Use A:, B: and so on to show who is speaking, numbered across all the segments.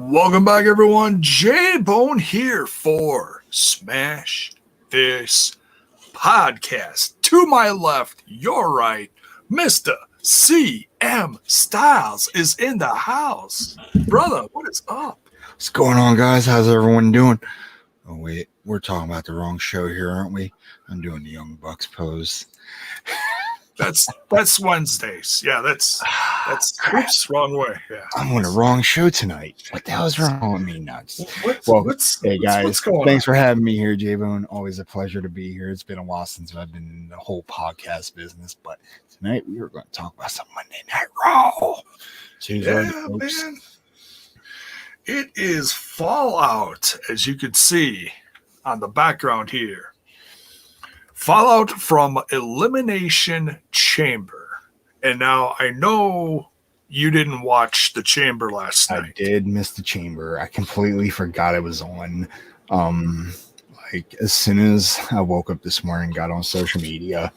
A: Welcome back, everyone. JAYBONE here for Smash This Podcast. To my left, your right, Mr. CM Stylez is in the house. Brother, what is up?
B: What's going on, guys? How's everyone doing? Oh, wait, we're talking about the wrong show here, aren't we? I'm doing the Young Bucks pose.
A: That's Wednesdays. Yeah, that's oops, wrong way. Yeah.
B: I'm on the wrong show tonight. What the hell's wrong with me nuts? Hey guys,
A: what's going
B: thanks
A: on?
B: for having me here, JAYBONE. Always a pleasure to be here. It's been a while since I've been in the whole podcast business, but tonight we were going to talk about some Monday Night Raw.
A: Yeah, man. It is Fallout, as you can see on the background here. Fallout from Elimination Chamber. And now I know you didn't watch the Chamber last night.
B: I did miss the Chamber. I completely forgot it was on. Like as soon as I woke up this morning, got on social media,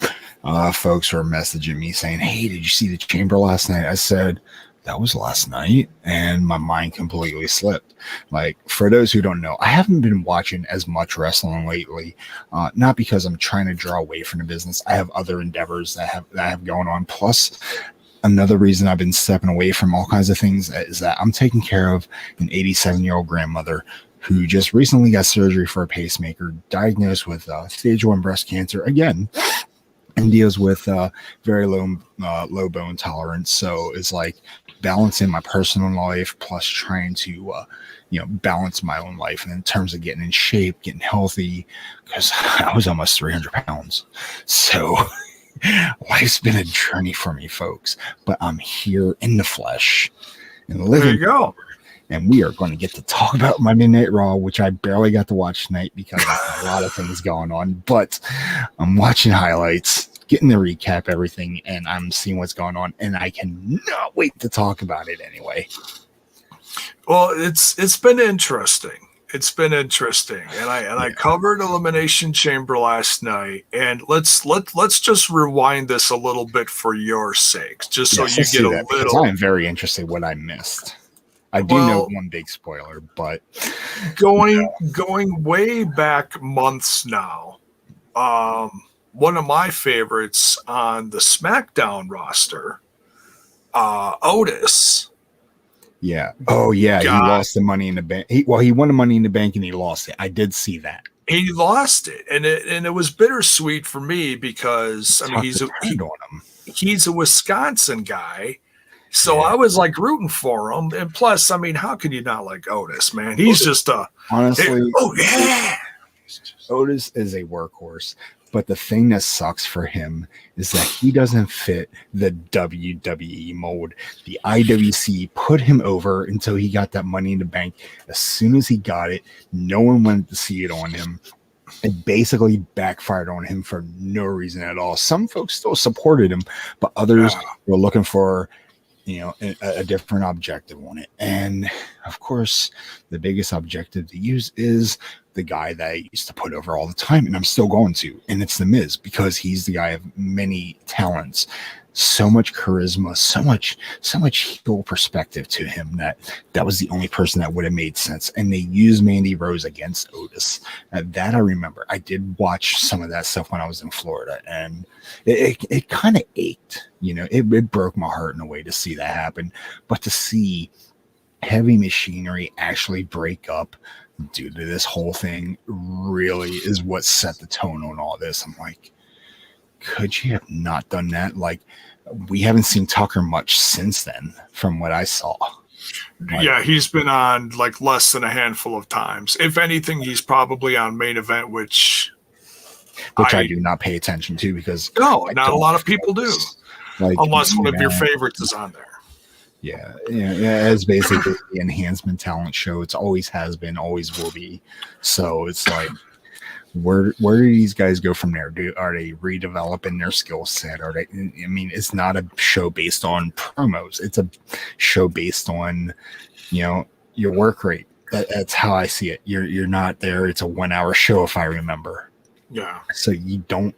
B: folks were messaging me saying, "Hey, did you see the Chamber last night?" I said, "That was last night," and my mind completely slipped. Like, for those who don't know, I haven't been watching as much wrestling lately, not because I'm trying to draw away from the business. I have other endeavors that I have going on. Plus, another reason I've been stepping away from all kinds of things is that I'm taking care of an 87-year-old grandmother who just recently got surgery for a pacemaker, diagnosed with stage 1 breast cancer again, and deals with very low bone tolerance. So it's like balancing my personal life plus trying to balance my own life, and in terms of getting in shape, getting healthy, because I was almost 300 pounds. So life's been a journey for me, folks, but I'm here in the flesh and living.
A: There you go.
B: And we are going to get to talk about Monday Night Raw, which I barely got to watch tonight because of a lot of things going on. But I'm watching highlights, getting to recap everything, and I'm seeing what's going on. And I cannot wait to talk about it anyway.
A: Well, it's been interesting. It's been interesting, and I covered Elimination Chamber last night. And let's just rewind this a little bit for your sake, just so you get a little.
B: I'm very interested what I missed. I do know one big spoiler, but
A: going way back months now, one of my favorites on the SmackDown roster, Otis.
B: Yeah. Oh, yeah. He lost the Money in the Bank. He won the Money in the Bank and he lost it. I did see that.
A: He lost it, and it was bittersweet for me because I mean he's a Wisconsin guy. So I was like rooting for him, and plus, I mean, how can you not like Otis, man? He's just
B: honestly.
A: Yeah.
B: Otis is a workhorse, but the thing that sucks for him is that he doesn't fit the WWE mold. The IWC put him over until he got that Money in the Bank. As soon as he got it, no one wanted to see it on him. It basically backfired on him for no reason at all. Some folks still supported him, but others were looking for a different objective on it. And of course, the biggest objective to use is the guy that I used to put over all the time, and I'm still going to, and it's The Miz, because he's the guy of many talents, so much charisma, so much heel perspective to him that was the only person that would have made sense. And they used Mandy Rose against Otis. That I remember. I did watch some of that stuff when I was in Florida, and it kind of ached. It broke my heart in a way to see that happen. But to see Heavy Machinery actually break up due to this whole thing really is what set the tone on all this. I'm like, could you have not done that? Like, we haven't seen Tucker much since then, from what I saw.
A: Yeah, he's been on like less than a handful of times. If anything, he's probably on Main Event, which
B: I do not pay attention to because
A: not a lot of people do, unless one of your favorites is on there.
B: Yeah, it's basically the enhancement talent show. It's always has been, always will be. So it's like, where do these guys go from there? Are they redeveloping their skill set? It's not a show based on promos. It's a show based on, your work rate. That's how I see it. You're not there. It's a 1 hour show, if I remember.
A: Yeah.
B: So you don't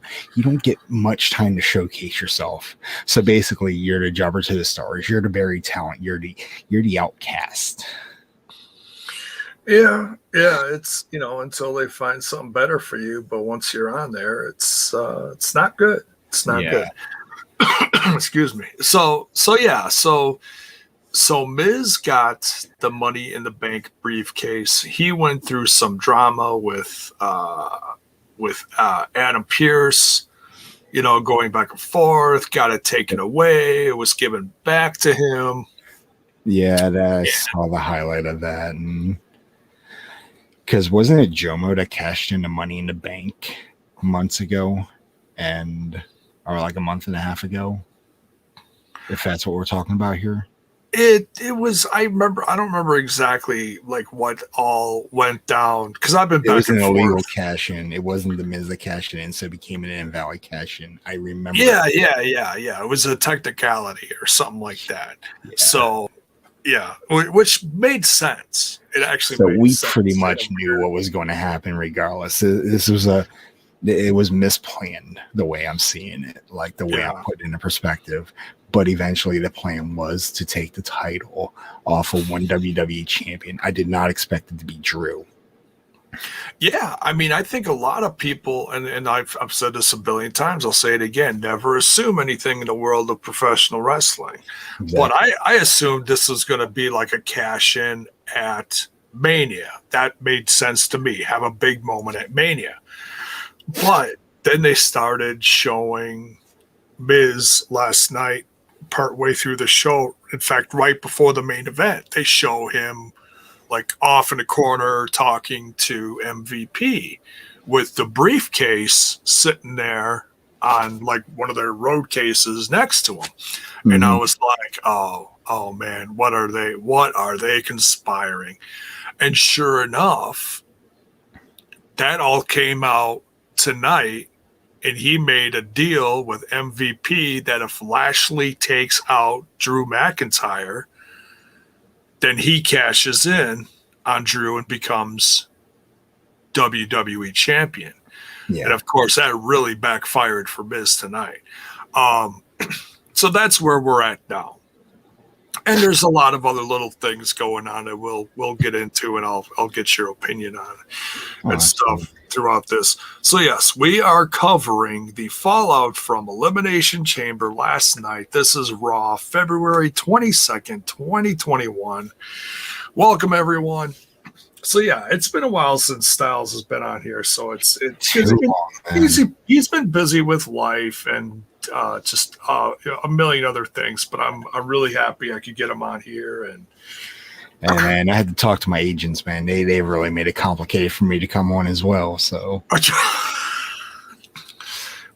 B: get much time to showcase yourself. So basically, you're the jobber to the stars. You're the buried talent. You're the outcast.
A: Yeah. It's until they find something better for you. But once you're on there, it's not good. It's not
B: Yeah.
A: good. Excuse me. So Miz got the Money in the Bank briefcase. He went through some drama with Adam Pearce. Going back and forth. Got it taken away. It was given back to him.
B: Yeah, I saw the highlight of that, and because wasn't it Jomo that cashed in the Money in the Bank months ago, or like a month and a half ago, if that's what we're talking about here?
A: It was. I remember. I don't remember exactly like what all went down because I've been
B: It was
A: back
B: an
A: and
B: illegal
A: forth.
B: cash in. It wasn't the Miz that cashed it in, so it became an invalid cash in. I remember.
A: Yeah. It was a technicality or something like that.
B: Yeah.
A: So yeah, which made sense. It actually
B: So
A: made
B: we
A: sense.
B: pretty much knew what was going to happen regardless. It was misplanned the way I'm seeing it, like the way I put it into perspective. But eventually the plan was to take the title off of one WWE champion. I did not expect it to be Drew.
A: Yeah, I mean, I think a lot of people, and I've said this a billion times, I'll say it again, never assume anything in the world of professional wrestling.
B: Exactly.
A: But I assumed this was going to be like a cash in at Mania. That made sense to me. Have a big moment at Mania. But then they started showing Miz last night, partway through the show. In fact, right before the main event, they show him like off in the corner talking to MVP with the briefcase sitting there on like one of their road cases next to him. Mm-hmm. And I was like, oh man, what are they conspiring? And sure enough, that all came out tonight, and he made a deal with MVP that if Lashley takes out Drew McIntyre, then he cashes in on Drew and becomes WWE champion. Yeah. And of course, that really backfired for Miz tonight. So that's where we're at now. And there's a lot of other little things going on that we'll get into, and I'll get your opinion on it and stuff throughout this. So yes, we are covering the fallout from Elimination Chamber last night. This is Raw, February 22nd, 2021. Welcome everyone. So yeah, it's been a while since Styles has been on here, so he's been busy with life and just a million other things. But I'm really happy I could get him on here, and
B: man, I had to talk to my agents, man. They really made it complicated for me to come on as well. So,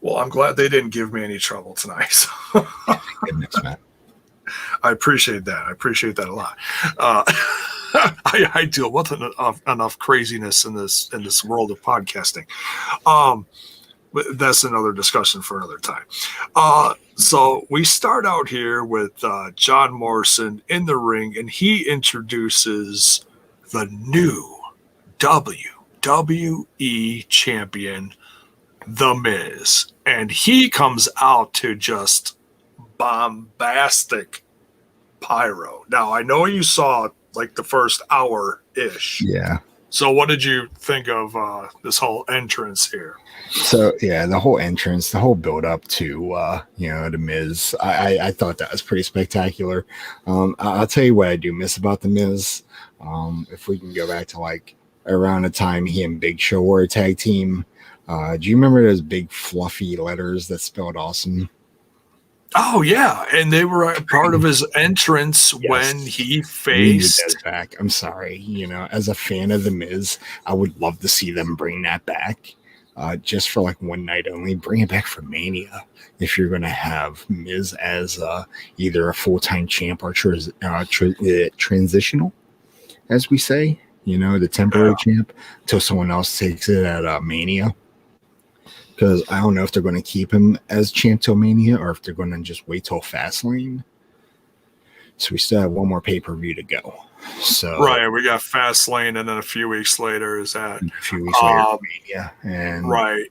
A: well, I'm glad they didn't give me any trouble tonight. So.
B: Goodness, man.
A: I appreciate that. I appreciate that a lot. I deal with enough craziness in this world of podcasting. That's another discussion for another time. So we start out here with John Morrison in the ring, and he introduces the new WWE champion, The Miz. And he comes out to just bombastic pyro. Now, I know you saw like the first hour-ish.
B: Yeah.
A: So what did you think of this whole entrance here?
B: So, yeah, the whole entrance, the whole build-up to, The Miz, I thought that was pretty spectacular. I'll tell you what I do miss about The Miz. If we can go back to, like, around the time he and Big Show were a tag team, do you remember those big fluffy letters that spelled awesome?
A: Oh, yeah, and they were a part of his entrance when he faced...
B: back. I'm sorry, as a fan of The Miz, I would love to see them bring that back. Just for like one night only. Bring it back for Mania if you're going to have Miz as either a full-time champ or transitional, as we say, the temporary champ, till someone else takes it at Mania. Because I don't know if they're going to keep him as champ till Mania or if they're going to just wait till Fastlane. So we still have one more pay-per-view to go. So
A: right, we got Fastlane, and then a few weeks later is that
B: Mania, and
A: right,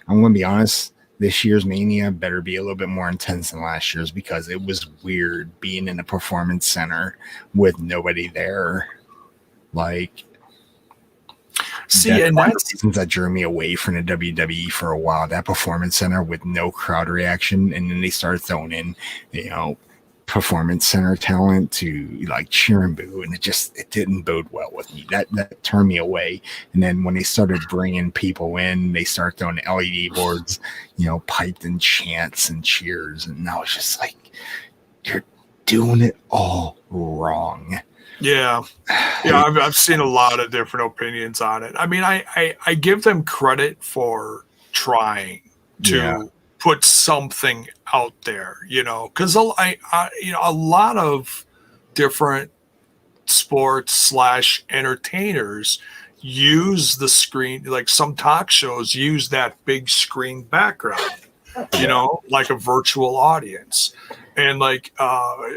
B: I'm gonna be honest. This year's Mania better be a little bit more intense than last year's because it was weird being in a performance center with nobody there. Like
A: See, and
B: one of the
A: that's
B: reasons that drew me away from the WWE for a while. That Performance Center with no crowd reaction, and then they started throwing in, Performance Center talent to like cheer and boo, and it didn't bode well with me. That turned me away. And then when they started bringing people in, they started throwing LED boards, piped in chants and cheers, and I was just like, you're doing it all wrong.
A: Yeah, I've seen a lot of different opinions on it. I mean, I give them credit for trying to put something out there, because a lot of different sports / entertainers use the screen, like some talk shows use that big screen background, like a virtual audience. And like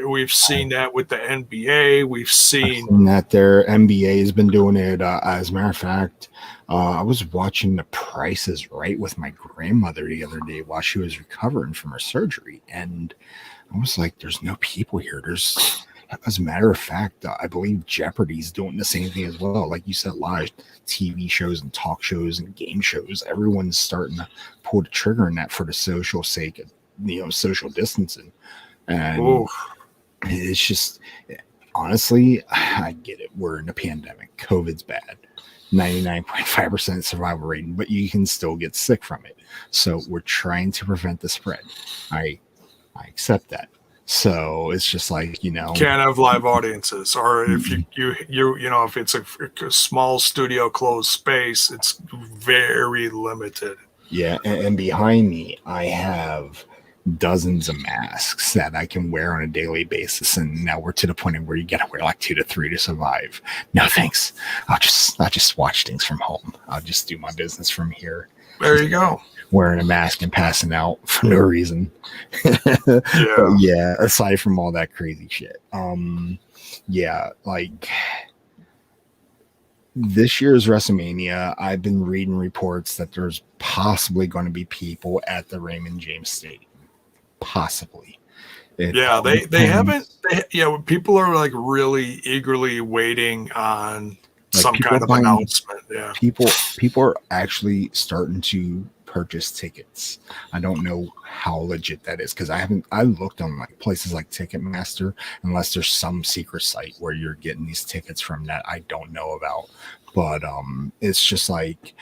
A: we've seen that with the NBA, we've seen
B: that their NBA has been doing it. As a matter of fact, I was watching The Price is Right with my grandmother the other day while she was recovering from her surgery, and I was like, "There's no people here." As a matter of fact, I believe Jeopardy's doing the same thing as well. Like you said, live TV shows and talk shows and game shows, everyone's starting to pull the trigger in that for the social sake of social distancing. And it's just, honestly, I get it. We're in a pandemic. COVID's bad. 99.5% survival rate, but you can still get sick from it. So we're trying to prevent the spread. I accept that. So it's just like,
A: can't have live audiences, or if you if it's a small studio closed space, it's very limited.
B: Yeah, and behind me, I have dozens of masks that I can wear on a daily basis, and now we're to the point where you got to wear like 2 to 3 to survive. No thanks. I'll just watch things from home. I'll just do my business from here.
A: There you go.
B: Wearing a mask and passing out for no reason. Yeah, aside from all that crazy shit. Like this year's WrestleMania, I've been reading reports that there's possibly going to be people at the Raymond James Stadium. Possibly. They haven't. People are like really eagerly waiting on some kind of announcement. Yeah, people are actually starting to purchase tickets. I don't know how legit that is because I looked on like places like Ticketmaster, unless there's some secret site where you're getting these tickets from that I don't know about. But it's just like,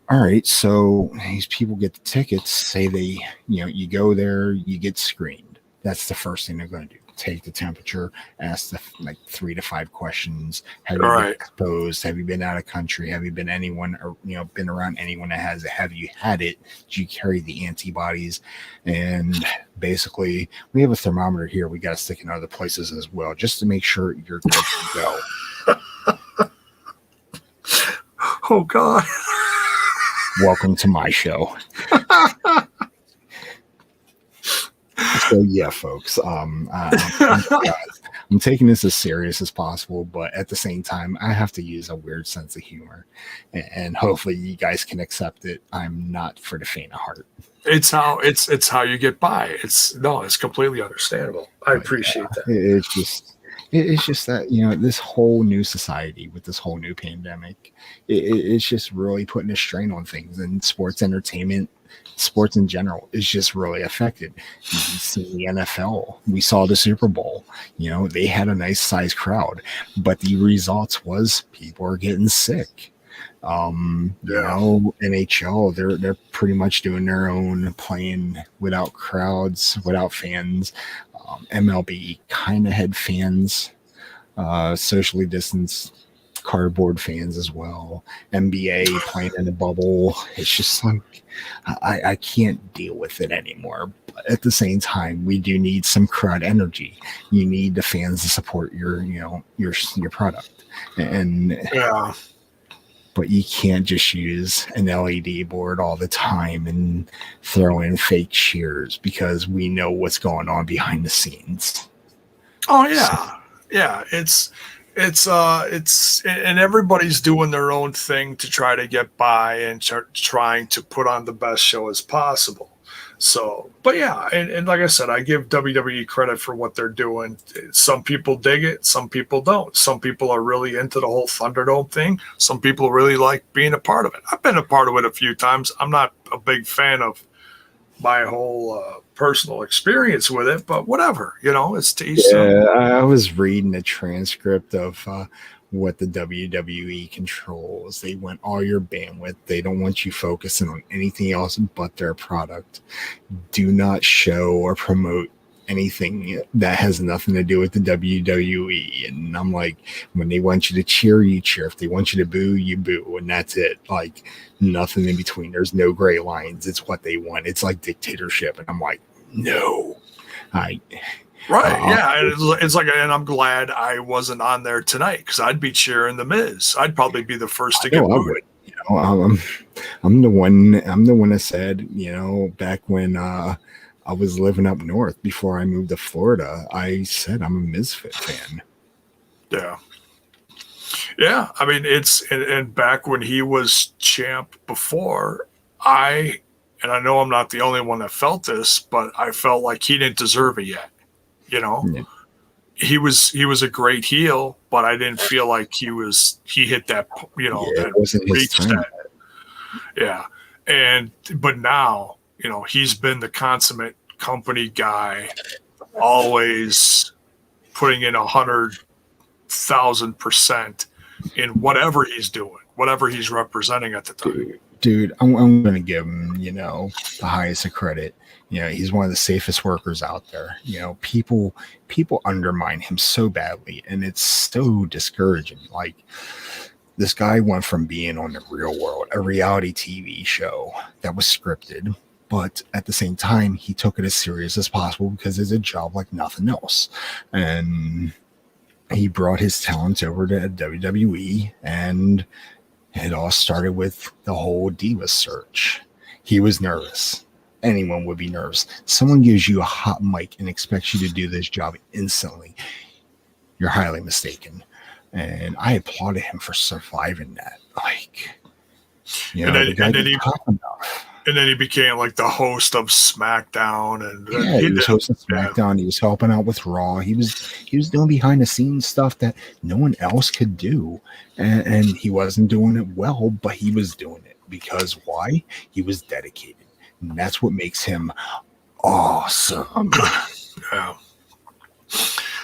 B: all right, so these people get the tickets, say they, you go there, you get screened. That's the first thing they're going to do. Take the temperature, ask the 3 to 5 questions. Have you been exposed? Have you been out of country? Have you been anyone, or been around anyone that has it? Have you had it? Do you carry the antibodies? And basically, we have a thermometer here. We got to stick in other places as well, just to make sure you're good to go.
A: Oh God.
B: Welcome to my show. So yeah, folks, I'm taking this as serious as possible, but at the same time, I have to use a weird sense of humor, and hopefully you guys can accept it. I'm not for the faint of heart.
A: It's how you get by. It's completely understandable. I appreciate that.
B: It's just that, this whole new society with this whole new pandemic, it's just really putting a strain on things, and sports entertainment, sports in general is just really affected. You see the NFL, we saw the Super Bowl, they had a nice sized crowd, but the results was people are getting sick. NHL, they're pretty much doing their own, playing without crowds, without fans. MLB kind of had fans, socially distanced cardboard fans as well. NBA playing in a bubble. It's just like I can't deal with it anymore. But at the same time, we do need some crowd energy. You need the fans to support your product. And but you can't just use an LED board all the time and throw in fake cheers, because we know what's going on behind the scenes.
A: Oh yeah, it's and everybody's doing their own thing to try to get by and trying to put on the best show as possible. So, but yeah, and like I said, I give WWE credit for what they're doing. Some people dig it, some people don't. Some people are really into the whole Thunderdome thing. Some people really like being a part of it. I've been a part of it a few times. I'm not a big fan of my whole personal experience with it, but whatever, it's to each
B: Yeah, I was reading a transcript of what the WWE controls. They want all your bandwidth. They don't want you focusing on anything else but their product. Do not show or promote anything that has nothing to do with the WWE. And I'm like, when they want you to cheer, you cheer. If they want you to boo, you boo. And that's it. Like, nothing in between. There's no gray lines. It's what they want. It's like dictatorship. And I'm like, no.
A: Right. Yeah. It's like, and I'm glad I wasn't on there tonight because I'd be cheering the Miz. I'd probably be the first to get booed.
B: I'm the one that said, back when I was living up north before I moved to Florida, I said I'm a Misfit fan.
A: Yeah. Yeah. I mean, and back when he was champ before, and I know I'm not the only one that felt this, but I felt like he didn't deserve it yet. Yeah. He was a great heel, but I didn't feel like he hit that,
B: it wasn't his time.
A: Yeah. But now, he's been the consummate company guy, always putting in 100,000% in whatever he's doing, whatever he's representing at the time.
B: Dude, I'm going to give him, the highest of credit. He's one of the safest workers out there. People undermine him so badly, and it's so discouraging. Like, this guy went from being on The Real World, a reality TV show that was scripted, but at the same time, he took it as serious as possible because it's a job like nothing else. And he brought his talents over to WWE, and it all started with the whole Diva search. He was nervous. Anyone would be nervous. Someone gives you a hot mic and expects you to do this job instantly. You're highly mistaken. And I applauded him for surviving that. Like,
A: and then he became like the host of SmackDown, and
B: he was hosting SmackDown. He was helping out with Raw. He was doing behind the scenes stuff that no one else could do, and he wasn't doing it well, but he was doing it because why? He was dedicated, and that's what makes him awesome.
A: Yeah.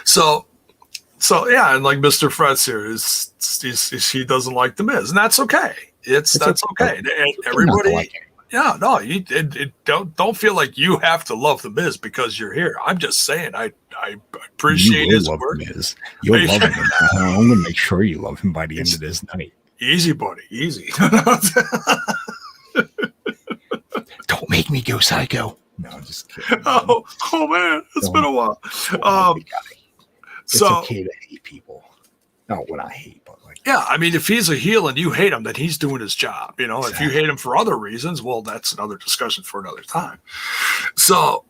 A: So yeah, and like Mr. Fretz here he doesn't like the Miz, and that's okay. That's okay. And everybody. Yeah, no, don't feel like you have to love the Miz because you're here. I'm just saying, I appreciate his work.
B: You'll love him. I'm gonna make sure you love him by the end of this night.
A: Easy, buddy, easy.
B: Don't make me go psycho. No, I'm just kidding.
A: Oh man, it's been a while.
B: It's okay to hate people. No, when I hate, but like,
A: yeah, I mean, if he's a heel and you hate him, then he's doing his job. Exactly. If you hate him for other reasons, well, that's another discussion for another time. So,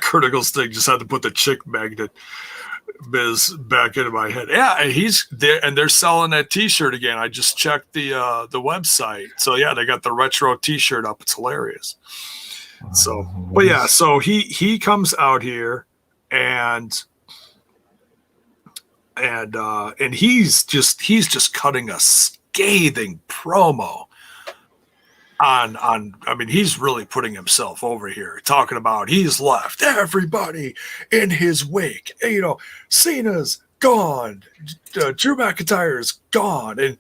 A: Critical Sting just had to put the chick magnet Miz back into my head. Yeah, and he's there, and they're selling that T-shirt again. I just checked the website. So yeah, they got the retro T-shirt up. It's hilarious. So, but yeah, so he comes out here and he's just cutting a scathing promo on I mean, he's really putting himself over here, talking about he's left everybody in his wake. Cena's gone, Drew McIntyre's gone, and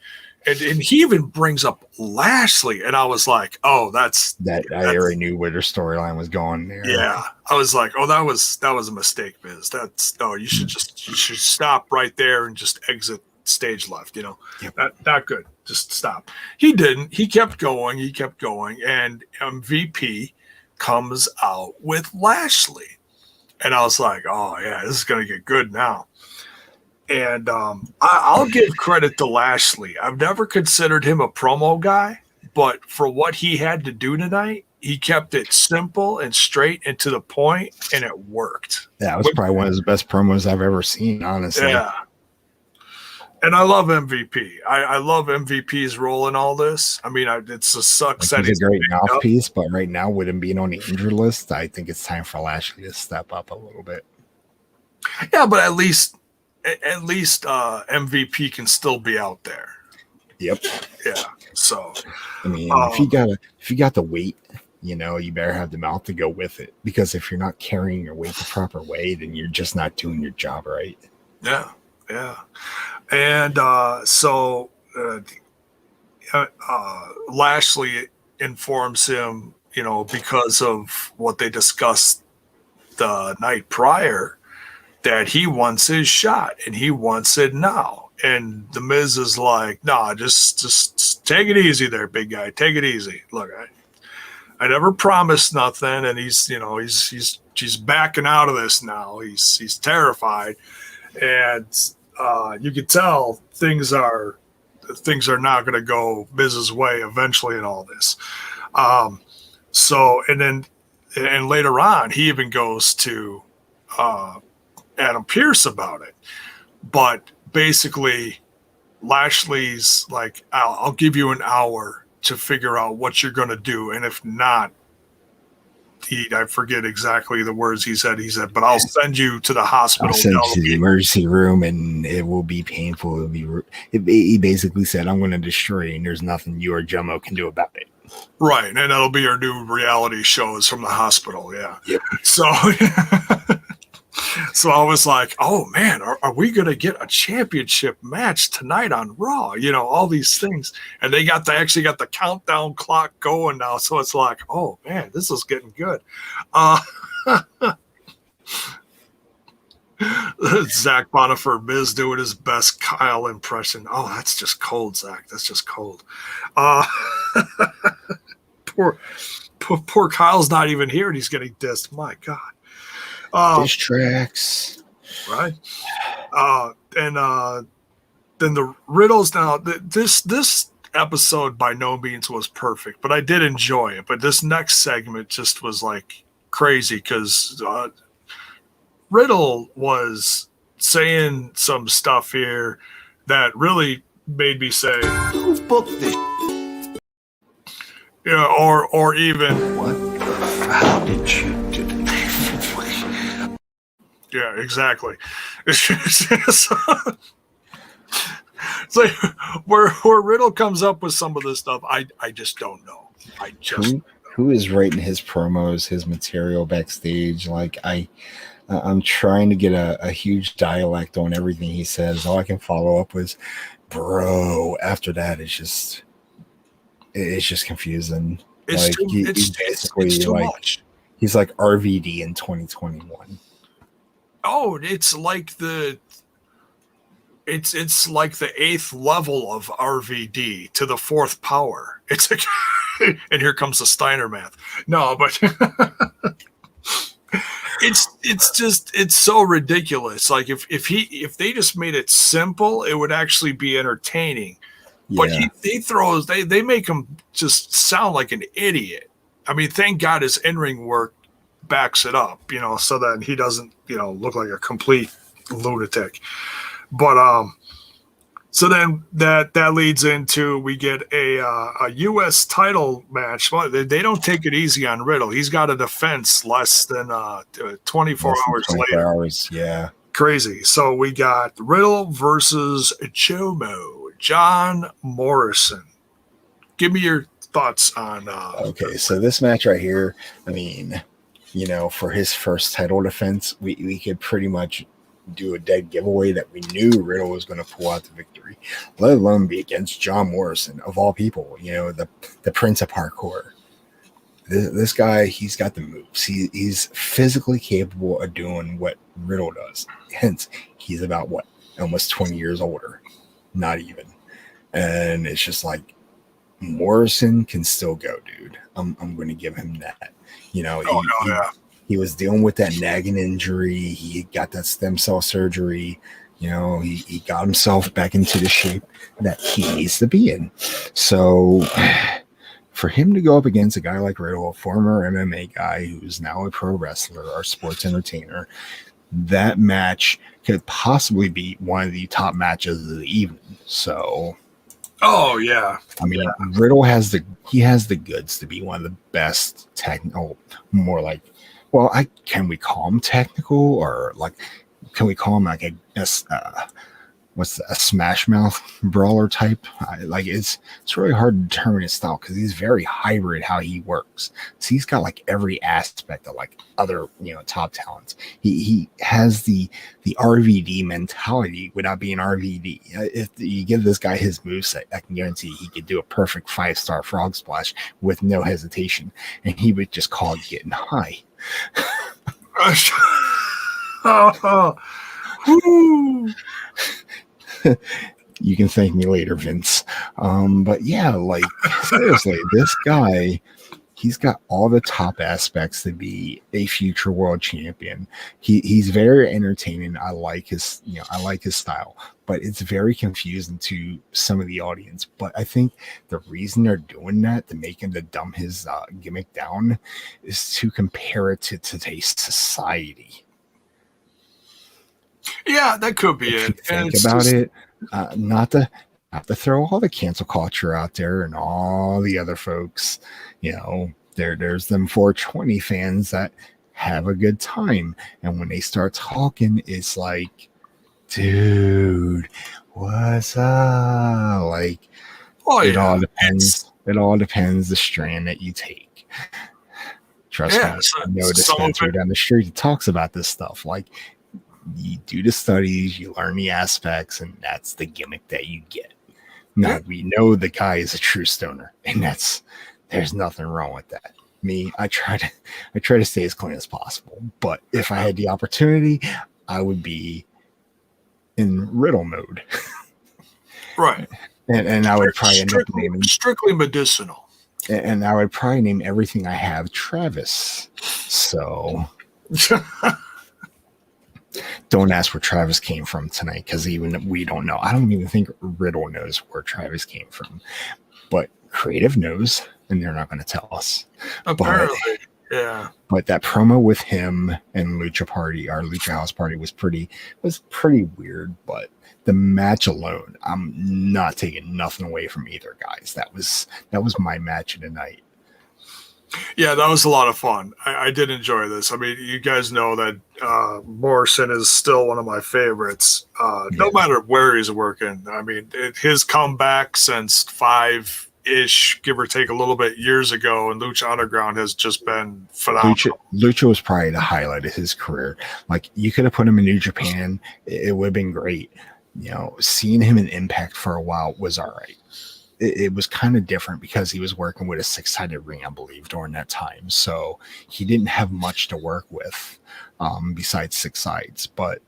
A: he even brings up Lashley, and I was like, oh, I
B: already knew where their storyline was going there.
A: Yeah, I was like, oh, that was a mistake, Miz. You should stop right there and just exit stage left. Yep. Not good. Just stop. He didn't. He kept going, and MVP comes out with Lashley, and I was like, oh yeah, this is gonna get good now. And I'll give credit to Lashley. I've never considered him a promo guy, but for what he had to do tonight, he kept it simple and straight and to the point, and it worked.
B: Yeah, it was probably one of the best promos I've ever seen, honestly.
A: Yeah. And I love MVP. I love MVP's role in all this. I mean, it's a sucks that
B: He's a great
A: picked up.
B: mouthpiece, but right now, with him being on the injured list, I think it's time for Lashley to step up a little bit.
A: Yeah, but at least MVP can still be out there.
B: Yep.
A: Yeah. So
B: I mean, if you got the weight, you better have the mouth to go with it. Because if you're not carrying your weight the proper way, then you're just not doing your job right.
A: Yeah. Yeah. And Lashley informs him, because of what they discussed the night prior, that he wants his shot and he wants it now. And the Miz is like, nah, just take it easy there, big guy. Take it easy. Look, I never promised nothing, and he's backing out of this now. He's terrified, and you can tell things are not going to go Miz's way eventually in all this. And later on, he even goes to Adam Pearce about it, but basically Lashley's like, I'll give you an hour to figure out what you're going to do, and if not, I forget exactly the words he said, but I'll send you to the hospital.
B: I'll send you to the emergency room, and it will be painful. He basically said, I'm going to destroy you, and there's nothing you or Jomo can do about it.
A: Right, and that'll be our new reality shows from the hospital. Yeah.
B: Yep.
A: So I was like, oh man, are we going to get a championship match tonight on Raw? All these things. And they actually got the countdown clock going now. So it's like, oh man, this is getting good. Zach Bonifer Miz doing his best Kyle impression. Oh, that's just cold, Zach. That's just cold. Poor Kyle's not even here and he's getting dissed. My God.
B: Diss tracks,
A: right? Then the Riddles. Now this episode by no means was perfect, but I did enjoy it. But this next segment just was like crazy because Riddle was saying some stuff here that really made me say, "Who booked this?" Yeah, or even
C: what? How did you do?
A: Yeah, exactly. It's like where Riddle comes up with some of this stuff, I just don't know.
B: Who is writing his promos, his material backstage? Like I'm trying to get a huge dialect on everything he says. All I can follow up with, bro. After that, it's just confusing.
A: It's too much.
B: He's like RVD in 2021.
A: Oh, it's like the 8th level of RVD to the 4th power. It's like, and here comes the Steiner math. No, but it's so ridiculous. Like if they just made it simple, it would actually be entertaining. Yeah. But they make him just sound like an idiot. I mean, thank God his in-ring work backs it up, so that he doesn't, look like a complete lunatic. But so then that leads into we get a U.S. title match. Well, they don't take it easy on Riddle. He's got a defense less than 24 hours later.
B: Yeah,
A: crazy. So we got Riddle versus Chumo, John Morrison. Give me your thoughts on.
B: Okay, so this match right here, I mean, for his first title defense, we could pretty much do a dead giveaway that we knew Riddle was going to pull out the victory, let alone be against John Morrison, of all people, the Prince of Parkour. This guy, he's got the moves. He's physically capable of doing what Riddle does. Hence, he's about, almost 20 years older. Not even. And it's just like, Morrison can still go, dude. I'm going to give him that. He was dealing with that nagging injury. He got that stem cell surgery. He got himself back into the shape that he needs to be in. So for him to go up against a guy like Riddle, a former MMA guy who's now a pro wrestler or sports entertainer, that match could possibly be one of the top matches of the evening. So,
A: oh yeah,
B: I mean, Riddle has the goods to be one of the best technical, more like, well, can we call him technical, or like, can we call him like a smash mouth brawler type? It's really hard to determine his style because he's very hybrid how he works. So he's got like every aspect of like other top talents. He has the RVD mentality without being RVD. If you give this guy his moveset, I can guarantee he could do a perfect 5-star frog splash with no hesitation, and he would just call it getting high. You can thank me later, Vince. But yeah, like seriously, this guy, he's got all the top aspects to be a future world champion. He's very entertaining. I like his style, but it's very confusing to some of the audience. But I think the reason they're doing that, to make him to dumb his gimmick down, is to compare it to today's society.
A: Yeah, that could be
B: if
A: it.
B: You think about it, not to throw all the cancel culture out there and all the other folks. There's them 420 fans that have a good time, and when they start talking, it's like, dude, what's up? Like, it all depends. It all depends the strand that you take. Trust me, I know a dispenser down the street that talks about this stuff. Like, you do the studies, you learn the aspects, and that's the gimmick that you get. Now, we know the guy is a true stoner, and there's nothing wrong with that. Me, I try to stay as clean as possible, but if I had the opportunity, I would be in Riddle mode.
A: Right.
B: And I would probably end up naming
A: strictly medicinal.
B: And I would probably name everything I have Travis. So don't ask where Travis came from tonight, because even we don't know. I don't even think Riddle knows where Travis came from, but Creative knows, and they're not going to tell us.
A: Apparently, yeah.
B: But that promo with him and Lucha Party, our Lucha House Party, was pretty weird. But the match alone, I'm not taking nothing away from either guys. That was my match of the night.
A: Yeah, that was a lot of fun. I did enjoy this. I mean, you guys know that Morrison is still one of my favorites, no matter where he's working. I mean, his comeback since 5-ish, give or take a little bit, years ago, and Lucha Underground has just been phenomenal.
B: Lucha was probably the highlight of his career. Like, you could have put him in New Japan. It would have been great. Seeing him in Impact for a while was all right. It was kind of different because he was working with a 6-sided ring, I believe, during that time. So he didn't have much to work with besides 6 sides. But,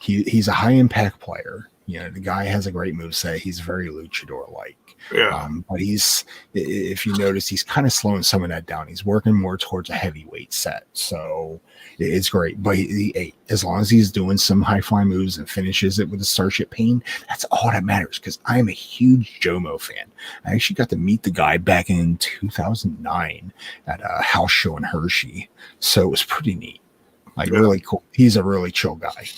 B: he's a high impact player. The guy has a great moveset. He's very luchador-like.
A: Yeah.
B: But if you notice, he's kind of slowing some of that down. He's working more towards a heavyweight set. So it's great. But as long as he's doing some high-flying moves and finishes it with a Starship Pain, that's all that matters, because I'm a huge Jomo fan. I actually got to meet the guy back in 2009 at a house show in Hershey. So it was pretty neat. Really cool. He's a really chill guy.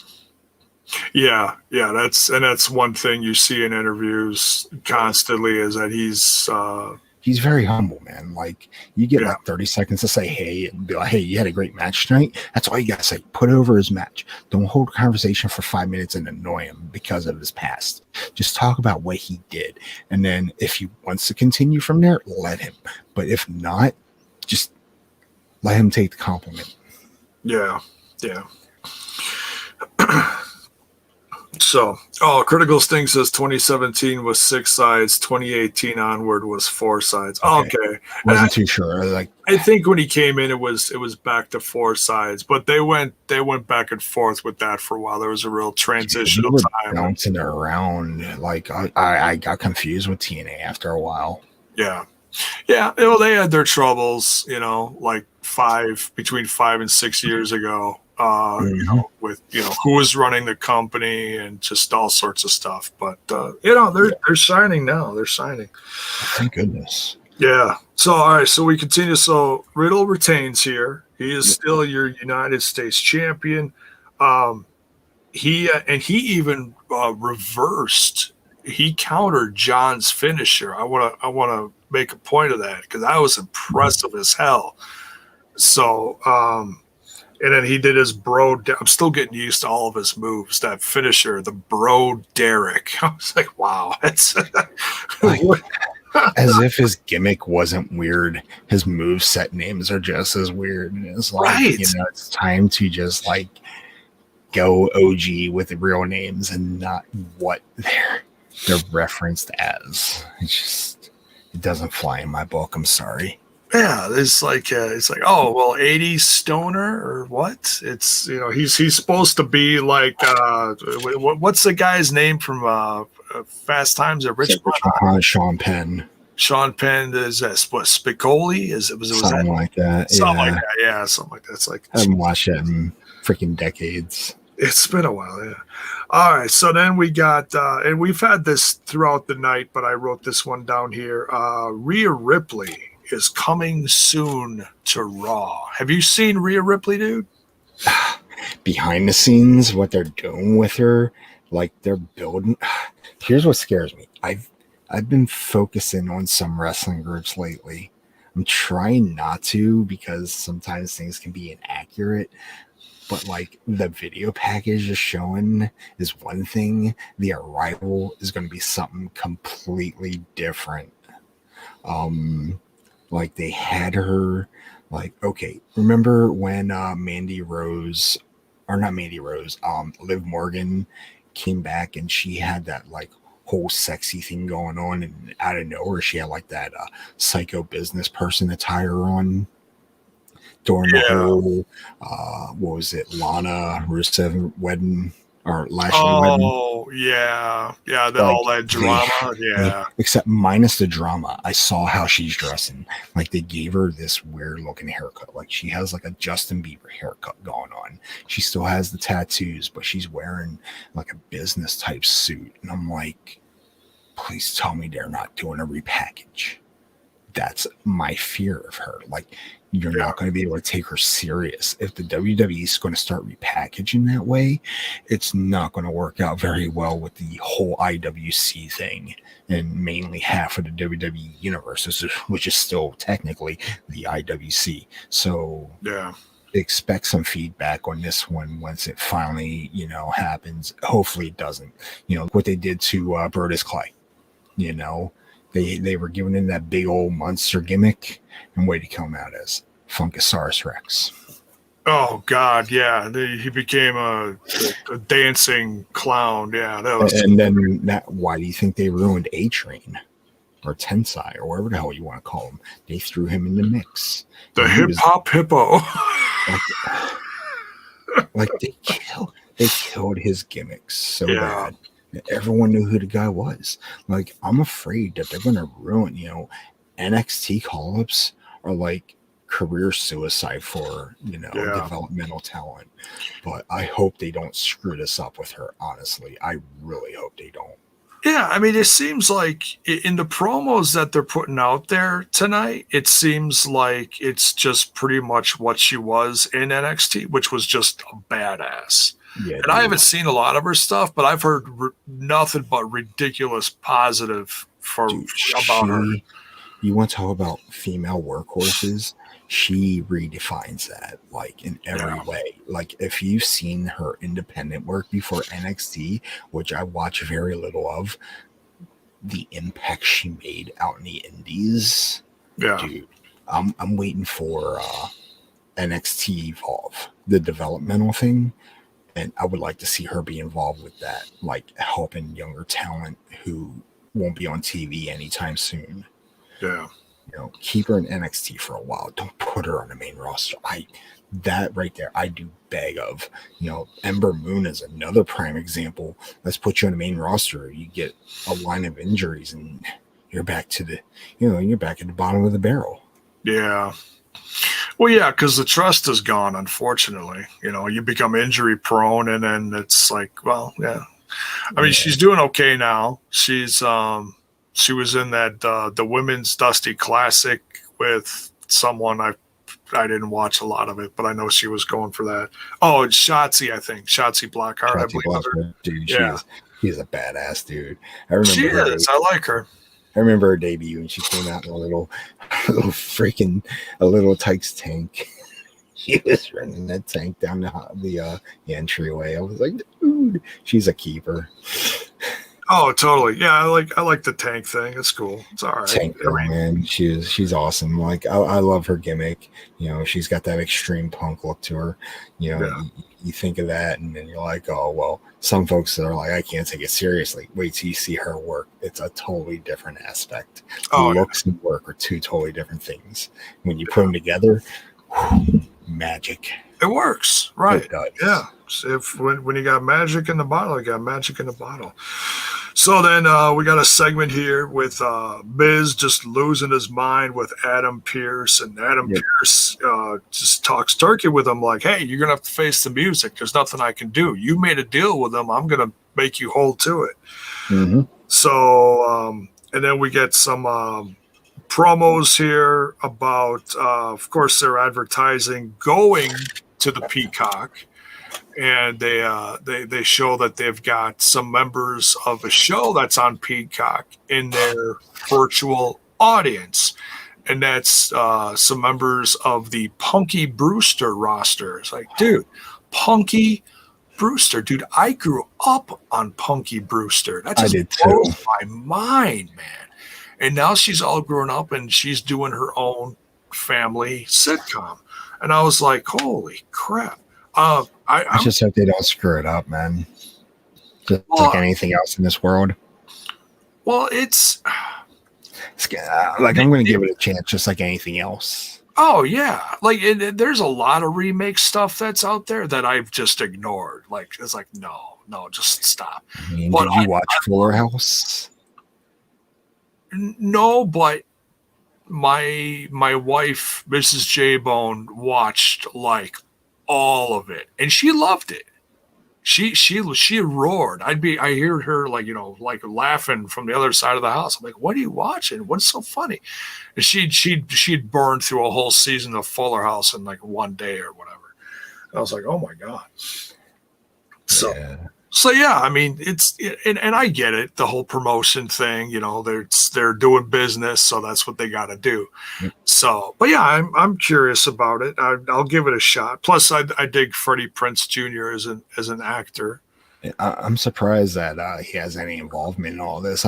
A: Yeah, that's one thing you see in interviews constantly, is that he's
B: very humble, man. Like, you get like 30 seconds to say hey and be like, hey, you had a great match tonight. That's all you gotta say. Put over his match. Don't hold a conversation for 5 minutes and annoy him because of his past. Just talk about what he did, and then if he wants to continue from there, let him. But if not, just let him take the compliment.
A: Yeah. So, Critical Sting says 2017 was 6 sides, 2018 onward was 4 sides. Okay.
B: Wasn't too sure.
A: I think when he came in, it was back to 4 sides, but they went back and forth with that for a while. There was a real transitional time.
B: Bouncing around. Like, I got confused with TNA after a while.
A: Yeah. They had their troubles, like between 5 and 6 years ago. With who was running the company and just all sorts of stuff. But they're signing now. They're signing.
B: Thank goodness.
A: Yeah. So all right. So we continue. So Riddle retains here. He is still your United States champion. He even reversed. He countered John's finisher. I want to make a point of that because that was impressive as hell. So, and then he did his bro. I'm still getting used to all of his moves. That finisher, the bro Derek. I was like, wow, that's
B: like, as if his gimmick wasn't weird. His move set names are just as weird. And it's like,
A: right.
B: It's time to just like go OG with the real names and not what they're referenced as. It doesn't fly in my book. I'm sorry.
A: Yeah, it's like oh well, 80s stoner or what? It's he's supposed to be like what's the guy's name from Fast Times at Ridgemont?
B: Sean Penn.
A: Sean Penn is what Spicoli? Was
B: something
A: that?
B: Like that?
A: Something like that. Yeah, something like that. It's like
B: I haven't watched it in freaking decades.
A: It's been a while, yeah. All right, so then we got, and we've had this throughout the night, but I wrote this one down here. Rhea Ripley is coming soon to Raw. Have you seen Rhea Ripley, dude?
B: Behind the scenes, what they're doing with her, like they're building. Here's what scares me. I've been focusing on some wrestling groups lately. I'm trying not to because sometimes things can be inaccurate. But like the video package is showing is one thing. The arrival is going to be something completely different. Like they had her like, okay, remember when Liv Morgan came back and she had that like whole sexy thing going on, and out of nowhere she had like that psycho business person attire on during the whole what was it, Lana Rusev wedding or Lashley wedding?
A: Oh yeah, all that drama,
B: except minus the drama. I saw how she's dressing. Like they gave her this weird looking haircut. Like she has like a Justin Bieber haircut going on. She still has the tattoos, but she's wearing like a business type suit. And I'm like, please tell me they're not doing a repackage. That's my fear of her. Like, you're not going to be able to take her serious. If the WWE is going to start repackaging that way, it's not going to work out very well with the whole IWC thing and mainly half of the WWE universe, which is still technically the IWC. So expect some feedback on this one once it finally, happens. Hopefully it doesn't. What they did to Brodus Clay, They were giving him that big old monster gimmick, and way to come out as Funkasaurus Rex.
A: Oh God, yeah, he became a dancing clown. Yeah, that was.
B: And then why do you think they ruined A-Train or Tensai or whatever the hell you want to call him? They threw him in the mix.
A: The hip hop hippo.
B: Like they killed his gimmicks so bad. Everyone knew who the guy was. Like, I'm afraid that they're going to ruin, NXT call-ups are like career suicide for, developmental talent. But I hope they don't screw this up with her, honestly. I really hope they don't.
A: Yeah, I mean, it seems like in the promos that they're putting out there tonight, it seems like it's just pretty much what she was in NXT, which was just a badass. Yeah, and I haven't seen a lot of her stuff, but I've heard nothing but ridiculous positive about her.
B: You want to talk about female workhorses? She redefines that, like, in every way. Like, if you've seen her independent work before NXT, which I watch very little of, the impact she made out in the indies, dude, I'm waiting for NXT Evolve, the developmental thing. And I would like to see her be involved with that, like helping younger talent who won't be on TV anytime soon.
A: Yeah.
B: Keep her in NXT for a while. Don't put her on the main roster. That right there, I do beg of. Ember Moon is another prime example. Let's put you on the main roster. You get a line of injuries and you're back to you're back at the bottom of the barrel.
A: Yeah. Well, yeah, because the trust is gone, unfortunately. You become injury prone, and then it's like, well, yeah. I mean, she's doing okay now. She was in that the Women's Dusty Classic with someone I didn't watch a lot of it, but I know she was going for that. Oh, it's Shotzi, I think. Shotzi Blackheart. I
B: Shotzi
A: believe her.
B: Blackheart, dude,
A: Yeah.
B: she's a badass, dude.
A: She is. I like her.
B: I remember her debut when she came out in a little Tykes tank. She was running that tank down the entryway. I was like, dude, she's a keeper.
A: Oh, totally. Yeah, I like the tank thing. It's cool. It's all right.
B: Tank girl, man. She's awesome. Like I love her gimmick. You know, she's got that extreme punk look to her. You know, you think of that, and then you're like, oh well. Some folks that are like, I can't take it seriously. Wait till you see her work. It's a totally different aspect. Looks and work are two totally different things. When you put them together, magic.
A: It works, right?
B: It does.
A: Yeah. When you got magic in the bottle, you got magic in the bottle. So then we got a segment here with Miz just losing his mind with Adam Pearce, and Adam Pearce just talks turkey with him like, hey, you're going to have to face the music. There's nothing I can do. You made a deal with them. I'm going to make you hold to it.
B: Mm-hmm.
A: So, and then we get some promos here about, of course, they're advertising going to the Peacock. And they show that they've got some members of a show that's on Peacock in their virtual audience, and that's some members of the Punky Brewster roster. It's like, dude, Punky Brewster, dude, I grew up on Punky Brewster. That just blows my mind, man. And now she's all grown up and she's doing her own family sitcom, and I was like, holy crap. I
B: just hope they don't screw it up, man. Just like anything else in this world.
A: Well, it's
B: like I'm going to give it a chance, just like anything else.
A: Oh yeah, like there's a lot of remake stuff that's out there that I've just ignored. Like it's like no, just stop.
B: I mean, did you watch Fuller House?
A: No, but my wife, Mrs. JAYBONE, watched like all of it, and she loved it. She roared. I hear her like laughing from the other side of the house. I'm like, what are you watching? What's so funny? And she'd burned through a whole season of Fuller House in like one day or whatever. And I was like, oh my god. So yeah, I mean, and I get it, the whole promotion thing, they're doing business, so that's what they got to do.
B: Yep.
A: So, but yeah, I'm curious about it. I'll give it a shot. Plus, I dig Freddie Prinze Jr. as an actor.
B: I'm surprised that he has any involvement in all this.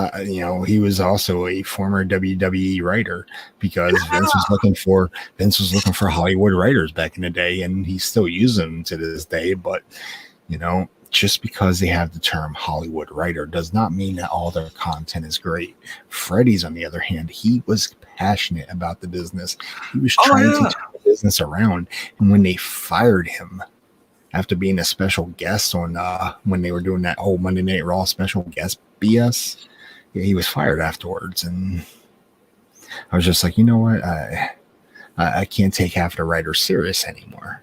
B: He was also a former WWE writer because Vince was looking for Hollywood writers back in the day, and he still uses them to this day. But just because they have the term Hollywood writer does not mean that all their content is great. Freddie's, on the other hand, he was passionate about the business. He was trying to turn the business around. And when they fired him after being a special guest on when they were doing that whole Monday Night Raw special guest BS, he was fired afterwards. And I was just like, you know what? I can't take half the writer serious anymore.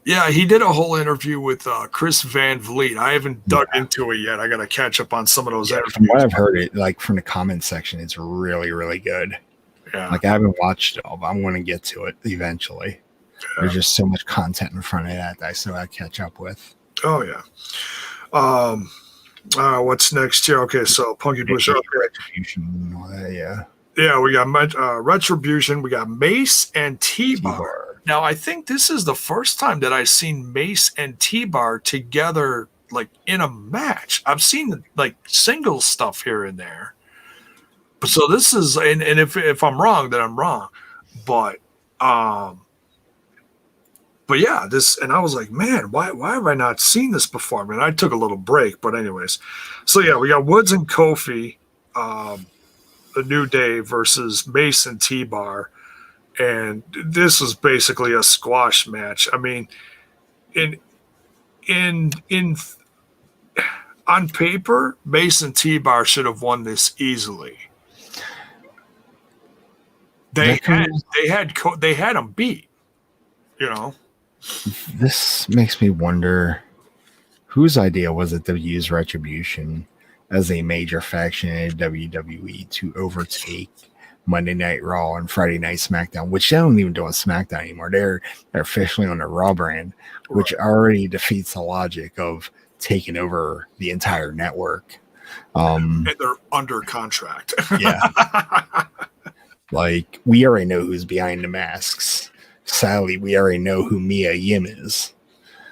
A: Yeah, he did a whole interview with Chris Van Vliet. I haven't dug into it yet. I got to catch up on some of those interviews.
B: From what I've heard, from the comment section, it's really, really good.
A: Yeah,
B: like I haven't watched it all, but I'm going to get to it eventually. Yeah. There's just so much content in front of that I still got to catch up with.
A: Oh yeah. What's next here? Okay, so Punky Brewster,
B: Retribution and all that.
A: Yeah, we got Retribution. We got Mace and T-Bar. Now, I think this is the first time that I've seen Mace and T-Bar together, like in a match. I've seen like single stuff here and there, but so this is, and if I'm wrong, then I'm wrong. But yeah, this, and I was like, man, why have I not seen this before? I mean, I took a little break, but anyways, so yeah, we got Woods and Kofi, the New Day versus Mace and T-Bar. And this was basically a squash match. I mean, on paper, Mace and T-Bar should have won this easily. They had them beat.
B: This makes me wonder whose idea was it to use Retribution as a major faction in WWE to overtake Monday Night Raw and Friday Night SmackDown, which they don't even do on SmackDown anymore. They're officially on the Raw brand, which already defeats the logic of taking over the entire network.
A: And they're under contract.
B: Yeah. Like, we already know who's behind the masks. Sadly, we already know who Mia Yim is.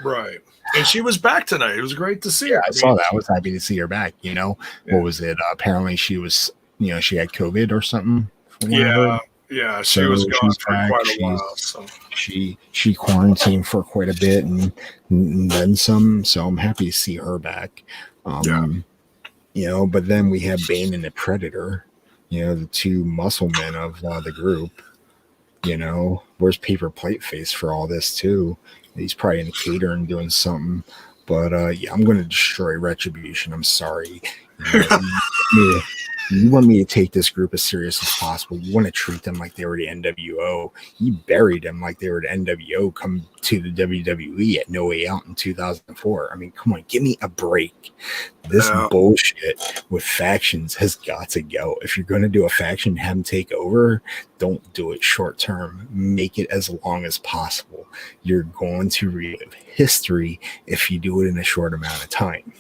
A: Right. And she was back tonight. It was great to see her.
B: I saw that. I was happy to see her back. You know, what was it? Apparently, she was, she had COVID or something.
A: Yeah. She was gone for quite a while. So
B: she quarantined for quite a bit and then some. So I'm happy to see her back. But then we have Bane and the Predator. The two muscle men of the group. Where's Paper Plate Face for all this too? He's probably in catering doing something. But I'm going to destroy Retribution. I'm sorry. You want me to take this group as serious as possible. You want to treat them like they were the NWO. You buried them like they were the NWO come to the WWE at No Way Out in 2004. I mean, come on, give me a break. This bullshit with factions has got to go. If you're going to do a faction, have them take over. Don't do it short term. Make it as long as possible. You're going to relive history if you do it in a short amount of time.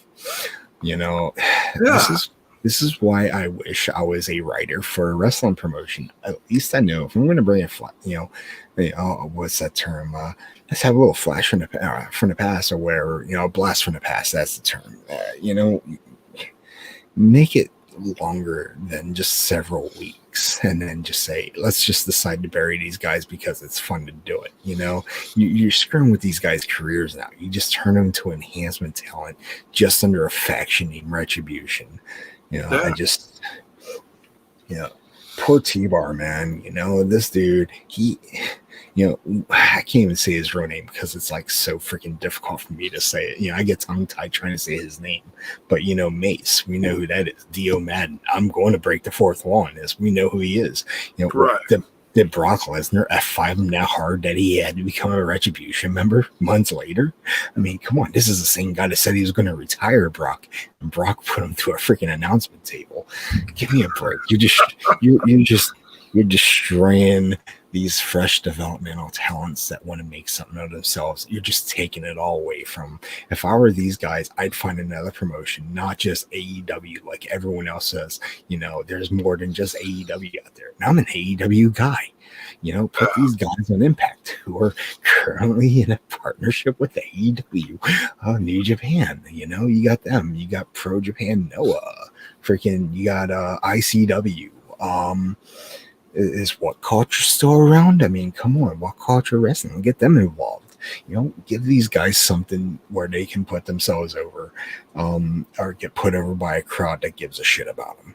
B: This is why I wish I was a writer for a wrestling promotion. At least I know if I'm going to bring what's that term? Let's have a little flash from the past, or whatever. A blast from the past. That's the term. Make it longer than just several weeks, and then just say, let's just decide to bury these guys because it's fun to do it. You're screwing with these guys' careers now. You just turn them to enhancement talent just under a faction named Retribution. I just, poor T-Bar, man. This dude, I can't even say his real name because it's like so freaking difficult for me to say it. I get tongue tied trying to say his name. But, Mace, we know who that is. Dio Madden. I'm going to break the fourth wall on this. We know who he is.
A: Right.
B: Did Brock Lesnar F5 him that hard that he had to become a Retribution member months later? I mean, come on. This is the same guy that said he was going to retire Brock. And Brock put him to a freaking announcement table. Give me a break. You're destroying these fresh developmental talents that want to make something of themselves. You're just taking it all away from. If I were these guys, I'd find another promotion, not just AEW like everyone else says. There's more than just AEW out there. Now I'm an AEW guy. Put these guys on Impact who are currently in a partnership with AEW, New Japan. You got them. You got Pro Japan Noah. You got ICW. Is What Culture still around? I mean, come on, What Culture Wrestling, get them involved. Give these guys something where they can put themselves over, or get put over by a crowd that gives a shit about them.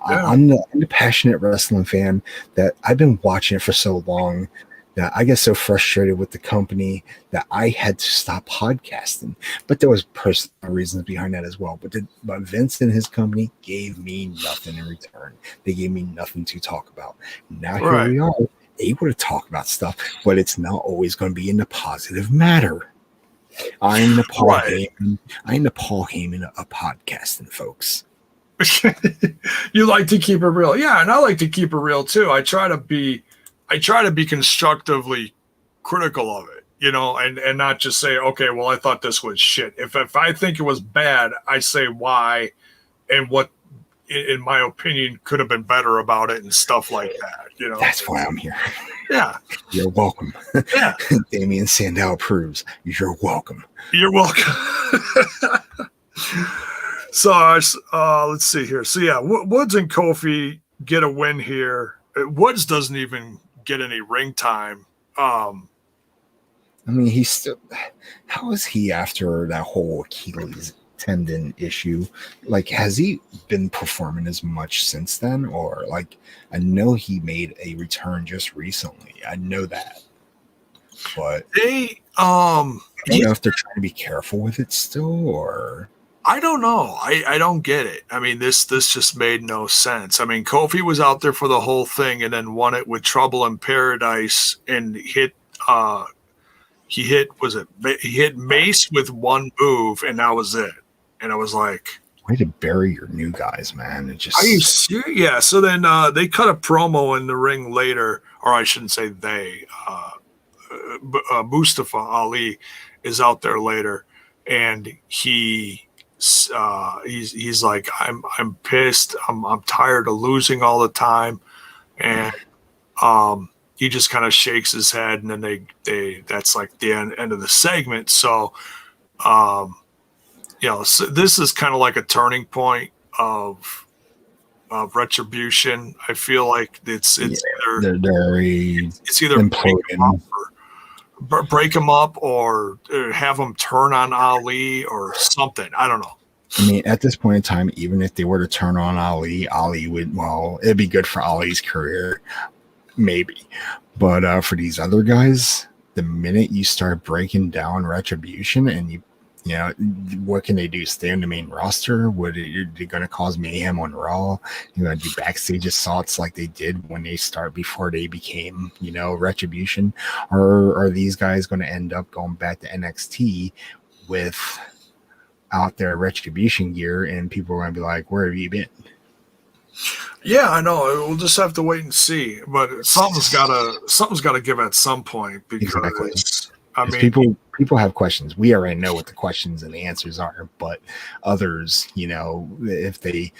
B: I'm the passionate wrestling fan that I've been watching it for so long that I get so frustrated with the company that I had to stop podcasting. But there was personal reasons behind that as well. But Vince and his company gave me nothing in return. They gave me nothing to talk about. Now here we are, able to talk about stuff, but it's not always going to be in the positive matter. I'm the Paul Heyman. I'm the Paul Heyman of podcasting, folks.
A: You like to keep it real. Yeah, and I like to keep it real too. I try to be constructively critical of it, and not just say, okay, well, I thought this was shit. If I think it was bad, I say why and what, in my opinion, could have been better about it and stuff like that.
B: That's why I'm here.
A: Yeah.
B: You're welcome.
A: Yeah.
B: Damien Sandow approves. You're welcome.
A: You're welcome. So let's see here. So yeah, Woods and Kofi get a win here. Woods doesn't even get any ring time.
B: I mean, he's still. How is he after that whole Achilles tendon issue? Like, has he been performing as much since then? Or I know he made a return just recently. I know that, but
A: they
B: I don't know if they're trying to be careful with it still, or.
A: I don't know. I don't get it. I mean, this just made no sense. I mean, Kofi was out there for the whole thing and then won it with Trouble in Paradise and hit Mace with one move and that was it. And I was like,
B: Way to bury your new guys, man. It just
A: Are you serious? Yeah. So then they cut a promo in the ring later, or I shouldn't say they. Mustafa Ali is out there later, and he's like, I'm pissed. I'm tired of losing all the time, and he just kind of shakes his head, and then they that's like the end of the segment. So so this is kind of like a turning point of Retribution. I feel like it's either it's either break him up or have him turn on Ali or something. I don't know.
B: I mean, at this point in time, even if they were to turn on Ali, Ali would, well, it'd be good for Ali's career, maybe. But for these other guys, the minute you start breaking down Retribution and you know, what can they do? Stay on the main roster? They're going to cause mayhem on Raw? You're going to do backstage assaults like they did when they before they became, Retribution? Or are these guys going to end up going back to NXT with out their Retribution gear, and people are going to be like, where have you been?
A: Yeah, I know. We'll just have to wait and see. But something's got to give at some point, because
B: exactly.
A: I mean,
B: people have questions. We already know what the questions and the answers are, but others, if they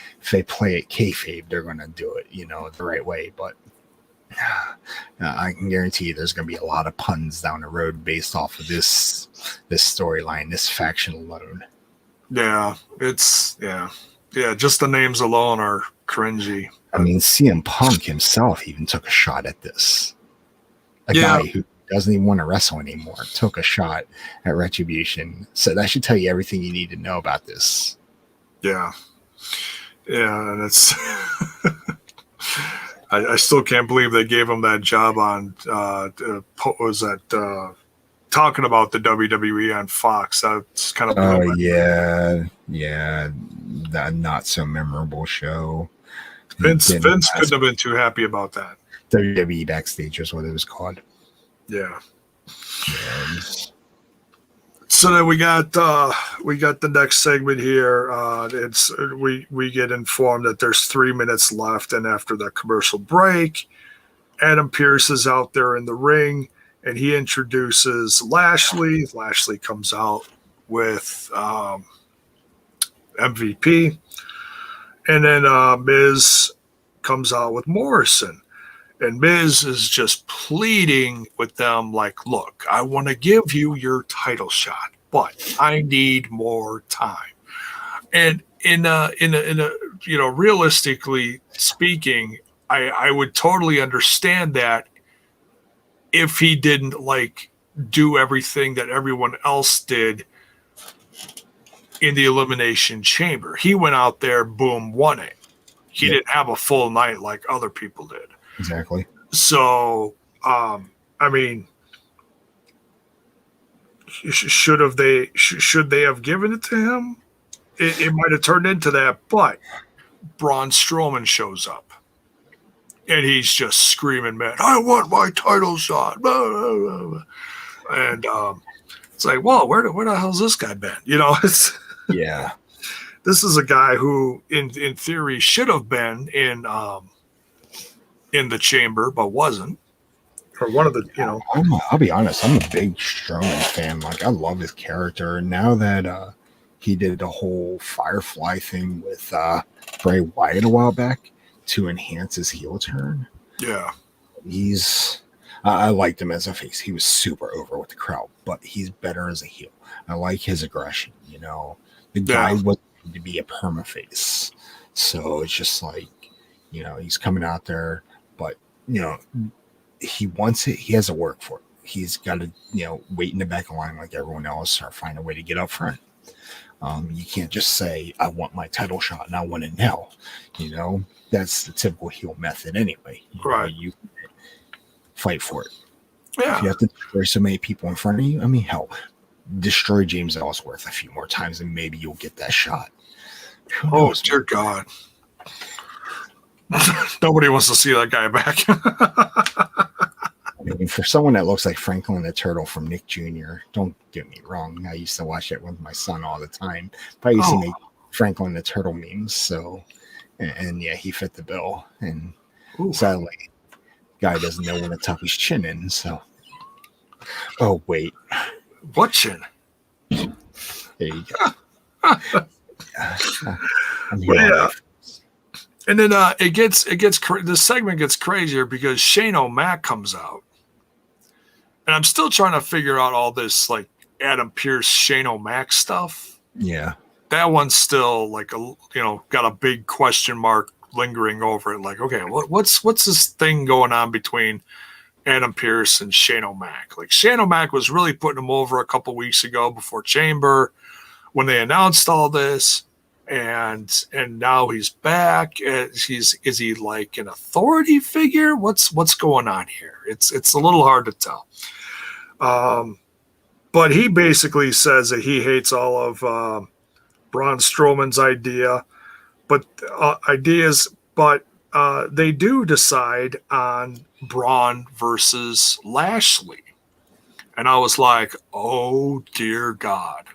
B: play it kayfabe, they're going to do it, the right way. But I can guarantee you there's going to be a lot of puns down the road based off of this storyline, this faction alone.
A: Yeah, just the names alone are cringy.
B: I mean, CM Punk himself even took a shot at this. A guy who doesn't even want to wrestle anymore took a shot at Retribution. So that should tell you everything you need to know about this.
A: Yeah, and it's I still can't believe they gave him that job on talking about the WWE on Fox. That's kind of
B: that not so memorable show.
A: Vince couldn't have been too happy about that.
B: WWE Backstage is what it was called.
A: Yeah. So then we got the next segment here. We get informed that there's 3 minutes left, and after the commercial break, Adam Pearce is out there in the ring, and he introduces Lashley. Lashley comes out with MVP, and then Miz comes out with Morrison. And Miz is just pleading with them like, look, I want to give you your title shot, but I need more time. And in a realistically speaking, I would totally understand that if he didn't do everything that everyone else did in the Elimination Chamber. He went out there, boom, won it. He didn't have a full night like other people did.
B: Exactly.
A: So, I mean, should they have given it to him? It might have turned into that, but Braun Strowman shows up, and he's just screaming, "Man, I want my title shot!" And it's like, well, where the hell's this guy been? It's This is a guy who, in theory, should have been in the chamber, but wasn't. Or one of the,
B: I'll be honest, I'm a big Strowman fan. I love his character. And now that he did the whole Firefly thing with Bray Wyatt a while back to enhance his heel turn.
A: Yeah.
B: I liked him as a face. He was super over with the crowd, but he's better as a heel. I like his aggression, The guy wasn't to be a perma-face. So it's just like, he's coming out there, but, he wants it. He has to work for it. He's got to, wait in the back of the line like everyone else or find a way to get up front. You can't just say, I want my title shot and I want it now. That's the typical heel method anyway.
A: Right.
B: You fight for it.
A: Yeah.
B: If you have to destroy so many people in front of you, I mean, hell, destroy James Ellsworth a few more times and maybe you'll get that shot.
A: Oh, dear God. Nobody wants to see that guy back.
B: I mean, for someone that looks like Franklin the Turtle from Nick Jr., don't get me wrong. I used to watch it with my son all the time. But I used to make Franklin the Turtle memes. So, and yeah, he fit the bill. And
A: Ooh.
B: sadly, guy doesn't know when to tuck his chin in. So, oh wait,
A: What chin?
B: there you go. I'm here.
A: Yeah. And then this segment gets crazier because Shane O'Mac comes out, and I'm still trying to figure out all this like Adam Pearce, Shane O'Mac stuff.
B: Yeah.
A: That one's still like got a big question mark lingering over it. Like, okay, what's this thing going on between Adam Pearce and Shane O'Mac? Like, Shane O'Mac was really putting him over a couple weeks ago before Chamber when they announced all this, and now he's back. Is he like an authority figure? What's going on here? It's a little hard to tell. But he basically says that he hates all of Braun Strowman's ideas, but they do decide on Braun versus Lashley. And I was like, oh dear God.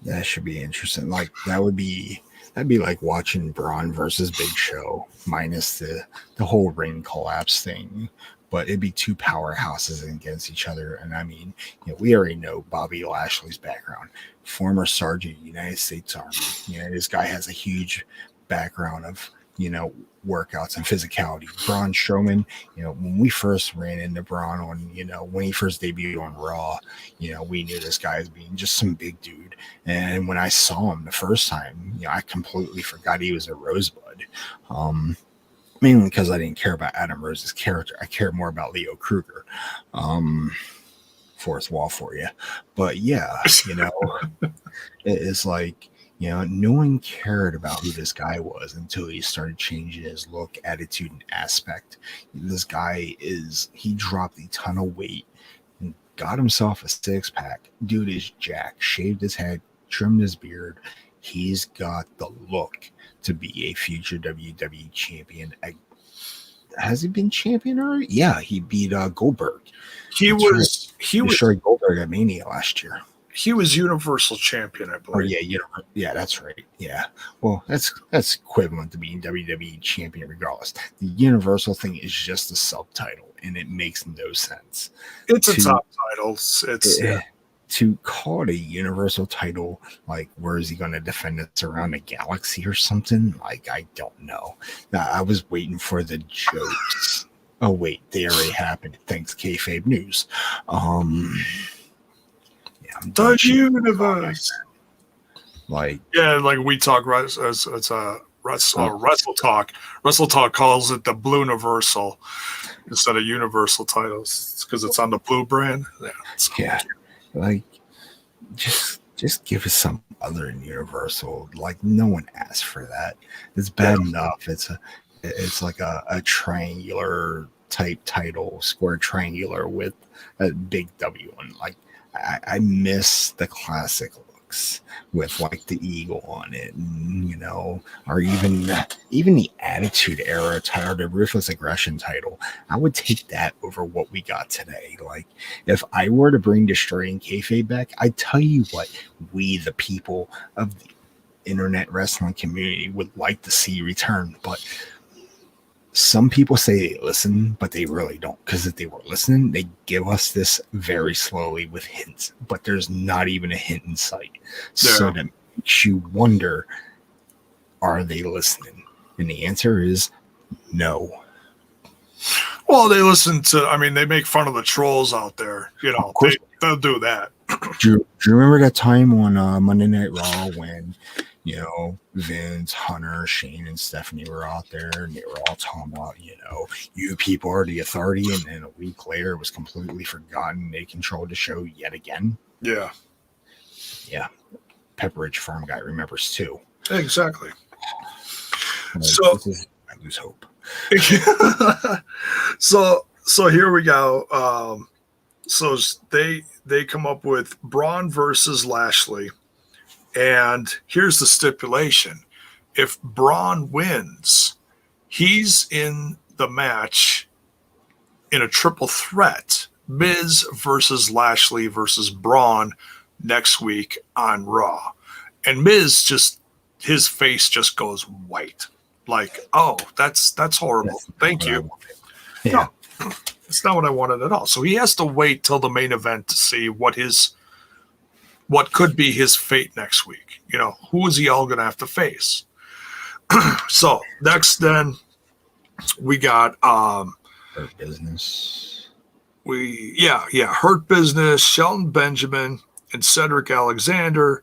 B: That should be interesting. Like that'd be like watching Braun versus Big Show minus the whole ring collapse thing. But it'd be two powerhouses against each other. And I mean, we already know Bobby Lashley's background. Former Sergeant, United States Army. This guy has a huge background of, workouts and physicality. Braun Strowman, when we first ran into Braun on, when he first debuted on Raw, we knew this guy as being just some big dude. And when I saw him the first time, I completely forgot he was a Rosebud. Mainly because I didn't care about Adam Rose's character. I cared more about Leo Kruger. Fourth wall for you. But yeah, it's like, no one cared about who this guy was until he started changing his look, attitude, and aspect. This guy he dropped a ton of weight and got himself a six-pack. Dude is jacked, shaved his head, trimmed his beard. He's got the look to be a future WWE champion. Has he been champion already? Yeah, he beat Goldberg. He was Goldberg at Mania last year.
A: He was Universal Champion, I believe.
B: Oh yeah, that's right. Yeah, well, that's equivalent to being WWE Champion, regardless. The Universal thing is just a subtitle, and it makes no sense.
A: It's a top title.
B: To call it a Universal title, like, where is he going to defend it around the galaxy or something? Like, I don't know. I was waiting for the jokes. Oh wait, they already happened. Thanks, Kayfabe News.
A: The universe.
B: Like
A: we talk as it's a Wrestle Talk. Wrestle Talk calls it the Blue Universal instead of Universal titles because it's on the Blue brand.
B: Yeah. Like, just give us some other Universal. Like, no one asked for that. It's bad enough. It's like a triangular type title, square triangular with a big W on. Like, I miss the classic looks with like the eagle on it, and, or even the Attitude Era title, the Ruthless Aggression title. I would take that over what we got today. Like, if I were to bring Destroying Kayfabe back, I tell you what, we the people of the internet wrestling community would like to see return. But some people say they listen, but they really don't. Because if they were listening, they give us this very slowly with hints. But there's not even a hint in sight. Yeah. So that makes you wonder, are they listening? And the answer is no.
A: Well, they listen to, they make fun of the trolls out there. They'll do that.
B: Do you remember that time on Monday Night Raw when, Vince, Hunter, Shane, and Stephanie were out there and they were all talking about, you people are the authority, and then a week later it was completely forgotten. They controlled the show yet again.
A: Yeah.
B: Yeah. Pepperidge Farm guy remembers too.
A: Exactly.
B: I lose hope.
A: So here we go. So they come up with Braun versus Lashley. And here's the stipulation. If Braun wins, he's in the match in a triple threat. Miz versus Lashley versus Braun next week on Raw. And Miz just his face just goes white. Like, oh, that's horrible. Thank you.
B: Yeah.
A: No, it's not what I wanted at all. So he has to wait till the main event to see what could be his fate next week. You know, who is he all going to have to face? So next, then we got
B: Hurt Business.
A: Hurt Business, Shelton Benjamin, and Cedric Alexander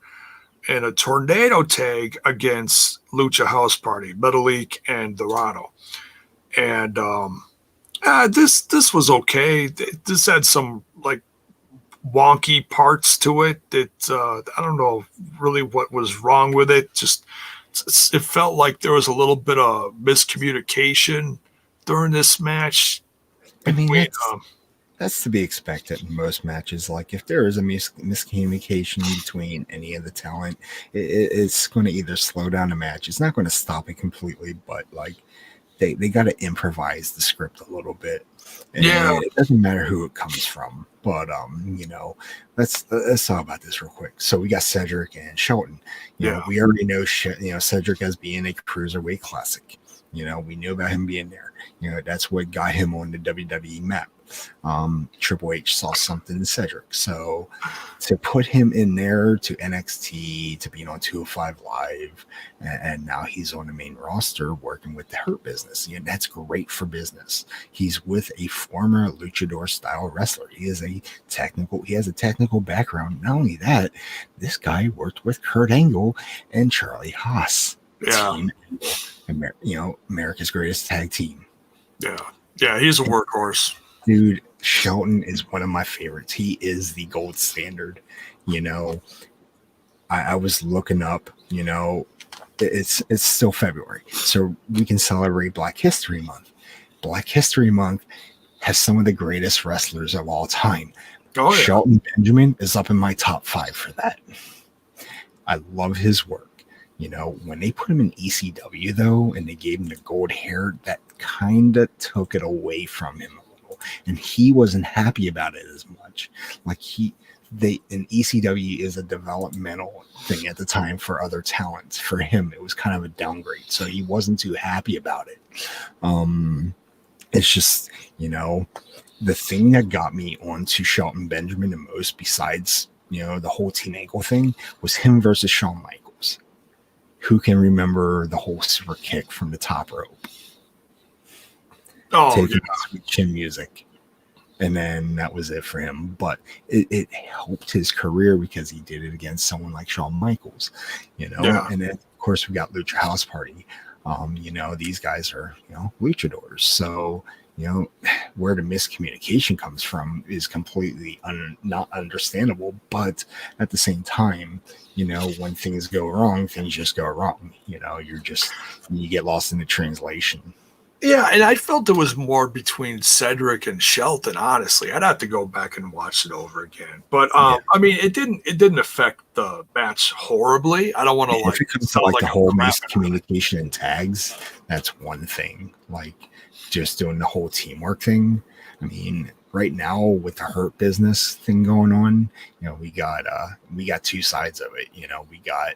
A: in a tornado tag against Lucha House Party, Metalik and Dorado. And this was okay. This had some like wonky parts to it. I don't know really what was wrong with it. Just it felt like there was a little bit of miscommunication during this match.
B: I mean, that's to be expected in most matches. Like, if there is a miscommunication between any of the talent, it's going to either slow down the match. It's not going to stop it completely, but like they got to improvise the script a little bit. And it doesn't matter who it comes from. But you know, let's talk about this real quick. So we got Cedric and Shelton. You know, we already know Cedric as being a cruiserweight classic. You know, we knew about him being there. You know, that's what got him on the WWE map. Triple H saw something in Cedric. So to put him in there to NXT, to be on 205 Live, and now he's on the main roster working with the Hurt Business. You know, that's great for business. He's with a former luchador style wrestler. He has a technical background. Not only that, this guy worked with Kurt Angle and Charlie Haas.
A: Yeah.
B: America's greatest tag team.
A: Yeah, he's a workhorse.
B: Dude, Shelton is one of my favorites. He is the gold standard. You know, I was looking up, you know, it's still February, so we can celebrate Black History Month. Black History Month has some of the greatest wrestlers of all time. Oh, yeah. Shelton Benjamin is up in my top 5 for that. I love his work. You know, when they put him in ECW, though, and they gave him the gold hair, that kind of took it away from him a little. And he wasn't happy about it as much. Like, ECW is a developmental thing at the time for other talents. For him, it was kind of a downgrade. So he wasn't too happy about it. It's just, you know, the thing that got me onto Shelton Benjamin the most, besides, you know, the whole Team Angle thing, was him versus Shawn Michaels. Who can remember the whole super kick from the top rope?
A: Oh,
B: taking sweet chin music. And then that was it for him. But it helped his career because he did it against someone like Shawn Michaels, you know. Yeah. And then, of course, we got Lucha House Party. You know, these guys are, you know, luchadors. So, you know, where the miscommunication comes from is completely not understandable. But at the same time, you know, when things go wrong, things just go wrong. You know, you get lost in the translation.
A: Yeah, and I felt there was more between Cedric and Shelton, honestly. I'd have to go back and watch it over again. But I mean, it didn't affect the match horribly. I don't want to
B: if it comes to like the whole miscommunication and tags, that's one thing. Like, just doing the whole teamwork thing. I mean, right now with the Hurt Business thing going on, you know, we got 2 sides of it. You know, we got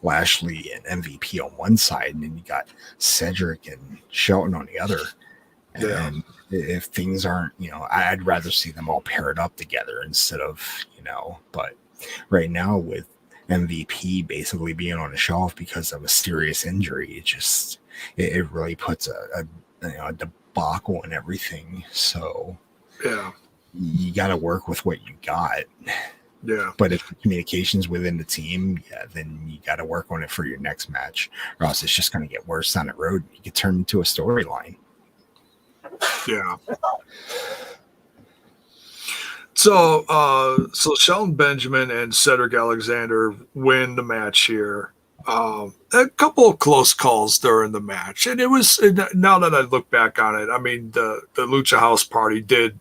B: Lashley and MVP on one side, and then you got Cedric and Shelton on the other. And if things aren't, you know, I'd rather see them all paired up together instead of, you know, but right now with MVP basically being on the shelf because of a serious injury, it really puts a debacle in everything. So you got to work with what you got.
A: Yeah.
B: But if the communication's within the team, then you got to work on it for your next match, or else it's just going to get worse down the road. You could turn into a storyline.
A: Yeah. So Shelton Benjamin and Cedric Alexander win the match here. A couple of close calls during the match, and it was, now that I look back on it, I mean, the Lucha House Party did.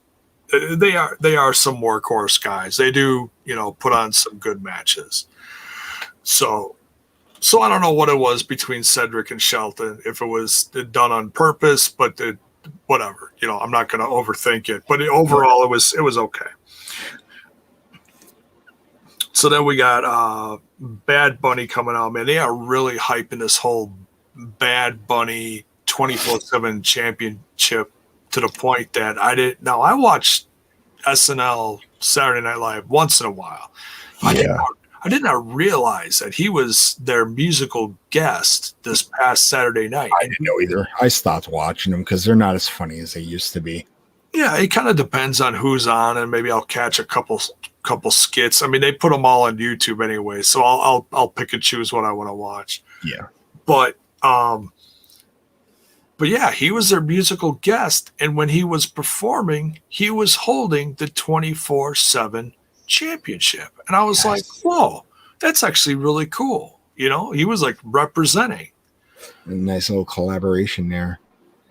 A: They are some workhorse guys. They do, you know, put on some good matches. So I don't know what it was between Cedric and Shelton, if it was done on purpose, but whatever. You know, I'm not going to overthink it. But overall, it was okay. So then we got Bad Bunny coming out, man, they are really hyping this whole Bad Bunny 24/7 championship to the point that I watch SNL Saturday Night Live once in a while. I did not realize that he was their musical guest this past Saturday night.
B: I didn't know either. I stopped watching them because they're not as funny as they used to be.
A: Yeah, it kind of depends on who's on, and maybe I'll catch a couple skits. I mean, they put them all on YouTube anyway, so I'll pick and choose what I want to watch.
B: Yeah,
A: but yeah, he was their musical guest, and when he was performing, he was holding the 24/7 championship, and I was like, "Whoa, that's actually really cool." You know, he was like representing.
B: A nice little collaboration there.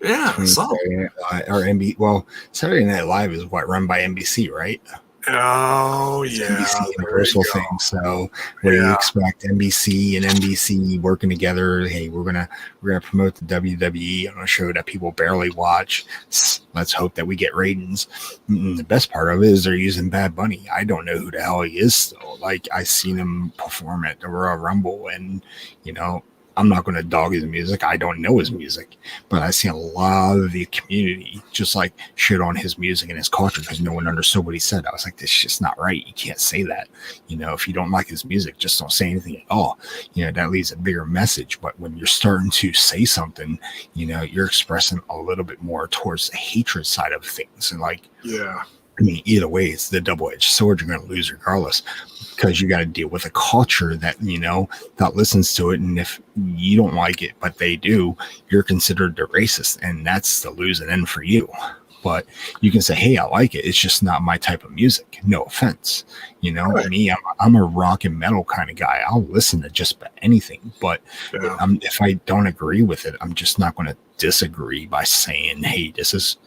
A: Yeah,
B: Saturday Night Live, or NBC. Well, Saturday Night Live is run by NBC, right?
A: Oh
B: It's
A: yeah,
B: NBC Universal thing. So what do you expect? NBC and NBC working together. Hey, we're gonna promote the WWE on a show that people barely watch. Let's hope that we get ratings. The best part of it is they're using Bad Bunny. I don't know who the hell he is still. Like, I seen him perform at the Royal Rumble, and you know, I'm not going to dog his music. I don't know his music, but I see a lot of the community just like shit on his music and his culture because no one understood what he said. I was like, this shit's not right. You can't say that. You know, if you don't like his music, just don't say anything at all. You know, that leaves a bigger message. But when you're starting to say something, you know, you're expressing a little bit more towards the hatred side of things. And like,
A: yeah.
B: I mean, either way, it's the double-edged sword. You're going to lose regardless because you got to deal with a culture that, you know, that listens to it. And if you don't like it, but they do, you're considered a racist. And that's the losing end for you. But you can say, hey, I like it. It's just not my type of music. No offense. You know, right. Me, I'm a rock and metal kind of guy. I'll listen to just about anything. But if I don't agree with it, I'm just not going to disagree by saying, hey, this is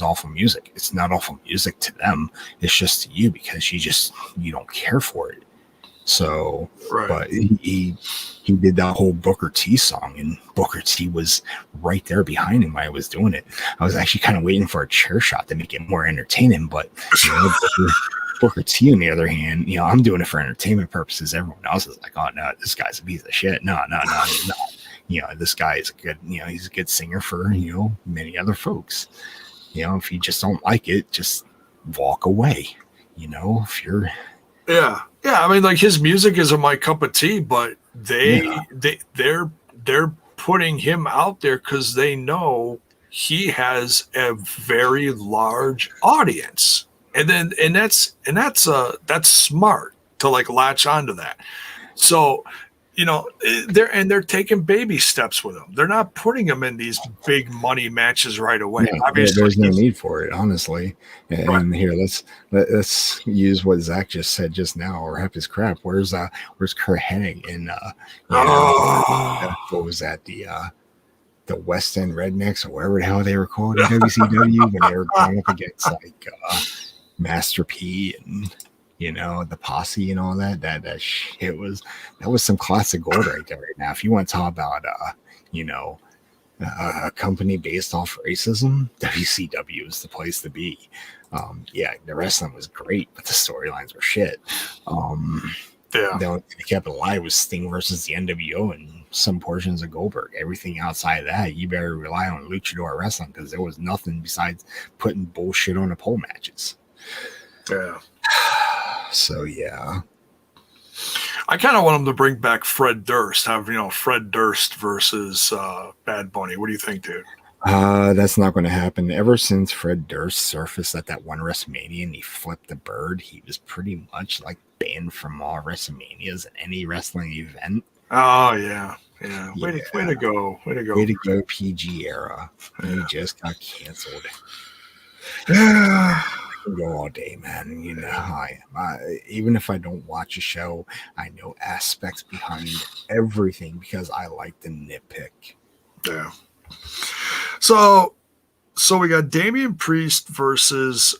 B: awful music. It's not awful music to them. It's just to you because you don't care for it. So, right. But he did that whole Booker T song, and Booker T was right there behind him while I was doing it. I was actually kind of waiting for a chair shot to make it more entertaining, but you know, Booker T, on the other hand, you know, I'm doing it for entertainment purposes. Everyone else is like, oh no, this guy's a piece of shit. No, he's not. You know, this guy is he's a good singer for, you know, many other folks. You know, if you just don't like it, just walk away. You know, if you're
A: yeah. I mean, like, his music isn't my cup of tea, but they're putting him out there because they know he has a very large audience, and that's smart to like latch onto that. So, you know, they're taking baby steps with him. They're not putting him in these big money matches right away.
B: Yeah, obviously, there's no need for it, honestly. And right. Here, let's use what Zach just said just now, or half his crap. Where's Kurt Hennig in what was that, the West End Rednecks or whatever the hell they were called in WCW when they were going up against like Master P and, you know, the Posse and all that. That shit was some classic gold right there. Right now, if you want to talk about you know, a company based off racism, WCW is the place to be. Yeah, the wrestling was great, but the storylines were shit. The only thing that kept it alive was Sting versus the NWO and some portions of Goldberg. Everything outside of that, you better rely on luchador wrestling because there was nothing besides putting bullshit on the pole matches.
A: Yeah.
B: So yeah,
A: I kind of want him to bring back Fred Durst. Have, you know, Fred Durst versus Bad Bunny. What do you think, dude?
B: That's not going to happen. Ever since Fred Durst surfaced at that one WrestleMania and he flipped the bird, he was pretty much like banned from all WrestleManias and any wrestling event.
A: Oh yeah. Way to go,
B: PG era. He just got canceled.
A: Yeah.
B: Go all day, man. You know how I am. Even if I don't watch a show, I know aspects behind everything because I like to nitpick.
A: Yeah. So we got Damien Priest versus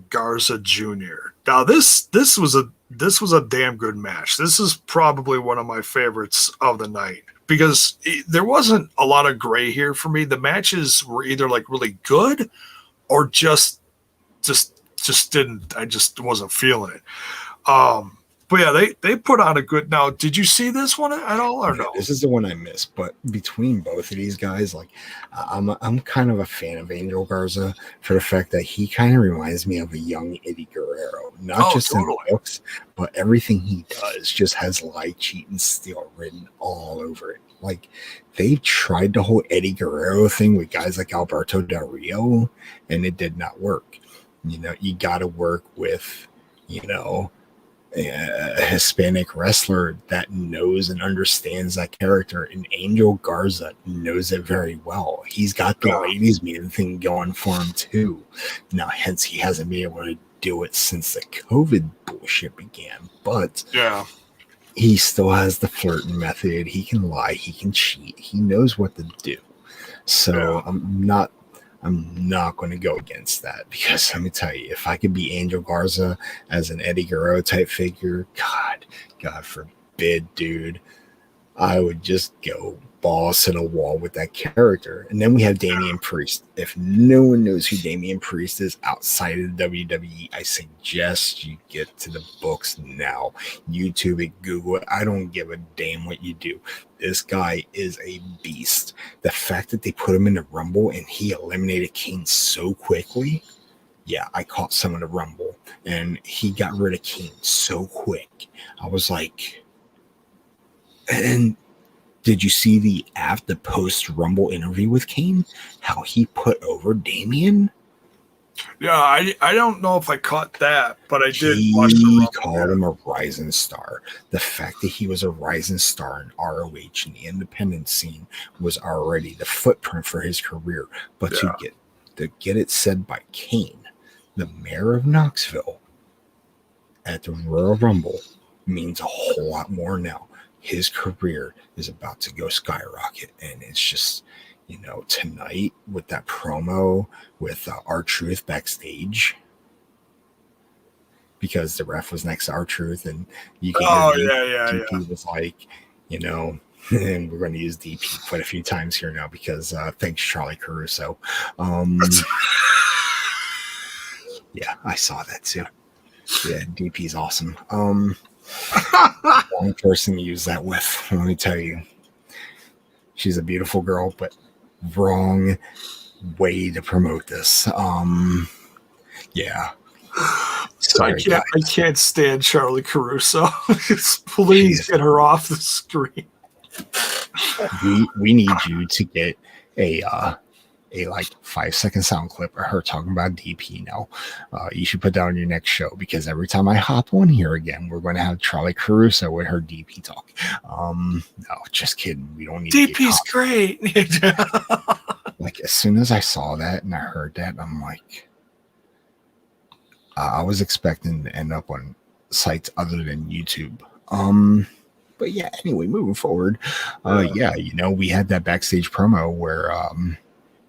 A: Garza Jr. Now this was a damn good match. This is probably one of my favorites of the night because there wasn't a lot of gray here for me. The matches were either like really good or just didn't. I just wasn't feeling it. But But yeah, they put on a good. Now, did you see this one at all or no?
B: This is the one I missed. But between both of these guys, like I'm kind of a fan of Angel Garza for the fact that he kind of reminds me of a young Eddie Guerrero, not just in looks, but everything he does just has lie, cheat, and steal written all over it. Like they tried the whole Eddie Guerrero thing with guys like Alberto Del Rio, and it did not work. You know, you got to work with, you know, a Hispanic wrestler that knows and understands that character, and Angel Garza knows it very well. He's got the ladies' man thing going for him too. Now, hence he hasn't been able to do it since the COVID bullshit began, but
A: yeah,
B: he still has the flirting method. He can lie, he can cheat, he knows what to do. So I'm not going to go against that, because let me tell you, if I could be Angel Garza as an Eddie Guerrero type figure, God forbid, dude, I would just go balls to the wall with that character. And then we have Damien Priest. If no one knows who Damien Priest is outside of the WWE, I suggest you get to the books now. YouTube it, Google it. I don't give a damn what you do. This guy is a beast. The fact that they put him in the Rumble and he eliminated Kane so quickly. Yeah, I caught some of the Rumble and he got rid of Kane so quick. I was like, and did you see the after post Rumble interview with Kane? How he put over Damien?
A: Yeah, I don't know if I caught that, but I did watch the
B: He
A: Rumble.
B: called him a rising star. The fact that he was a rising star in ROH and the independent scene was already the footprint for his career. But to get it said by Kane, the mayor of Knoxville, at the Royal Rumble, means a whole lot more now. His career is about to go skyrocket, and it's just, you know, tonight with that promo with R-Truth backstage, because the ref was next to R-Truth, and you can DP was like, you know, and we're going to use DP quite a few times here now because thanks Charlie Caruso. Yeah, I saw that too. Yeah, DP's awesome. One person to use that with, let me tell you. She's a beautiful girl, but wrong way to promote this. Yeah. Sorry,
A: I can't stand Charlie Caruso. Please get her off the screen.
B: We need you to get a like 5-second sound clip of her talking about DP now. You should put that on your next show, because every time I hop on here again, we're going to have Charlie Caruso with her DP talk. No, just kidding. We don't need
A: DP's great.
B: Like, as soon as I saw that and I heard that, I'm like, I was expecting to end up on sites other than YouTube. But yeah, anyway, moving forward, yeah, you know, we had that backstage promo where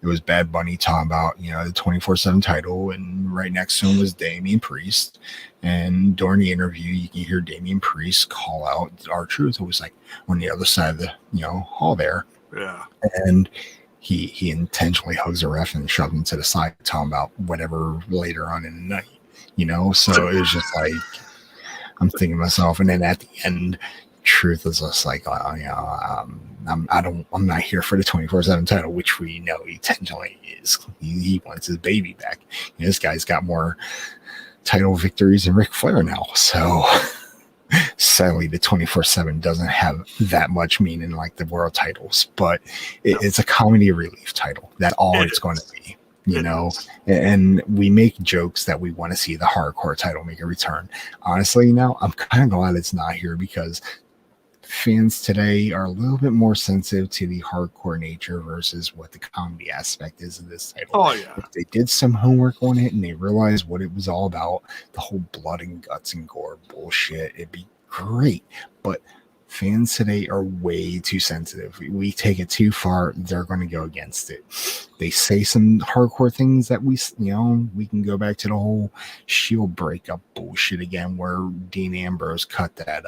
B: it was Bad Bunny talking about, you know, the 24/7 title, and right next to him was Damien Priest. And during the interview, you can hear Damien Priest call out R-Truth, who was like on the other side of the, you know, hall there.
A: Yeah.
B: And he intentionally hugs a ref and shoves him to the side, talking about whatever later on in the night, you know. So it was just like, I'm thinking to myself, and then at the end, Truth is just like, you know, I'm not here for the 24/7 title, which we know he intentionally is. He wants his baby back. You know, this guy's got more title victories than Ric Flair now. So sadly, the 24/7 doesn't have that much meaning like the world titles, but it's a comedy relief title. That's all it's going to be. You know, and we make jokes that we want to see the hardcore title make a return. Honestly, now I'm kind of glad it's not here, because fans today are a little bit more sensitive to the hardcore nature versus what the comedy aspect is of this title.
A: Oh yeah.
B: If they did some homework on it and they realized what it was all about, the whole blood and guts and gore bullshit, it'd be great. But fans today are way too sensitive. We take it too far, they're going to go against it. They say some hardcore things that we can go back to the whole Shield breakup bullshit again, where Dean Ambrose cut that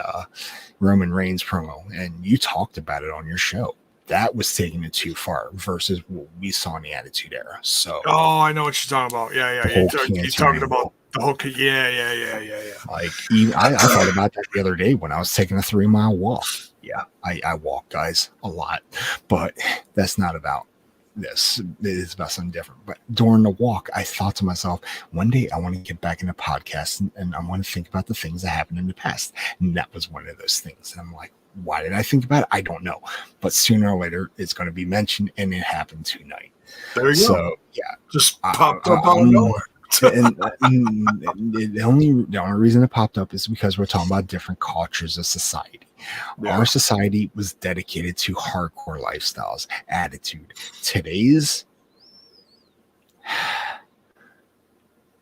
B: Roman Reigns promo, and you talked about it on your show. That was taking it too far versus what we saw in the Attitude Era. So,
A: I know what you're talking about. Yeah. You're talking about Okay, yeah.
B: Like, even, I thought about that the other day when I was taking a 3-mile walk. Yeah, I walk, guys, a lot, but that's not about this. It is about something different. But during the walk, I thought to myself, one day I want to get back into podcasts and I want to think about the things that happened in the past. And that was one of those things. And I'm like, why did I think about it? I don't know. But sooner or later, it's going to be mentioned, and it happened tonight.
A: There you go.
B: So, yeah.
A: Just popped up out of nowhere.
B: And the only reason it popped up is because we're talking about different cultures of society.
A: Yeah.
B: Our society was dedicated to hardcore lifestyles, attitude. Today's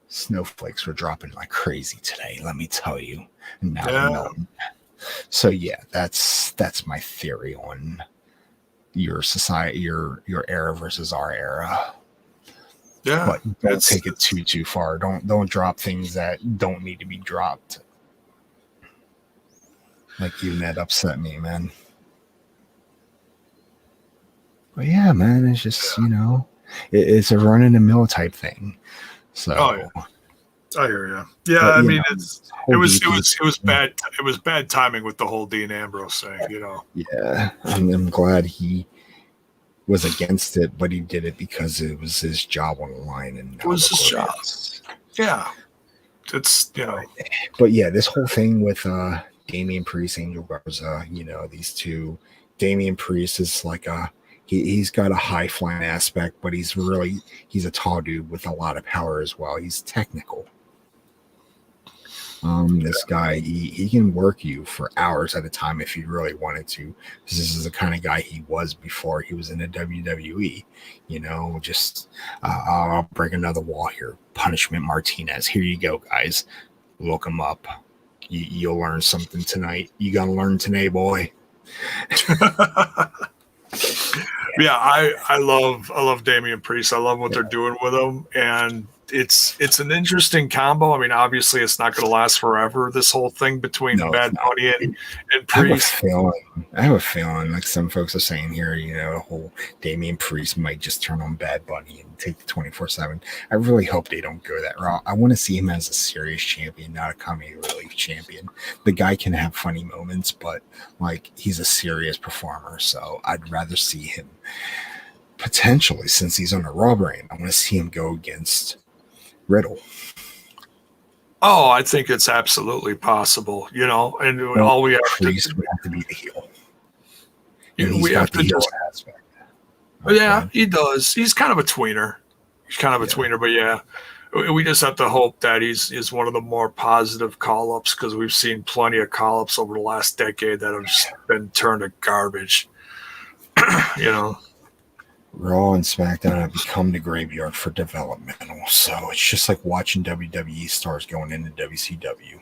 B: snowflakes were dropping like crazy today, let me tell you. Now they're melting. So yeah, that's my theory on your society, your era versus our era.
A: Yeah,
B: but don't take it too far. Don't drop things that don't need to be dropped. Like, even that upset me, man. But yeah, man, it's just it's a run in the mill type thing. So
A: I hear you. Yeah, I mean, it was bad. It was bad timing with the whole Dean Ambrose thing.
B: Yeah, I'm glad he was against it, but he did it because it was his job on the line, and
A: it was his job. Yeah, it's
B: But yeah, this whole thing with Damien Priest, Angel Garza, these two. Damien Priest is like he's got a high flying aspect, but he's a tall dude with a lot of power as well. He's technical. This guy, he can work you for hours at a time if he really wanted to. This is the kind of guy he was before he was in the WWE. Just I'll break another wall here. Punishment Martinez. Here you go, guys. Look him up. You'll learn something tonight. You gotta learn today, boy.
A: Yeah, I love Damien Priest. I love what they're doing with him, and it's an interesting combo. I mean, obviously, it's not going to last forever. This whole thing between Bad Bunny and Priest.
B: I have a feeling, like some folks are saying here, the whole Damien Priest might just turn on Bad Bunny and take the 24/7. I really hope they don't go that route. I want to see him as a serious champion, not a comedy relief champion. The guy can have funny moments, but like, he's a serious performer. So I'd rather see him potentially, since he's on the Raw brand, I want to see him go against Riddle.
A: Oh, I think it's absolutely possible, and all we have
B: Priest would have to be the heel.
A: We have to just
B: aspect.
A: Yeah, he does. He's kind of a tweener. But yeah, we just have to hope that he's one of the more positive call-ups, because we've seen plenty of call-ups over the last decade that have just been turned to garbage.
B: Raw and SmackDown have become the graveyard for developmental, so it's just like watching WWE stars going into WCW.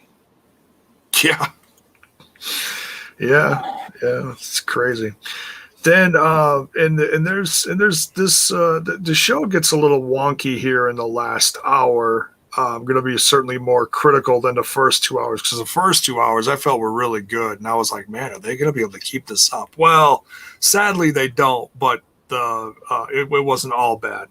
A: Yeah, it's crazy. Then and there's this the show gets a little wonky here in the last hour. I'm going to be certainly more critical than the first 2 hours, because the first 2 hours I felt were really good, and I was like, man, are they going to be able to keep this up? Well, sadly they don't, but it wasn't all bad.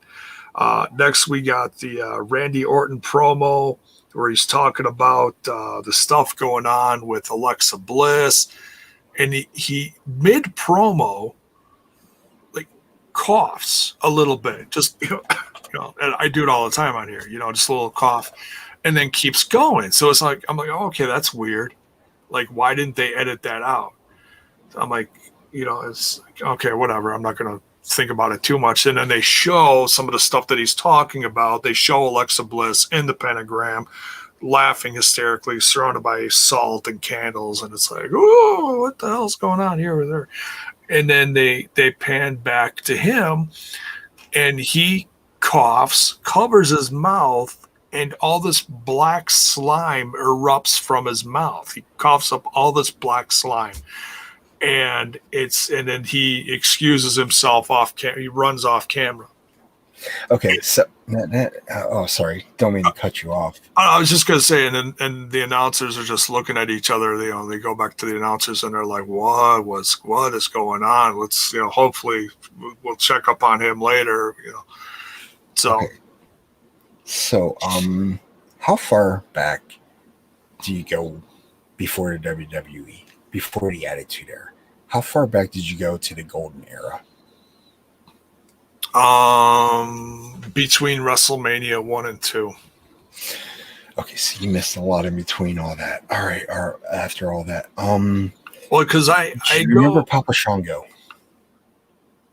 A: Next, we got the Randy Orton promo where he's talking about the stuff going on with Alexa Bliss, and he mid promo like coughs a little bit, just and I do it all the time on here, just a little cough, and then keeps going. So it's like, I'm like, oh, okay, that's weird. Like, why didn't they edit that out? I'm like, it's like, okay, whatever. I'm not gonna think about it too much. And then they show some of the stuff that he's talking about. They show Alexa Bliss in the pentagram laughing hysterically, surrounded by salt and candles, and it's like, oh, what the hell's going on here with her? And then they pan back to him, and he coughs, covers his mouth, and all this black slime erupts from his mouth. He coughs up all this black slime. And then he excuses himself off camera. He runs off camera.
B: Okay, so oh, sorry, don't mean to cut you off.
A: I was just gonna say, and the announcers are just looking at each other. They go back to the announcers and they're like, what is going on? Let's hopefully we'll check up on him later. So
B: okay. So how far back do you go before the WWE, before the Attitude Era? How far back did you go to the Golden Era?
A: Between WrestleMania 1 and 2.
B: Okay, so you missed a lot in between all that. All right, or after all that.
A: Well, because I
B: remember Papa Shango.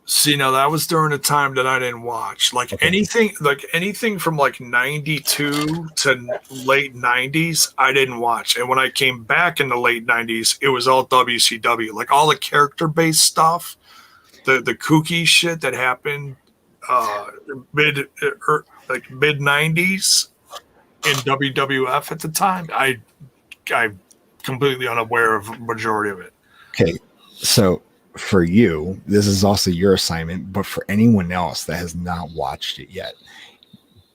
A: See, now that was during a time that I didn't watch. Anything from like 92 to late 90s, I didn't watch. And when I came back in the late 90s, it was all WCW. Like all the character-based stuff, the kooky shit that happened mid 90s in WWF at the time, I'm completely unaware of majority of it.
B: Okay, so for you, this is also your assignment, but for anyone else that has not watched it yet,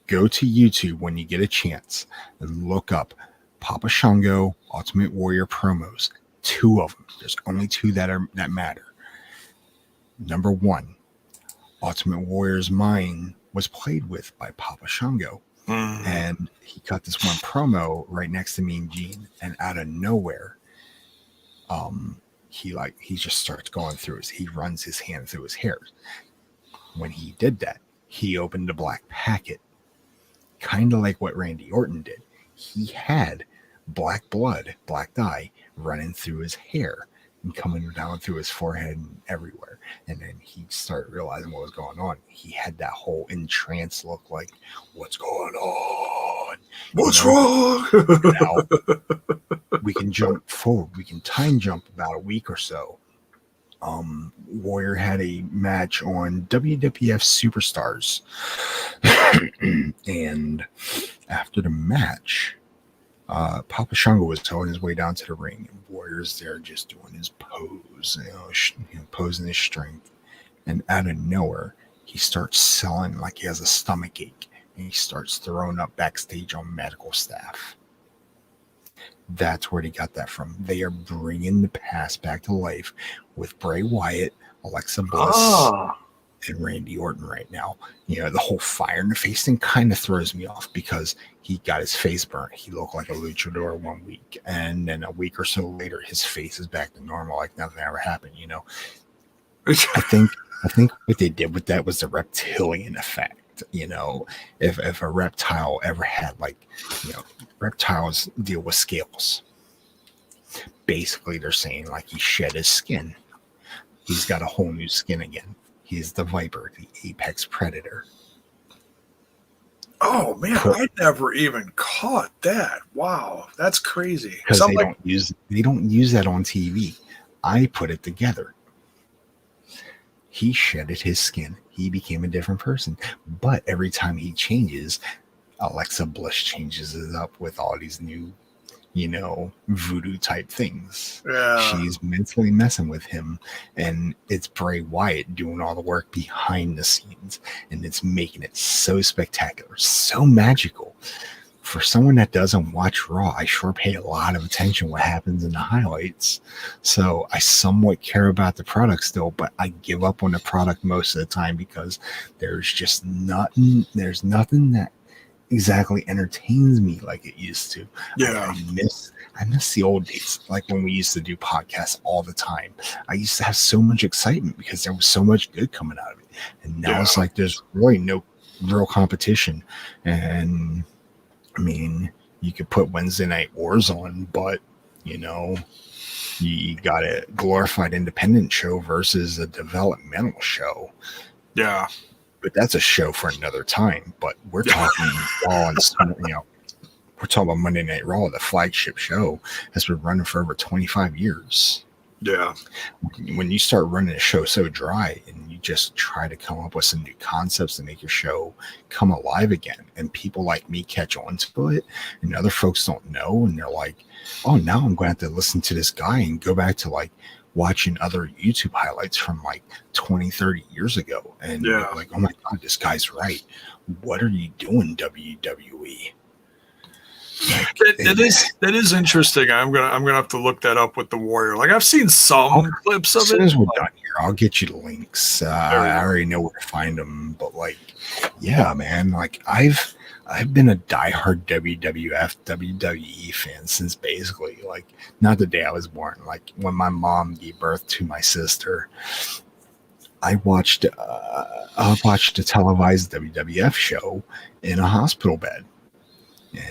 B: go to YouTube when you get a chance and look up Papa Shango Ultimate Warrior promos. 2 of them. There's only 2 that matter. Number 1, Ultimate Warrior's mind was played with by Papa Shango. And he cut this one promo right next to Mean Gene, and out of nowhere, he just starts going through he runs his hand through his hair. When he did that, he opened a black packet, kind of like what Randy Orton did. He had black blood, black dye running through his hair and coming down through his forehead and everywhere. And then he started realizing what was going on. He had that whole entranced look, like, what's going on?
A: What's wrong?
B: Now, we can jump forward. We can time jump about a week or so. Warrior had a match on WWF Superstars. And after the match, Papa Shango was on his way down to the ring, and Warrior's there just doing his pose, posing his strength. And out of nowhere, he starts selling like he has a stomach ache, and he starts throwing up backstage on medical staff. That's where they got that from. They are bringing the past back to life with Bray Wyatt, Alexa Bliss, and Randy Orton right now. The whole fire in the face thing kind of throws me off because he got his face burnt. He looked like a luchador 1 week, and then a week or so later, his face is back to normal, like nothing ever happened. I think what they did with that was the reptilian effect. If a reptile ever had reptiles deal with scales. Basically, they're saying like he shed his skin. He's got a whole new skin again. He's the Viper, the apex predator.
A: Oh man, I never even caught that. Wow, that's crazy.
B: Because they don't use that on TV. I put it together. He shedded his skin. He became a different person. But every time he changes, Alexa Bliss changes it up with all these new, voodoo type things.
A: Yeah.
B: She's mentally messing with him, and it's Bray Wyatt doing all the work behind the scenes, and it's making it so spectacular, so magical. For someone that doesn't watch Raw, I sure pay a lot of attention what happens in the highlights. So I somewhat care about the product still, but I give up on the product most of the time because there's nothing that exactly entertains me like it used to.
A: Yeah.
B: I miss the old days, like when we used to do podcasts all the time. I used to have so much excitement because there was so much good coming out of it. And now it's like there's really no real competition. And I mean, you could put Wednesday Night Wars on, but, you got a glorified independent show versus a developmental show.
A: Yeah.
B: But that's a show for another time. But we're talking Raw and, we're talking about Monday Night Raw, the flagship show has been running for over 25 years.
A: Yeah.
B: When you start running a show so dry and you just try to come up with some new concepts to make your show come alive again, and people like me catch on to it and other folks don't know, and they're like, oh, now I'm going to have to listen to this guy and go back to like watching other YouTube highlights from like 20, 30 years ago. And like, oh my God, this guy's right. What are you doing, WWE?
A: That is interesting. I'm gonna have to look that up with the Warrior. Like I've seen some clips of it.
B: As soon as we're done here, I'll get you the links. I already know where to find them, but like, yeah, man, like I've I've been a diehard WWF, WWE fan since basically like not the day I was born. Like when my mom gave birth to my sister, I watched a televised WWF show in a hospital bed,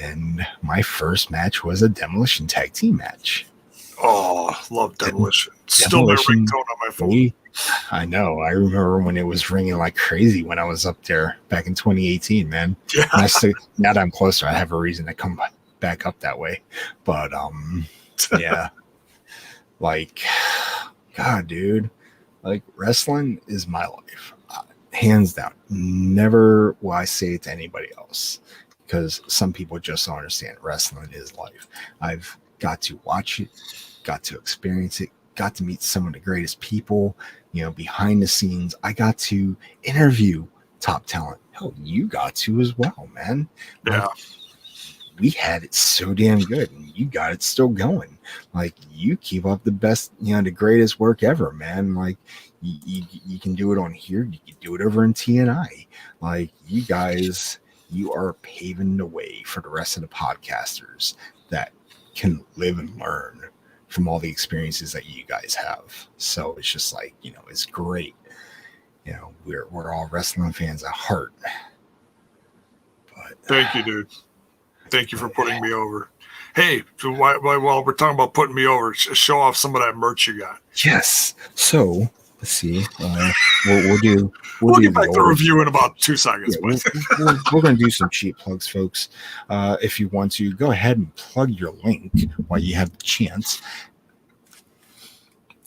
B: and my first match was a Demolition tag team match.
A: Oh, love Demolition. Still my
B: Demolition,
A: ringtone on my phone.
B: I know. I remember when it was ringing like crazy when I was up there back in 2018, man.
A: Yeah.
B: Now that I'm closer, I have a reason to come back up that way. But yeah, like, God, dude, like wrestling is my life, hands down. Never will I say it to anybody else, because some people just don't understand wrestling is life. I've got to watch it, got to experience it, got to meet some of the greatest people, behind the scenes. I got to interview top talent. Hell, you got to as well, man.
A: Yeah.
B: Like, we had it so damn good, and you got it still going. Like, you keep up the best, the greatest work ever, man. Like, you can do it on here. You can do it over in TNI. Like, you guys, you are paving the way for the rest of the podcasters that can live and learn from all the experiences that you guys have. So it's just like, it's great. We're all wrestling fans at heart. But
A: thank you, dude. Thank you for putting me over. Hey, so while we're talking about putting me over, show off some of that merch you got.
B: Yes. So let's see. We'll
A: get back to review in about 2 seconds.
B: Yeah, we're going to do some cheap plugs, folks. If you want to, go ahead and plug your link while you have the chance.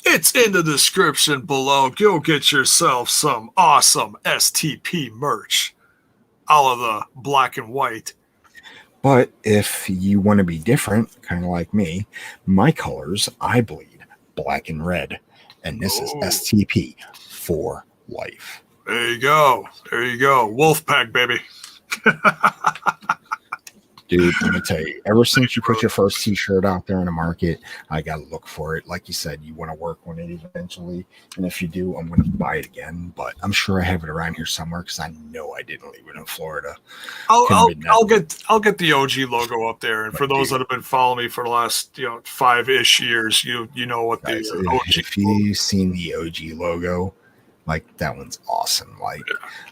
A: It's in the description below. Go get yourself some awesome STP merch, all of the black and white.
B: But if you want to be different, kind of like me, my colors, I bleed black and red. And this is STP for life.
A: There you go. Wolfpack, baby.
B: Dude, let me tell you, ever since you put your first t-shirt out there in the market, I got to look for it. Like you said, you want to work on it eventually. And if you do, I'm going to buy it again. But I'm sure I have it around here somewhere because I know I didn't leave it in Florida.
A: I'll get the OG logo up there. And for those that have been following me for the last 5-ish years, you know what
B: guys,
A: the OG.
B: If you've seen the OG logo, like that one's awesome.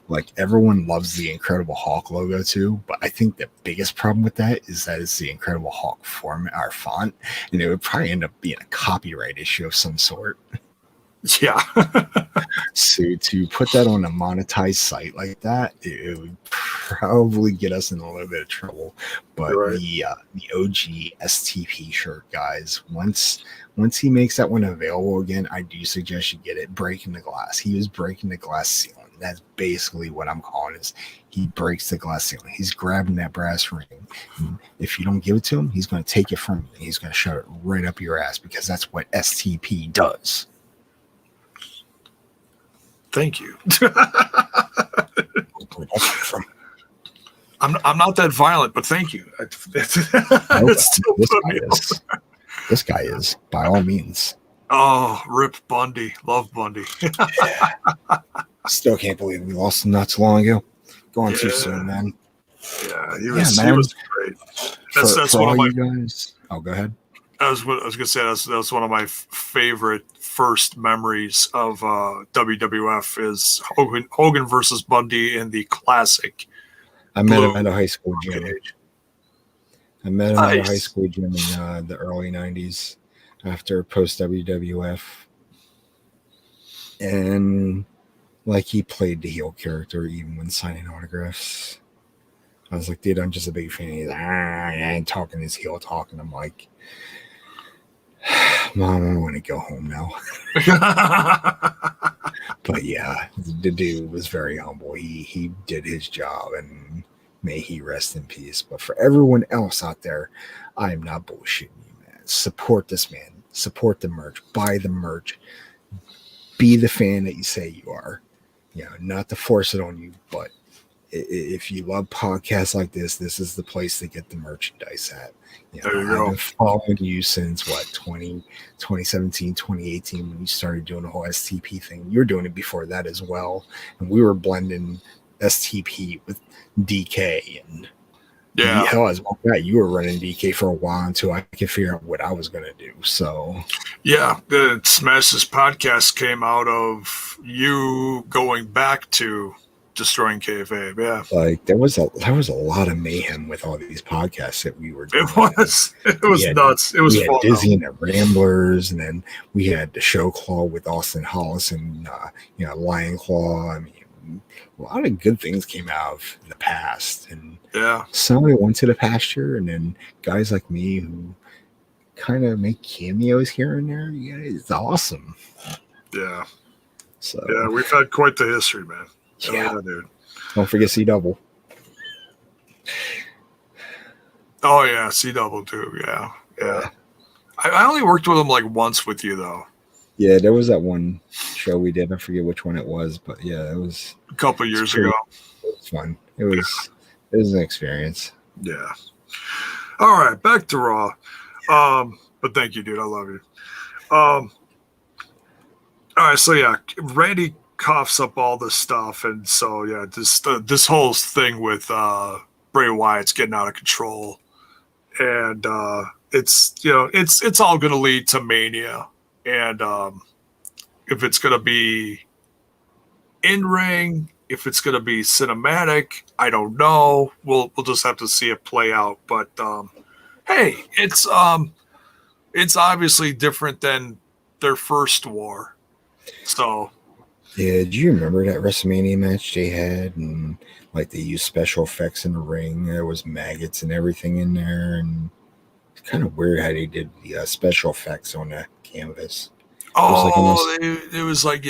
B: Like everyone loves the Incredible Hulk logo too, but I think the biggest problem with that is that it's the Incredible Hulk format or font, and it would probably end up being a copyright issue of some sort.
A: Yeah.
B: So to put that on a monetized site like that, it would probably get us in a little bit of trouble. But
A: right.
B: The OG STP shirt, guys, once he makes that one available again, I do suggest you get it. Breaking the glass. He was breaking the glass ceiling. That's basically what I'm calling is he breaks the glass ceiling. He's grabbing that brass ring. And if you don't give it to him, he's going to take it from you. He's going to shove it right up your ass because that's what STP does.
A: Thank you. I'm not that violent, but thank you.
B: This guy is, by all means.
A: Oh, Rip Bundy. Love Bundy.
B: Yeah. Still can't believe we lost him not too long ago. Going too soon, man.
A: Yeah, he was great. That's one of my guys.
B: Oh, go ahead.
A: I was going to say that's one of my favorite first memories of WWF is Hogan versus Bundy in the classic.
B: I met him at a high school gym. In the early 90s after post WWF. And like he played the heel character even when signing autographs. I was like, dude, I'm just a big fan. He's like, I ain't talking his heel talking. I'm like, Mom, I want to go home now. But yeah, the dude was very humble. He did his job, and may he rest in peace. But for everyone else out there, I am not bullshitting you, man. Support this man. Support the merch. Buy the merch. Be the fan that you say you are. Not to force it on you, but if you love podcasts like this is the place to get the merchandise at.
A: There you go.
B: I've been following you since 2017, 2018 when you started doing the whole STP thing. You were doing it before that as well, and we were blending STP with DK and
A: Yeah.
B: Hell, as well, yeah, you were running DK for a while until I could figure out what I was going to do. So,
A: Yeah, the Smash's podcast came out of you going back to destroying kayfabe. Yeah,
B: like, there was a lot of mayhem with all these podcasts that we were doing.
A: it was nuts. It was
B: we
A: fun.
B: had Dizzy and the Ramblers, and then we had the Show Claw with Austin Hollis and Lion Claw. I mean, a lot of good things came out of the past, and
A: Yeah,
B: some went to the pasture, and then guys like me who kind of make cameos here and there. Yeah, it's awesome.
A: yeah,
B: So
A: yeah. We've had quite the history, man.
B: yeah,
A: Dude.
B: don't forget C Double.
A: Oh yeah, C Double too. Yeah, yeah. I only worked with him like once with you though.
B: Yeah, there was that one show we did. I forget which one it was, but yeah, it was
A: A couple years ago.
B: It was fun. It was an experience.
A: Yeah. All right, back to Raw. But thank you, dude. I love you. All right, so yeah, Randy coughs up all this stuff, and so yeah, this whole thing with Bray Wyatt's getting out of control, and it's all going to lead to Mania, and if it's going to be in ring, if it's going to be cinematic, I don't know. We'll just have to see it play out. But hey, it's obviously different than their first war. So
B: yeah, do you remember that WrestleMania match they had, and like they used special effects in the ring? There was maggots and everything in there, and it's kind of weird how they did the special effects on the canvas.
A: it was like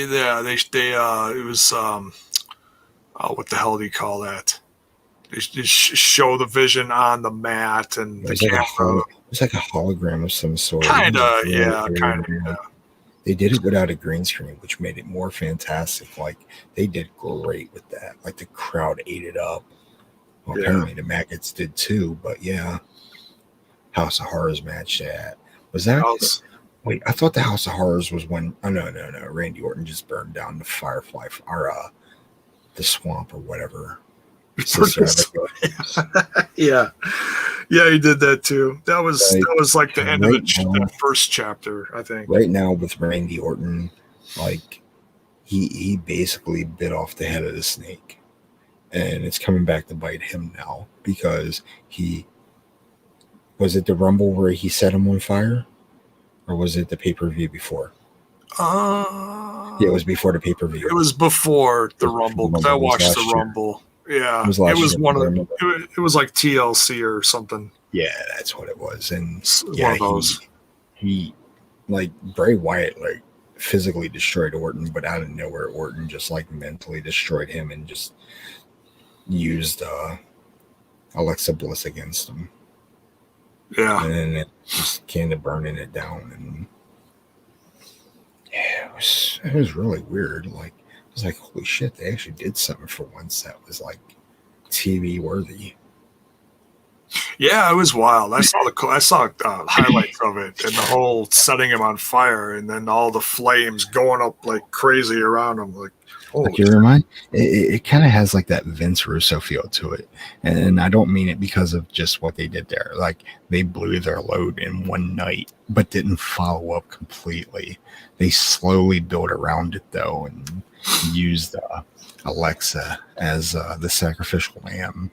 A: what the hell do you call that? They show the Vision on the mat and the camera.
B: It was like a hologram of some sort.
A: Kinda, yeah.
B: They did it without a green screen, which made it more fantastic. Like, they did great with that. Like, the crowd ate it up. Well, apparently the maggots did too, but yeah. House of Horrors match that. Was that? Wait, I thought the House of Horrors was when. Oh, no. Randy Orton just burned down the Firefly, or the swamp or whatever.
A: Yeah, he did that too. That was like the end of the first chapter, I think.
B: Right now with Randy Orton, like he basically bit off the head of the snake, and it's coming back to bite him now because was it the Rumble where he set him on fire, or was it the pay-per-view before? Yeah, it was before the pay-per-view.
A: It was before the Rumble because I watched the Rumble. Yeah, it was one of them. It was like TLC or something.
B: Yeah, that's what it was. And
A: one of those.
B: He like Bray Wyatt like physically destroyed Orton, but out of nowhere, Orton just like mentally destroyed him and just used Alexa Bliss against him.
A: Yeah,
B: and then it just came to burning it down, and yeah, it was really weird. Like, I was like, holy shit, they actually did something for once that was like TV worthy.
A: Yeah, it was wild. I saw highlights of it and the whole setting him on fire and then all the flames going up like crazy around him. Like,
B: like you remind it kind of has like that Vince Russo feel to it, and I don't mean it because of just what they did there. Like, they blew their load in one night, but didn't follow up completely. They slowly built around it though, and used Alexa as the sacrificial lamb.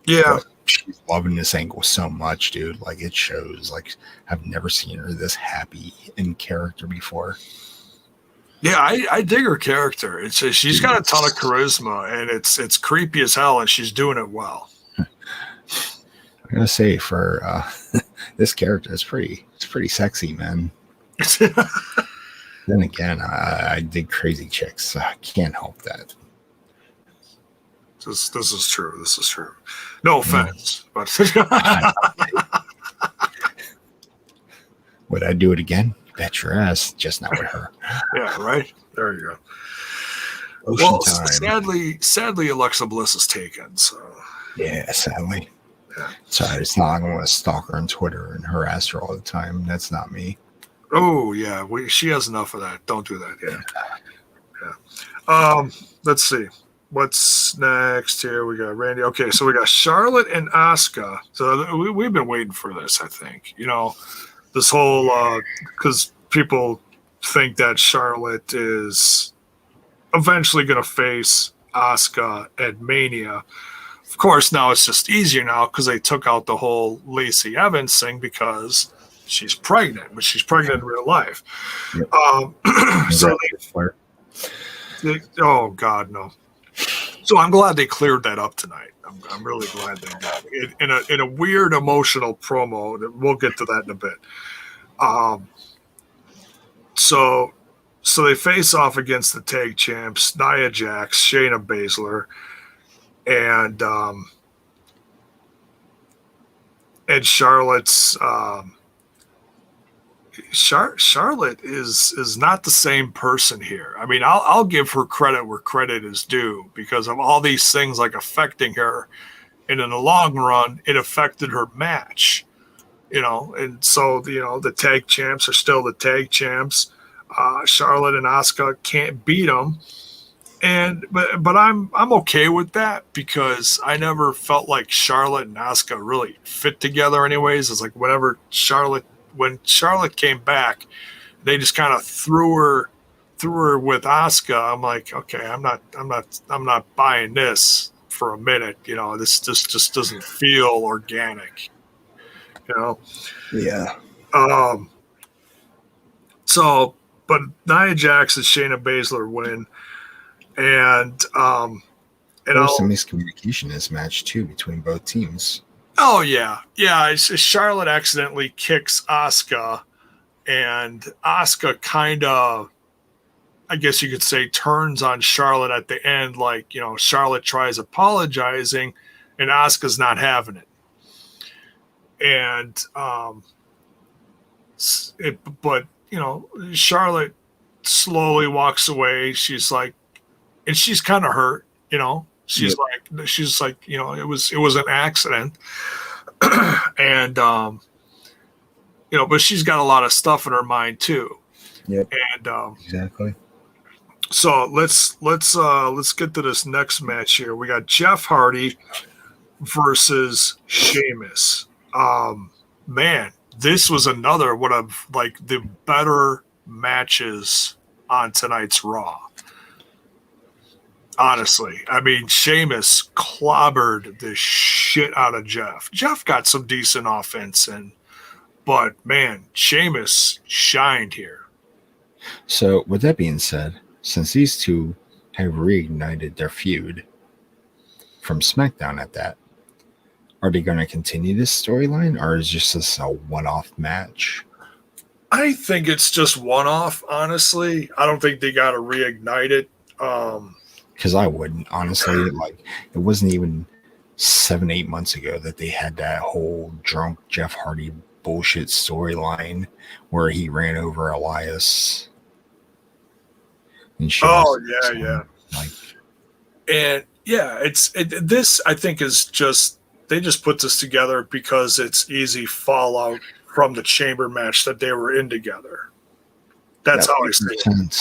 A: Yeah.
B: But she's loving this angle so much, dude. Like, it shows. Like, I've never seen her this happy in character before.
A: Yeah, I dig her character. It's just, she's got a ton of charisma, and it's creepy as hell, and she's doing it well.
B: I'm gonna say for this character, it's pretty sexy, man. Then again, I dig crazy chicks. So I can't help that.
A: This is true. This is true. No offense, but
B: would I do it again? Bet your ass, just not with her.
A: Yeah, right. There you go.
B: Ocean time.
A: Sadly, Alexa Bliss is taken. So
B: yeah, sadly.
A: Yeah.
B: Sorry, it's not. I'm going to stalk her on Twitter and harass her all the time. That's not me.
A: Oh yeah, she has enough of that. Don't do that. Yeah. Let's see. what's next here? We got Randy. Okay, so we got Charlotte and Asuka. So we've been waiting for this, I think. This whole because people think that Charlotte is eventually going to face Asuka at Mania. Of course, now it's just easier now because they took out the whole Lacey Evans thing because she's pregnant, but she's pregnant in real life.
B: Yep.
A: So oh God, no. So I'm glad they cleared that up tonight. I'm really glad they did in a weird emotional promo. We'll get to that in a bit. So they face off against the tag champs, Nia Jax, Shayna Baszler, and Charlotte's. Charlotte is not the same person here. I mean, I'll give her credit where credit is due because of all these things like affecting her, and in the long run, it affected her match. And so the tag champs are still the tag champs. Charlotte and Asuka can't beat them, but I'm okay with that because I never felt like Charlotte and Asuka really fit together. Anyways, it's like when Charlotte came back, they just kind of threw her with Asuka. I'm like, okay, I'm not buying this for a minute. This just doesn't feel organic.
B: Yeah.
A: So, but Nia Jax and Shayna Baszler win, and
B: There was some miscommunication in this match too between both teams.
A: Oh yeah. Charlotte accidentally kicks Asuka, and Asuka kind of, I guess you could say, turns on Charlotte at the end. Like Charlotte tries apologizing, and Asuka's not having it. And but Charlotte slowly walks away. She's like, and she's kind of hurt. She's like, it was an accident. And but she's got a lot of stuff in her mind too.
B: Yep.
A: And
B: exactly.
A: So let's get to this next match here. We got Jeff Hardy versus Sheamus. Man, this was another one of like the better matches on tonight's Raw. Honestly, I mean, Sheamus clobbered the shit out of Jeff. Jeff got some decent offense in, but man, Sheamus shined here.
B: So, with that being said, since these two have reignited their feud from SmackDown at that, are they going to continue this storyline, or is just this a one-off match?
A: I think it's just one-off, honestly. I don't think they got to reignite it.
B: Because I wouldn't, honestly. Like, it wasn't even 7-8 months ago that they had that whole drunk Jeff Hardy bullshit storyline where he ran over Elias. And
A: yeah.
B: Like,
A: and yeah, this I think is just, they just put this together because it's easy fallout from the chamber match that they were in together. That's how I see it.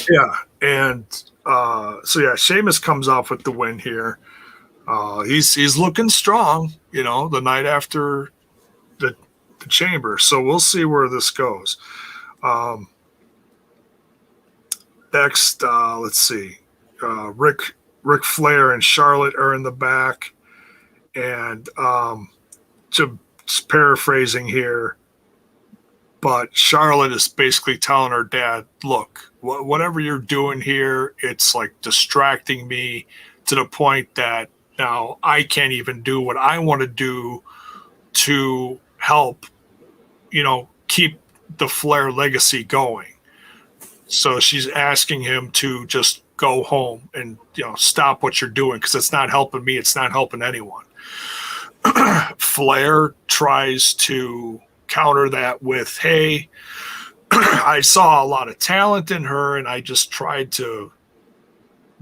A: Yeah, and so yeah, Sheamus comes off with the win here. He's looking strong, the night after the chamber. So we'll see where this goes. Next, let's see. Ric Flair and Charlotte are in the back, and just paraphrasing here, but Charlotte is basically telling her dad, look, whatever you're doing here, it's like distracting me to the point that now I can't even do what I want to do to help, keep the Flair legacy going. So she's asking him to just go home and, stop what you're doing because it's not helping me. It's not helping anyone. Flair tries to counter that with, hey, I saw a lot of talent in her and I just tried to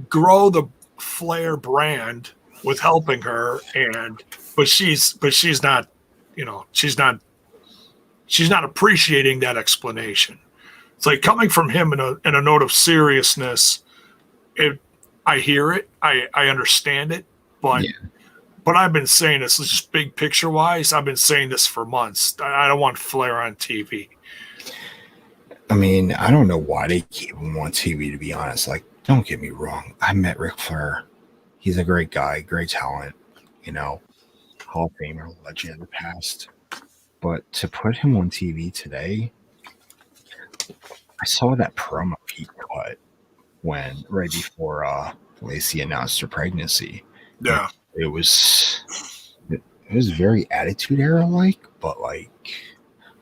A: grow the Flair brand with helping her, but she's not appreciating that explanation. It's like coming from him in a note of seriousness. I hear it, I understand it, but I've been saying this just big picture wise. I've been saying this for months. I don't want Flair on TV.
B: I mean, I don't know why they keep him on TV, to be honest. Like, don't get me wrong. I met Ric Flair. He's a great guy, great talent, Hall of Famer, legend in the past. But to put him on TV today, I saw that promo he cut right before Lacey announced her pregnancy.
A: Yeah.
B: It was very Attitude Era like, but like,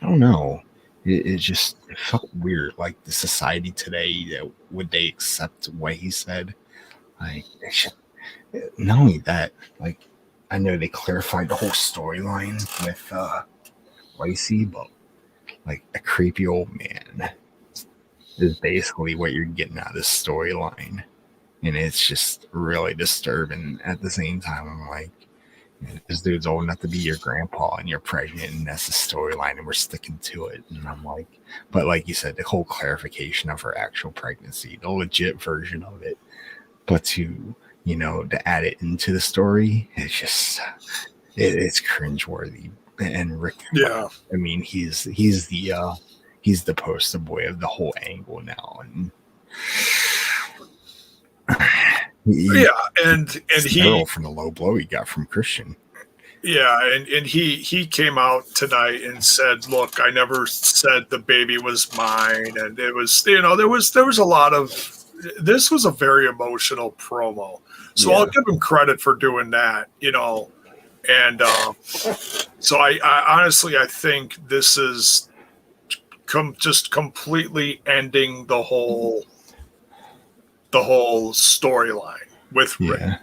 B: I don't know. It just felt weird. Like the society today, would they accept what he said? Like, not only that, like, I know they clarified the whole storyline with Lacey, but like a creepy old man is basically what you're getting out of this storyline, and it's just really disturbing. At the same time, I'm like, this dude's old enough to be your grandpa and you're pregnant, and that's the storyline, and we're sticking to it. And I'm like, but like you said, the whole clarification of her actual pregnancy, the legit version of it, but to to add it into the story, it's just it's cringeworthy. And Rick, I mean, he's the poster boy of the whole angle now, and
A: and he
B: from the low blow he got from Christian.
A: Yeah, and he came out tonight and said, "Look, I never said the baby was mine," and it was there was a lot of. This was a very emotional promo, so I'll give him credit for doing that, and so I honestly I think this is just completely ending the whole storyline with Rick.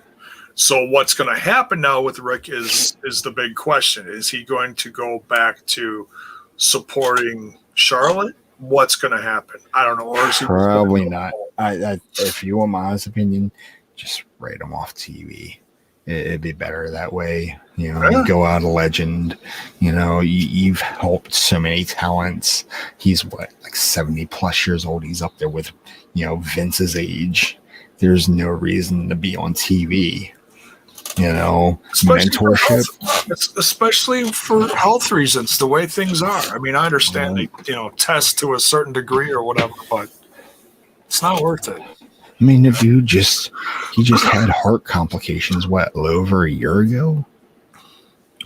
A: So what's going to happen now with Rick is the big question. Is he going to go back to supporting Charlotte? What's going to happen? I don't know. Or is he
B: probably not. If you want my honest opinion, just write him off TV. It'd be better that way. Go out a legend. You've helped so many talents. He's like 70 plus years old. He's up there with, Vince's age. There's no reason to be on TV. Mentorship,
A: especially for health reasons, the way things are. I mean, I understand they, test to a certain degree or whatever, but it's not worth it.
B: I mean, the dude just had heart complications, over a year ago?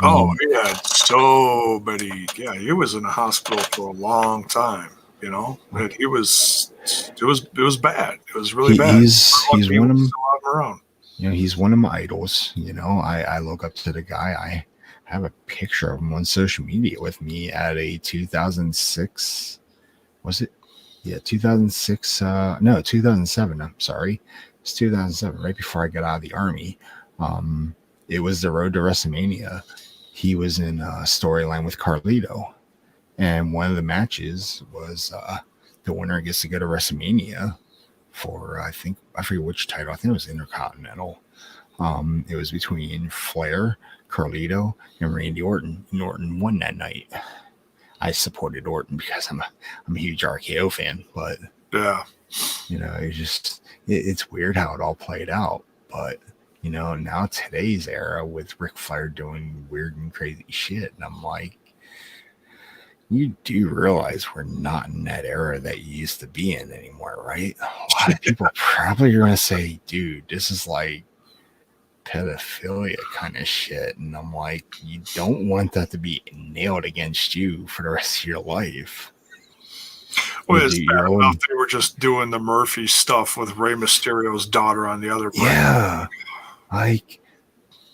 A: Oh, he had so many. Yeah, he was in the hospital for a long time, but it was bad. It was really bad.
B: He's one of them.
A: Around.
B: He's one of my idols. I look up to the guy. I have a picture of him on social media with me at a 2006. Was it? Yeah, 2006. No, 2007. I'm sorry. It's 2007, right before I got out of the Army. It was the Road to WrestleMania. He was in a storyline with Carlito. And one of the matches was the winner gets to go to WrestleMania for, I forget which title. I think it was Intercontinental. It was between Flair, Carlito, and Randy Orton. And Orton won that night. I supported Orton because I'm a huge RKO fan, but it's weird how it all played out. But now today's era with Ric Flair doing weird and crazy shit, and I'm like, you do realize we're not in that era that you used to be in anymore, right? A lot of people probably are going to say, dude, this is like pedophilia kind of shit. And I'm like, you don't want that to be nailed against you for the rest of your life.
A: Well, it's bad enough they were just doing the Murphy stuff with Rey Mysterio's daughter on the other part.
B: Yeah. Like,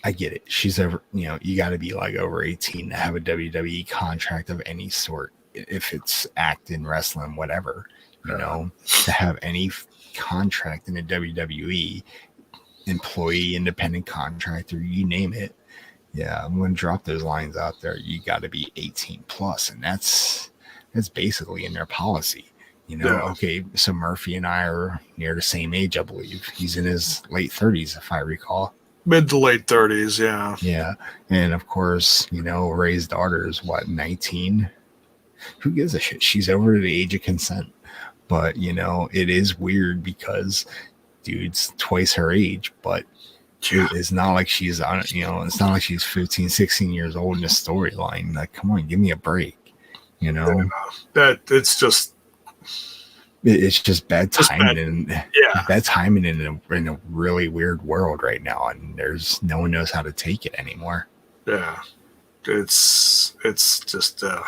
B: I get it. She's over, you got to be like over 18 to have a WWE contract of any sort. If it's acting, wrestling, whatever, to have any contract in a WWE, employee, independent contractor, you name it. Yeah, I'm going to drop those lines out there. You got to be 18 plus, and that's basically in their policy. Okay, so Murphy and I are near the same age, I believe. He's in his late 30s, if I recall.
A: Mid to late 30s, yeah.
B: Yeah, and of course, Ray's daughter is, 19? Who gives a shit? She's over the age of consent. But, it is weird because dude's twice her age, but it's not like she's on, it's not like she's 15, 16 years old in a storyline. Like, come on, give me a break.
A: That it's just
B: bad timing. Bad timing in a really weird world right now, and there's no one knows how to take it anymore.
A: Yeah, it's just. I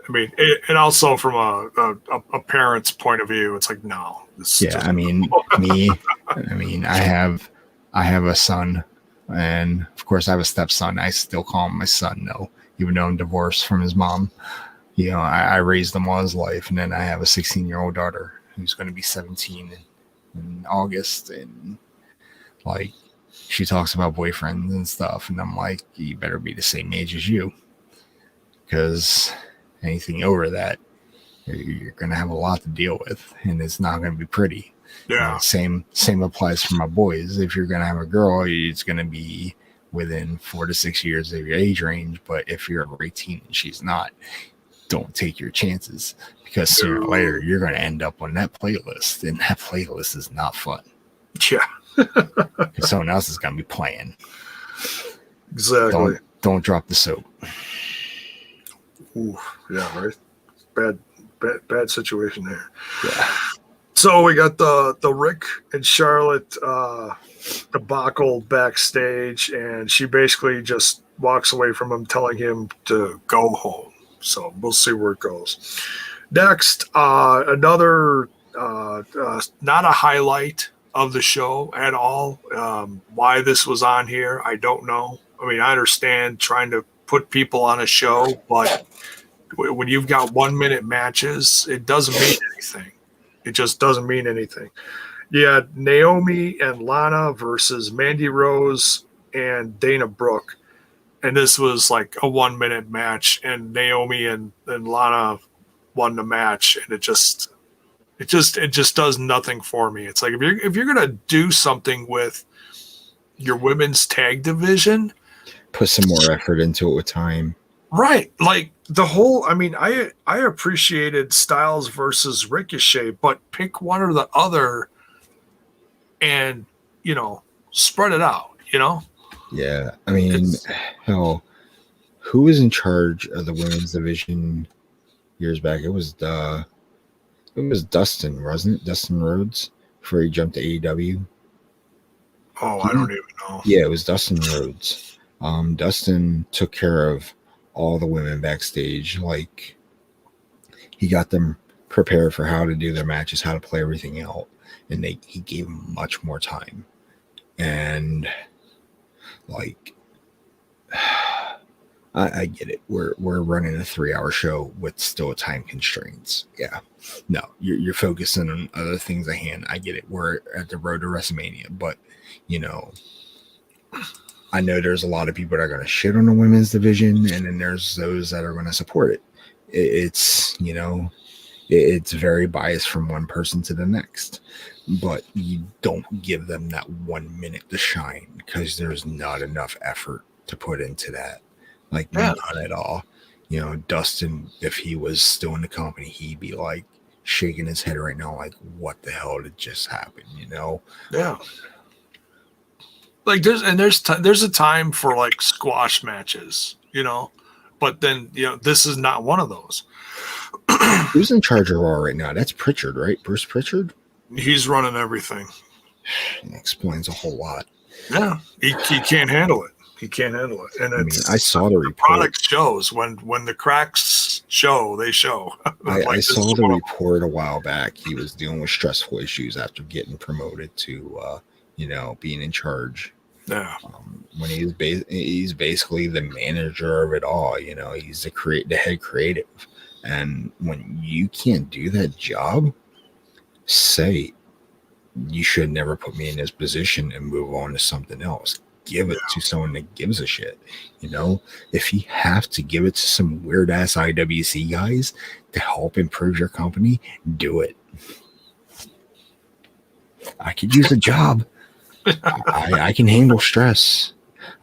A: mean, and also from a parent's point of view, it's like no.
B: I mean, I have a son, and of course I have a stepson. I still call him my son, though, even though I'm divorced from his mom. I raised them all his life, and then I have a 16-year-old daughter who's going to be 17 in August, and like she talks about boyfriends and stuff, and I'm like, you better be the same age as you, because anything over that, you're going to have a lot to deal with, and it's not going to be pretty.
A: Yeah.
B: Same applies for my boys. If you're going to have a girl, it's going to be within 4 to 6 years of your age range, but if you're over 18 and she's not, don't take your chances, because sooner or later you're going to end up on that playlist, and that playlist is not fun.
A: Yeah.
B: Someone else is going to be playing.
A: Exactly.
B: Don't drop the soap.
A: Ooh, yeah, right. Bad situation there.
B: Yeah.
A: So we got the Rick and Charlotte debacle backstage, and she basically just walks away from him, telling him to go home. So we'll see where it goes. Next, another not a highlight of the show at all. Why this was on here, I don't know. I mean, I understand trying to put people on a show, but when you've got 1 minute matches, it doesn't mean anything. It just doesn't mean anything. Yeah, Naomi and Lana versus Mandy Rose and Dana Brooke. And this was like a 1 minute match, and Naomi and Lana won the match, and it just does nothing for me. It's like if you're gonna do something with your women's tag division,
B: put some more effort into it with time.
A: Right. Like the whole, I mean, I appreciated Styles versus Ricochet, but pick one or the other and, spread it out,
B: Yeah. I mean, hell, who was in charge of the women's division years back? It was Dustin, wasn't it? Dustin Rhodes before he jumped to AEW.
A: Oh, I don't even know.
B: Yeah, it was Dustin Rhodes. Dustin took care of all the women backstage. Like, he got them prepared for how to do their matches, how to play everything out, and he gave them much more time. And like, I get it. We're running a 3-hour show with still time constraints. Yeah, no, you're focusing on other things at hand. I get it. We're at the road to WrestleMania, but I know there's a lot of people that are going to shit on the women's division, and then there's those that are going to support it. It's very biased from one person to the next, but you don't give them that 1 minute to shine because there's not enough effort to put into that. Like, none at all. Dustin, if he was still in the company, he'd be like shaking his head right now, like, what the hell did just happen?
A: Yeah. Like there's a time for like squash matches, but then this is not one of those.
B: Who's in charge of Raw right now? That's Pritchard, right? Bruce Pritchard.
A: He's running everything.
B: That explains a whole lot.
A: Yeah, he can't handle it. He can't handle it. And
B: I saw the report.
A: Product shows when the cracks show, they show.
B: I saw the report a while back. He was dealing with stressful issues after getting promoted to being in charge.
A: Yeah.
B: When he's basically the manager of it all. He's the head creative. And when you can't do that job, say you should never put me in this position and move on to something else. Give it to someone that gives a shit. If you have to give it to some weird ass IWC guys to help improve your company, do it. I could use a job. I can handle stress.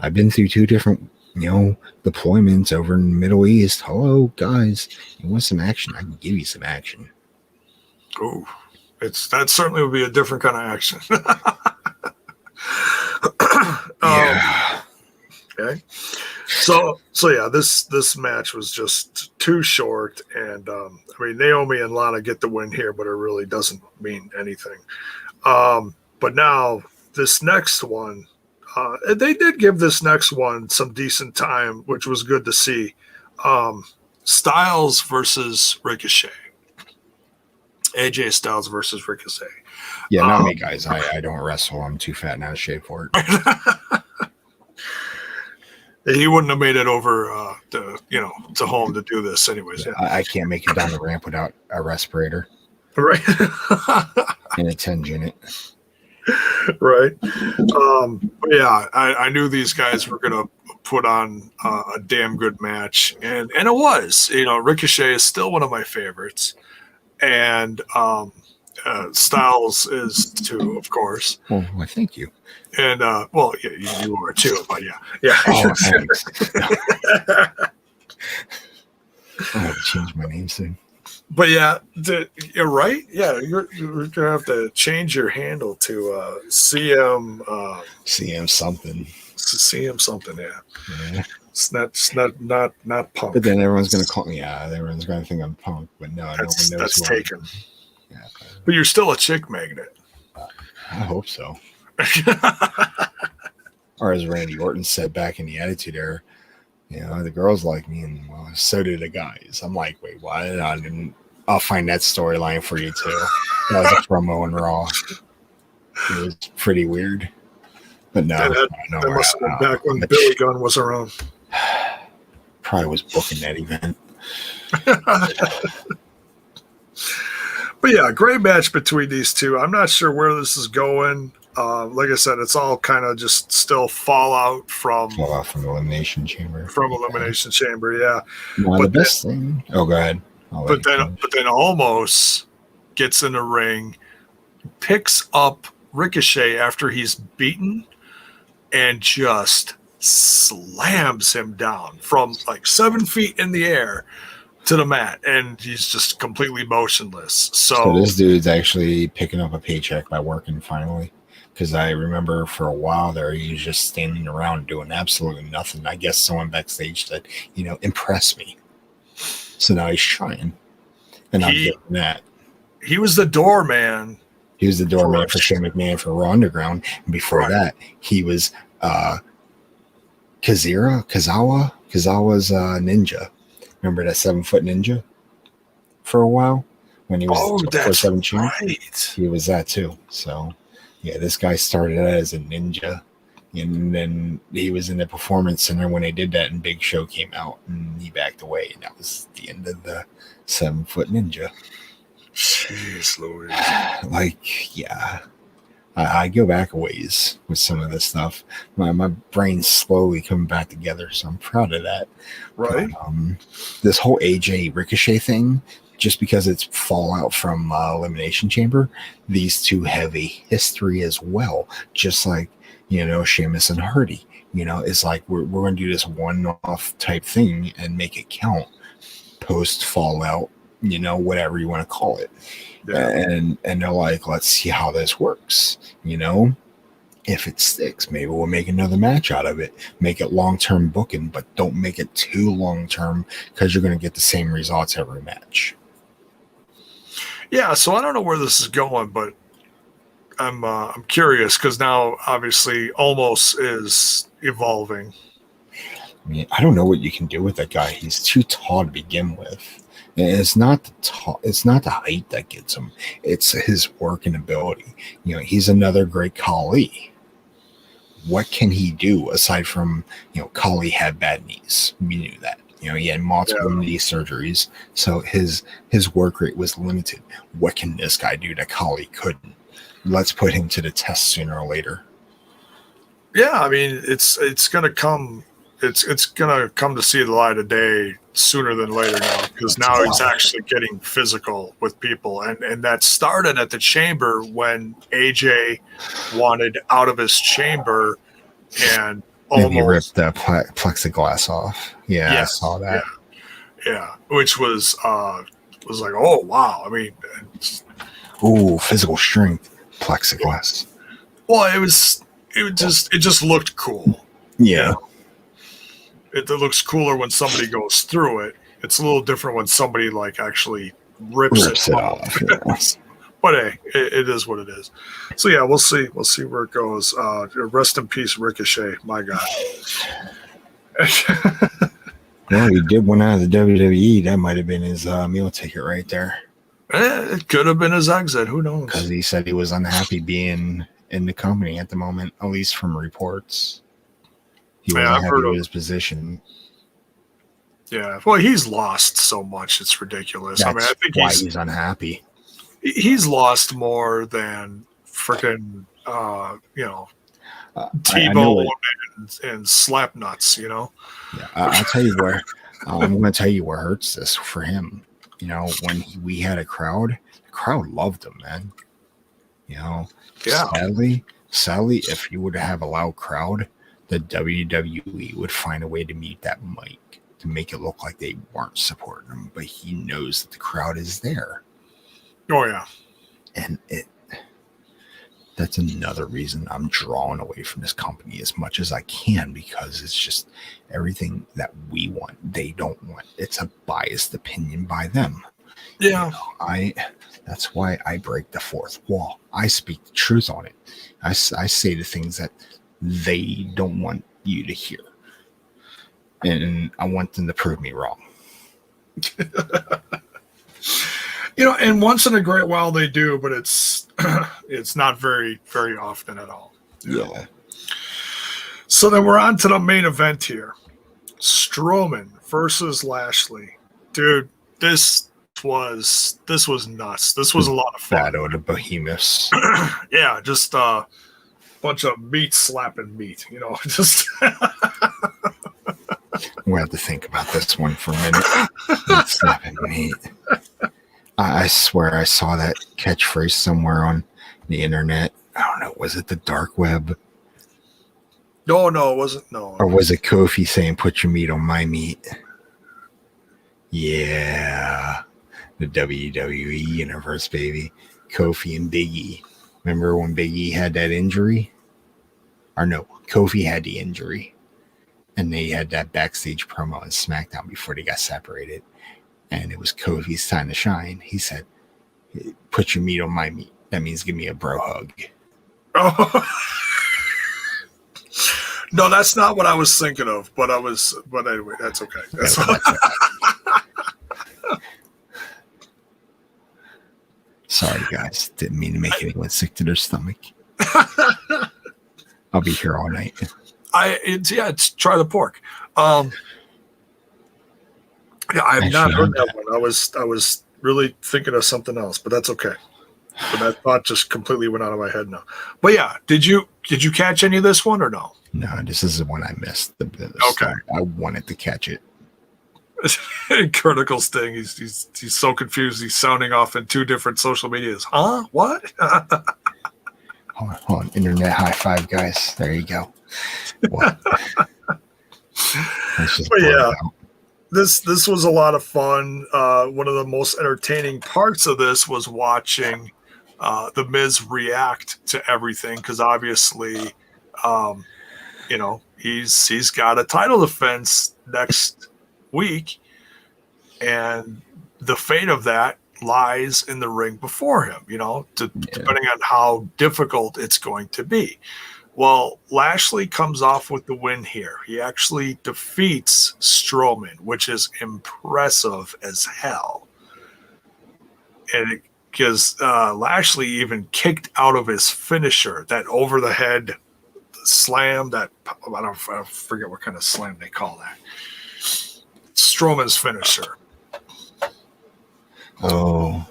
B: I've been through 2 different, deployments over in the Middle East. Hello, guys. You want some action? I can give you some action.
A: Oh, That certainly would be a different kind of action.
B: Yeah.
A: Okay. So yeah, this match was just too short, and I mean, Naomi and Lana get the win here, but it really doesn't mean anything. But now this next one, they did give this next one some decent time, which was good to see. Styles versus Ricochet. AJ Styles versus Ricochet.
B: Yeah, not me, guys. I don't wrestle. I'm too fat and out of shape for it.
A: He wouldn't have made it over to home to do this anyways. Yeah.
B: I can't make it down the ramp without a respirator.
A: Right.
B: And a 10 unit.
A: Right. Yeah, I knew these guys were going to put on a damn good match. And it was. Ricochet is still one of my favorites. And Styles is too, of course.
B: Well, thank you.
A: And well, yeah, you are too, but yeah.
B: Oh, thanks. I have to change my name soon.
A: But yeah, you're right. Yeah, you're gonna have to change your handle to CM
B: CM something.
A: CM something.
B: Yeah.
A: It's not Punk.
B: But then everyone's gonna call me. Yeah, everyone's gonna think I'm Punk. But no, no one knows
A: that's
B: who
A: taken.
B: Yeah,
A: but you're still a chick magnet.
B: I hope so. Or as Randy Orton said back in the Attitude Era, the girls like me, and well, so do the guys. I'm like, wait, what? I'll find that storyline for you too. That was a promo in Raw. It was pretty weird, but no,
A: that must have been back when Billy Gunn was around.
B: Probably was booking that event.
A: But yeah, great match between these two. I'm not sure where this is going. Like I said, it's all kind of just still fallout from
B: Elimination Chamber.
A: From Elimination Chamber, yeah.
B: But the best thing. Oh, go ahead.
A: But then almost gets in the ring, picks up Ricochet after he's beaten, and just slams him down from like 7 feet in the air to the mat, and he's just completely motionless. So
B: this dude's actually picking up a paycheck by working finally. Because I remember for a while there, he was just standing around doing absolutely nothing. I guess someone backstage said, impress me. So now he's trying. And I'm getting that.
A: He was the doorman.
B: He was the doorman for Shane McMahon for Raw Underground. And before that, he was Kazawa's ninja. Remember that 7-foot ninja? For a while? When he was
A: that's
B: champ?
A: right.
B: He was that too. So... yeah, this guy started out as a ninja, and then he was in the Performance Center when they did that, and Big Show came out, and he backed away, and that was the end of the 7-foot ninja.
A: Jeez Louise.
B: Like, yeah. I go back a ways with some of this stuff. My brain's slowly coming back together, so I'm proud of that.
A: Right.
B: But, this whole AJ Ricochet thing, just because it's fallout from Elimination Chamber, these two have a history as well. Just like, Sheamus and Hardy. It's like we're going to do this one-off type thing and make it count post fallout, whatever you want to call it. Yeah. And they're like, let's see how this works. If it sticks, maybe we'll make another match out of it. Make it long-term booking, but don't make it too long-term because you're going to get the same results every match.
A: Yeah, so I don't know where this is going, but I'm curious because now obviously Almost is evolving.
B: I mean, I don't know what you can do with that guy. He's too tall to begin with. And it's not the height that gets him. It's his working ability. He's another great Khali. What can he do aside from Khali had bad knees? We knew that. He had multiple knee surgeries, so his work rate was limited. What can this guy do that Khali couldn't? Let's put him to the test sooner or later.
A: Yeah, I mean, it's gonna come. It's gonna come to see the light of day sooner than later now, because now he's actually getting physical with people, and that started at the Chamber when AJ wanted out of his chamber and.
B: And he ripped the plexiglass off. Yeah, yes, I saw that.
A: Yeah, which was like, oh wow. I mean,
B: Ooh, physical strength, plexiglass.
A: Well, it just looked cool.
B: Yeah.
A: It looks cooler when somebody goes through it. It's a little different when somebody like actually rips it off.
B: Yeah.
A: But hey, it is what it is. So yeah, we'll see. We'll see where it goes. Rest in peace, Ricochet. My God.
B: Well, he did win out of the WWE. That might have been his meal ticket right there.
A: It could have been his exit. Who knows?
B: Because he said he was unhappy being in the company at the moment, at least from reports. He wasn't happy with his position.
A: Yeah, well, he's lost so much; it's ridiculous. I think
B: why he's unhappy.
A: He's lost more than freaking, T-Bone and Slapnuts.
B: Yeah, I'll tell you where. I'm going to tell you what hurts this for him. When we had a crowd, the crowd loved him, man. Yeah. Sadly, if you would have a loud crowd, the WWE would find a way to mute that mic to make it look like they weren't supporting him. But he knows that the crowd is there.
A: Oh yeah,
B: and that's another reason I'm drawing away from this company as much as I can, because it's just everything that we want, they don't want. It's a biased opinion by them.
A: Yeah.
B: That's why I break the fourth wall. I speak the truth on it. I say the things that they don't want you to hear. And I want them to prove me wrong.
A: And once in a great while they do, but it's not very, very often at all.
B: Yeah.
A: So then we're on to the main event here. Strowman versus Lashley. Dude, this was nuts. This was a lot of fun.
B: Battle of the Behemoths.
A: Yeah, just a bunch of meat slapping meat, just
B: We'll have to think about this one for a minute. Slapping meat. I swear I saw that catchphrase somewhere on the internet. I don't know. Was it the dark web?
A: No, it wasn't. No.
B: Or was it Kofi saying, "Put your meat on my meat"? Yeah. The WWE Universe, baby. Kofi and Big E. Remember when Big E had that injury? Or no, Kofi had the injury. And they had that backstage promo on SmackDown before they got separated. And it was Kofi's time to shine. He said, "Put your meat on my meat." That means give me a bro hug.
A: Oh. No, that's not what I was thinking of. But anyway, that's okay. That's okay.
B: Sorry, guys. Didn't mean to make anyone sick to their stomach. I'll be here all night.
A: It's try the pork. Yeah, I've not heard that one. I was really thinking of something else, but that's okay. But that thought just completely went out of my head now. But yeah, did you catch any of this one or no?
B: No, this is the one I missed. The
A: okay,
B: I wanted to catch it.
A: Critical Sting. He's so confused. He's sounding off in two different social medias. Huh? What?
B: Hold on. Internet high five, guys. There you go. What?
A: But yeah. This was a lot of fun. One of the most entertaining parts of this was watching The Miz react to everything, because obviously, he's got a title defense next week, and the fate of that lies in the ring before him. Depending on how difficult it's going to be. Well, Lashley comes off with the win here. He actually defeats Strowman, which is impressive as hell. And because Lashley even kicked out of his finisher, that over-the-head slam, I forget what kind of slam they call that. Strowman's finisher.
B: Oh.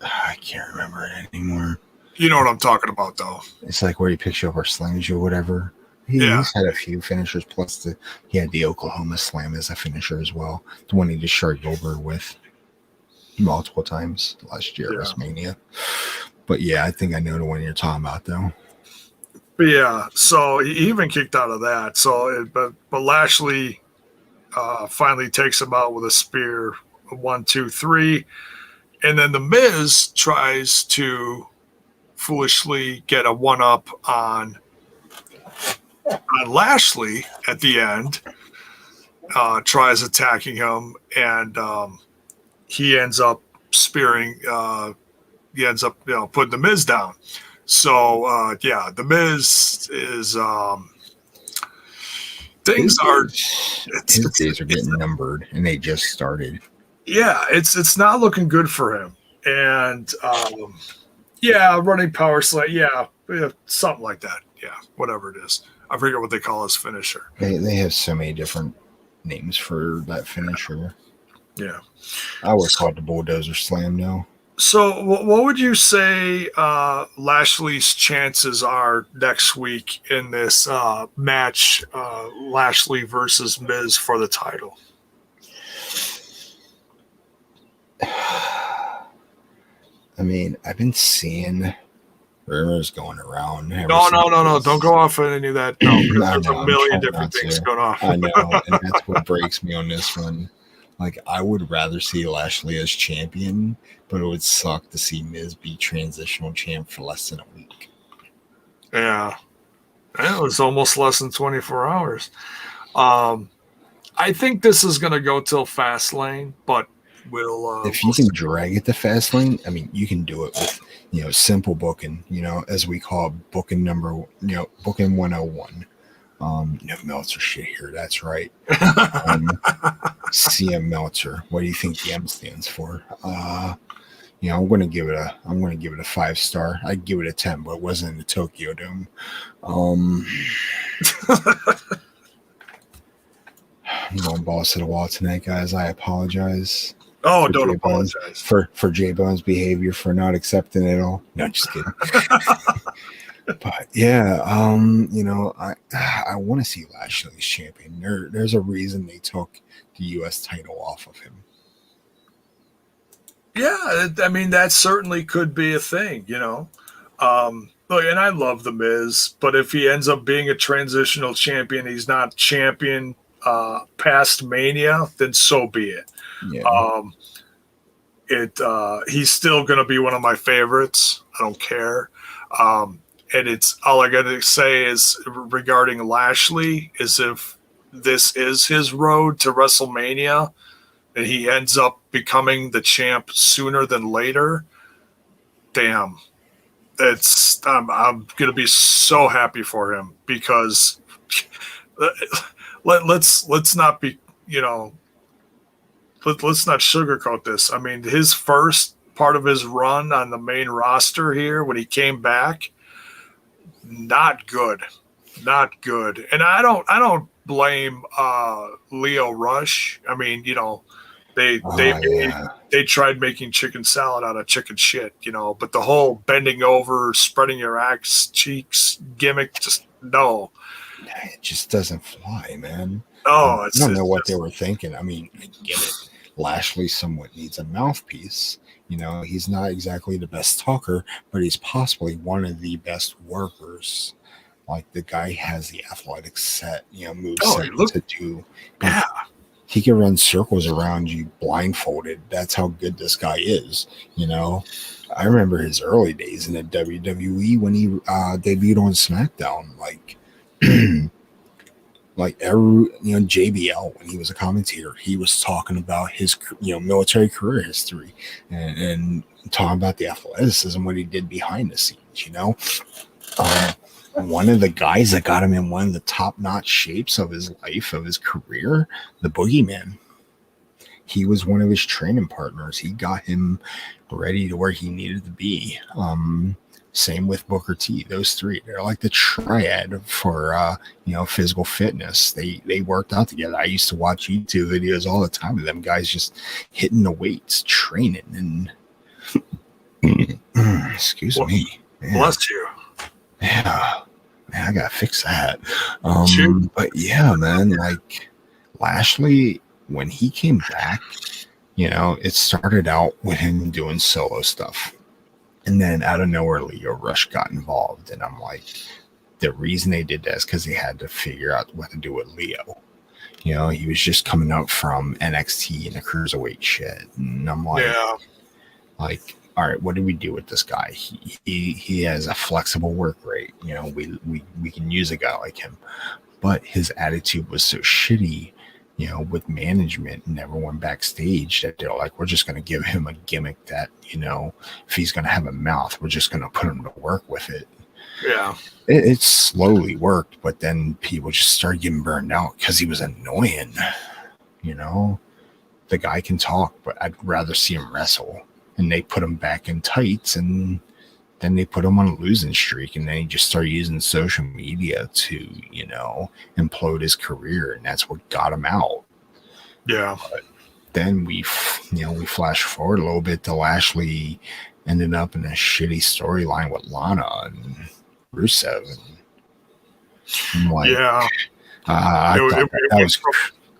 B: I can't remember it anymore.
A: You know what I'm talking about, though.
B: It's like where he picks you up or slams you or whatever. He's had a few finishers, plus he had the Oklahoma Slam as a finisher as well. The one he just shrugged over with multiple times last year at WrestleMania. But yeah, I think I know the one you're talking about, though.
A: But yeah, so he even kicked out of that. But Lashley finally takes him out with a spear. 1, 2, 3. And then the Miz tries to foolishly get a one-up on Lashley at the end, tries attacking him, and he ends up spearing, he ends up putting the Miz down. So, the Miz is... things
B: his days are getting numbered, and they just started.
A: Yeah, it's not looking good for him. And running power slam, something like that. Yeah, whatever it is. I forget what they call his finisher.
B: They have so many different names for that finisher.
A: Yeah.
B: I always call it the bulldozer slam now.
A: So what would you say Lashley's chances are next week in this match, Lashley versus Miz for the title?
B: I mean, I've been seeing rumors going around.
A: No. Don't go off on any of that. No, there's a million different things going on.
B: I know, and that's what breaks me on this one. Like, I would rather see Lashley as champion, but it would suck to see Miz be transitional champ for less than a week.
A: Yeah. It was almost less than 24 hours. I think this is going to go till Fastlane, but we'll...
B: if you can drag it to Fastlane, I mean, you can do it with, simple booking, as we call it, booking 101. No Meltzer shit here. That's right. CM Meltzer. What do you think the M stands for? I'm going to give it a 5-star. I'd give it a 10, but it wasn't in the Tokyo Dome. I'm going balls to the wall tonight, guys. I apologize.
A: Oh, don't apologize
B: for JAYBONE's behavior for not accepting it all. No, just kidding. But yeah, I want to see Lashley as champion. There's a reason they took the U.S. title off of him.
A: Yeah, I mean, that certainly could be a thing, Look, and I love The Miz, but if he ends up being a transitional champion, he's not champion past Mania, then so be it.
B: Yeah.
A: He's still going to be one of my favorites. I don't care. And it's all I got to say is regarding Lashley is if this is his road to WrestleMania and he ends up becoming the champ sooner than later, damn, I'm going to be so happy for him because let's not be, let's not sugarcoat this. I mean, his first part of his run on the main roster here when he came back, not good. And I don't blame Leo Rush. I mean, they tried making chicken salad out of chicken shit, but the whole bending over, spreading your axe cheeks gimmick, just no.
B: It just doesn't fly, man.
A: Oh,
B: I don't know what they were thinking. I mean, I get it. Lashley somewhat needs a mouthpiece. He's not exactly the best talker, but he's possibly one of the best workers. Like, the guy has the athletic set, moveset to do.
A: Yeah.
B: He can run circles around you blindfolded. That's how good this guy is. I remember his early days in the WWE when he debuted on SmackDown. JBL, when he was a commentator, he was talking about his military career history and talking about the athleticism, what he did behind the scenes. One of the guys that got him in one of the top-notch shapes of his life, of his career, the Boogeyman. He was one of his training partners. He got him ready to where he needed to be. Same with Booker T. Those three, they're like the triad for physical fitness. They worked out together. I used to watch YouTube videos all the time of them guys just hitting the weights, training, and excuse me. Man.
A: Bless you.
B: Yeah, man, I gotta fix that. But yeah, man, like Lashley, when he came back, it started out with him doing solo stuff. And then out of nowhere, Leo Rush got involved. And I'm like, the reason they did that is because they had to figure out what to do with Leo. He was just coming out from NXT and the cruiserweight shit. And I'm like, Like, all right, what do we do with this guy? He has a flexible work rate. You know, we can use a guy like him, but his attitude was so shitty, you know, with management and everyone backstage, that they're like, we're just going to give him a gimmick that, you know, if he's going to have a mouth, we're just going to put him to work with it.
A: Yeah.
B: It slowly worked, but then people just started getting burned out because he was annoying. You know, the guy can talk, but I'd rather see him wrestle. And they put him back in tights, and then they put him on a losing streak, and then he just started using social media to, you know, implode his career, and that's what got him out.
A: Yeah.
B: But then we flash forward a little bit to Lashley ended up in a shitty storyline with Lana and Rusev. And I'm like,
A: yeah.
B: I thought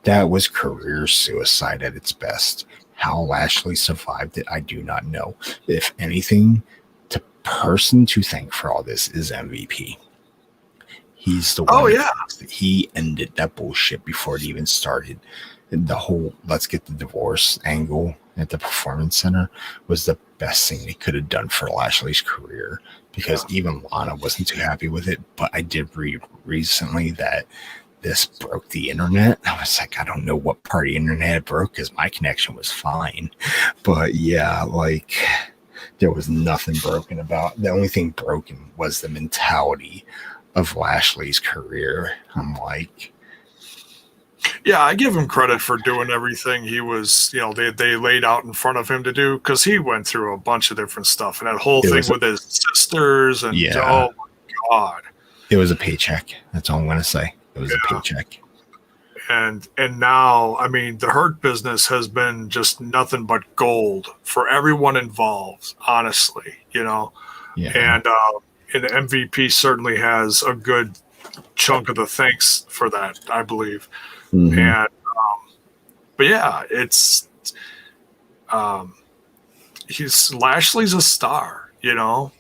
B: that was career suicide at its best. How Lashley survived it, I do not know. If anything, the person to thank for all this is MVP. He's the one.
A: Oh, yeah.
B: He ended that bullshit before it even started. The whole let's get the divorce angle at the Performance Center was the best thing they could have done for Lashley's career, because even Lana wasn't too happy with it. But I did read recently that this broke the internet. I was like, I don't know what part of the internet it broke, because my connection was fine. But yeah, like, there was nothing broken about. The only thing broken was the mentality of Lashley's career. I'm like,
A: yeah, I give him credit for doing everything he was, you know, they laid out in front of him to do, because he went through a bunch of different stuff, and that whole thing with his sisters, and oh my God.
B: It was a paycheck. That's all I'm going to say. It was a paycheck.
A: And now, I mean, the Hurt business has been just nothing but gold for everyone involved, honestly, you know. Yeah. And the MVP certainly has a good chunk of the thanks for that, I believe. Mm-hmm. And but yeah, it's Lashley's a star, you know.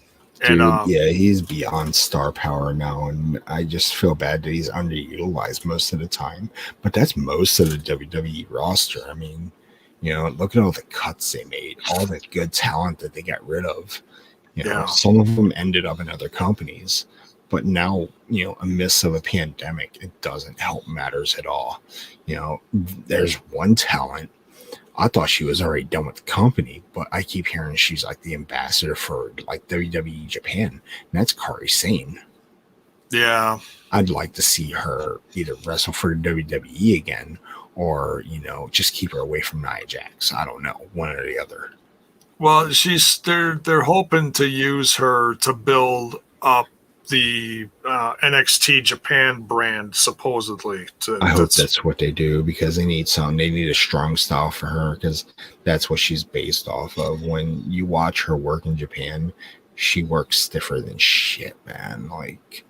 B: Dude, yeah, he's beyond star power now, and I just feel bad that he's underutilized most of the time. But that's most of the WWE roster. I mean, you know, look at all the cuts they made, all the good talent that they got rid of. You know, some of them ended up in other companies, but now, you know, amidst of a pandemic, it doesn't help matters at all. You know, there's one talent. I thought she was already done with the company, but I keep hearing she's like the ambassador for like WWE Japan, and that's Kairi Sane.
A: Yeah.
B: I'd like to see her either wrestle for the WWE again, or, you know, just keep her away from Nia Jax. I don't know, one or the other.
A: Well, they're hoping to use her to build up the NXT Japan brand, supposedly.
B: I hope that's what they do, because they need a strong style for her, because that's what she's based off of. When you watch her work in Japan, she works stiffer than shit, man. Like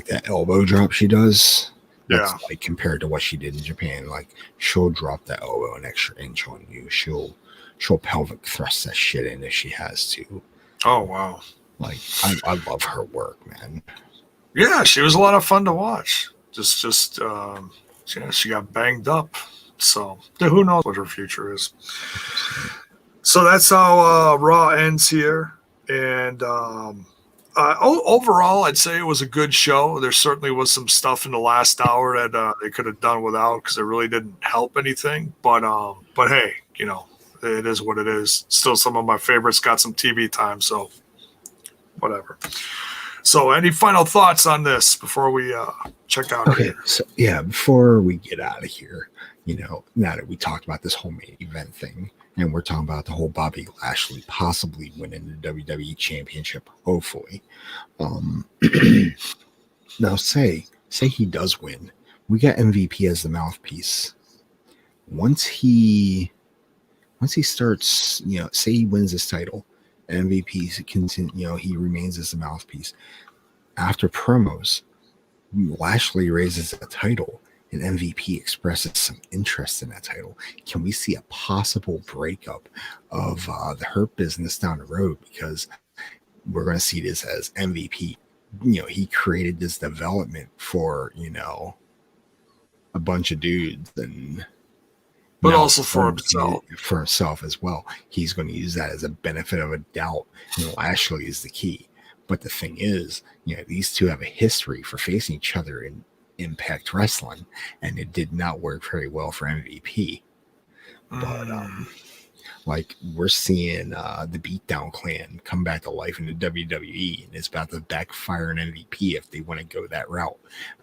B: that elbow drop she does. That's like compared to what she did in Japan. Like, she'll drop that elbow an extra inch on you. She'll pelvic thrust that shit in if she has to.
A: Oh wow.
B: Like, I love her work, man.
A: Yeah, she was a lot of fun to watch. Just she got banged up. So who knows what her future is. So that's how Raw ends here. And overall, I'd say it was a good show. There certainly was some stuff in the last hour that they could have done without, because it really didn't help anything. But hey, you know, it is what it is. Still, some of my favorites got some TV time, so whatever. So, any final thoughts on this before we check out?
B: Okay, so yeah, before we get out of here, you know, now that we talked about this whole main event thing, and we're talking about the whole Bobby Lashley possibly winning the WWE Championship, hopefully. Now, say he does win, we got MVP as the mouthpiece. Once he starts, you know, say he wins this title, MVP continue, you know, he remains as the mouthpiece. After promos, Lashley raises the title, and MVP expresses some interest in that title. Can we see a possible breakup of the Hurt business down the road? Because we're going to see this as MVP. You know, he created this development for, you know, a bunch of dudes, and
A: but
B: Now,
A: also for himself.
B: For himself as well. He's going to use that as a benefit of a doubt. Lashley is the key. But the thing is, these two have a history for facing each other in Impact Wrestling, and it did not work very well for MVP. But like we're seeing the Beatdown Clan come back to life in the WWE, and it's about to backfire an MVP if they want to go that route.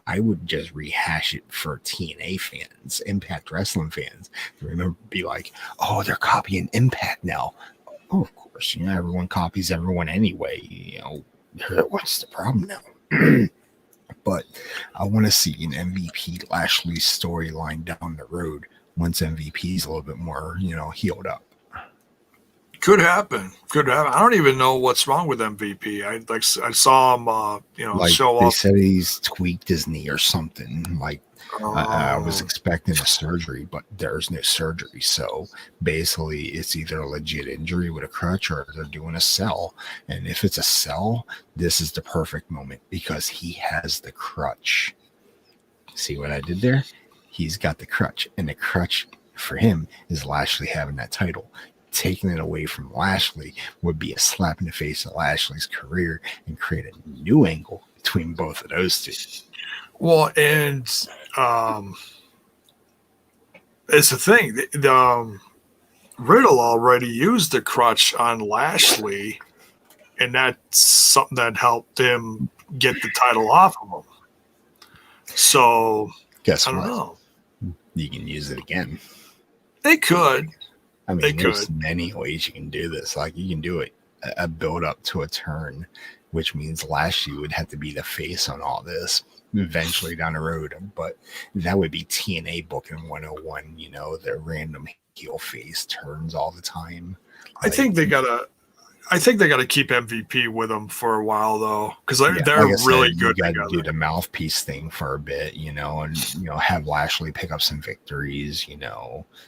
B: I would just rehash it for TNA fans, Impact Wrestling fans, to remember, be like, oh, they're copying Impact now. Oh, of course, everyone copies everyone anyway. What's the problem now? But I want to see an MVP Lashley storyline down the road once MVP is a little bit more, healed up.
A: Could happen. I don't even know what's wrong with MVP. I saw him, show
B: They
A: up.
B: said he's tweaked his knee or something. I was expecting a surgery, but there's no surgery. So basically, it's either a legit injury with a crutch or they're doing a sell. And if it's a sell, this is the perfect moment because he has the crutch. See what I did there? He's got the crutch, and the crutch for him is Lashley having that title. Taking it away from Lashley would be a slap in the face of Lashley's career and create a new angle between both of those two.
A: Well, and it's the thing. Riddle already used the crutch on Lashley, and that's something that helped him get the title off of him. So,
B: guess
A: I don't
B: what?
A: know.
B: You can use it again.
A: They could.
B: I mean,
A: They
B: there's
A: could.
B: many ways you can do this. Like you can do it a build up to a turn, which means Lashley would have to be the face on all this eventually down the road. But that would be TNA booking 101. The random heel face turns all the time.
A: I think they gotta keep MVP with them for a while though, because they're
B: like I
A: really
B: said,
A: good
B: you got
A: together.
B: to do the mouthpiece thing for a bit, and have Lashley pick up some victories,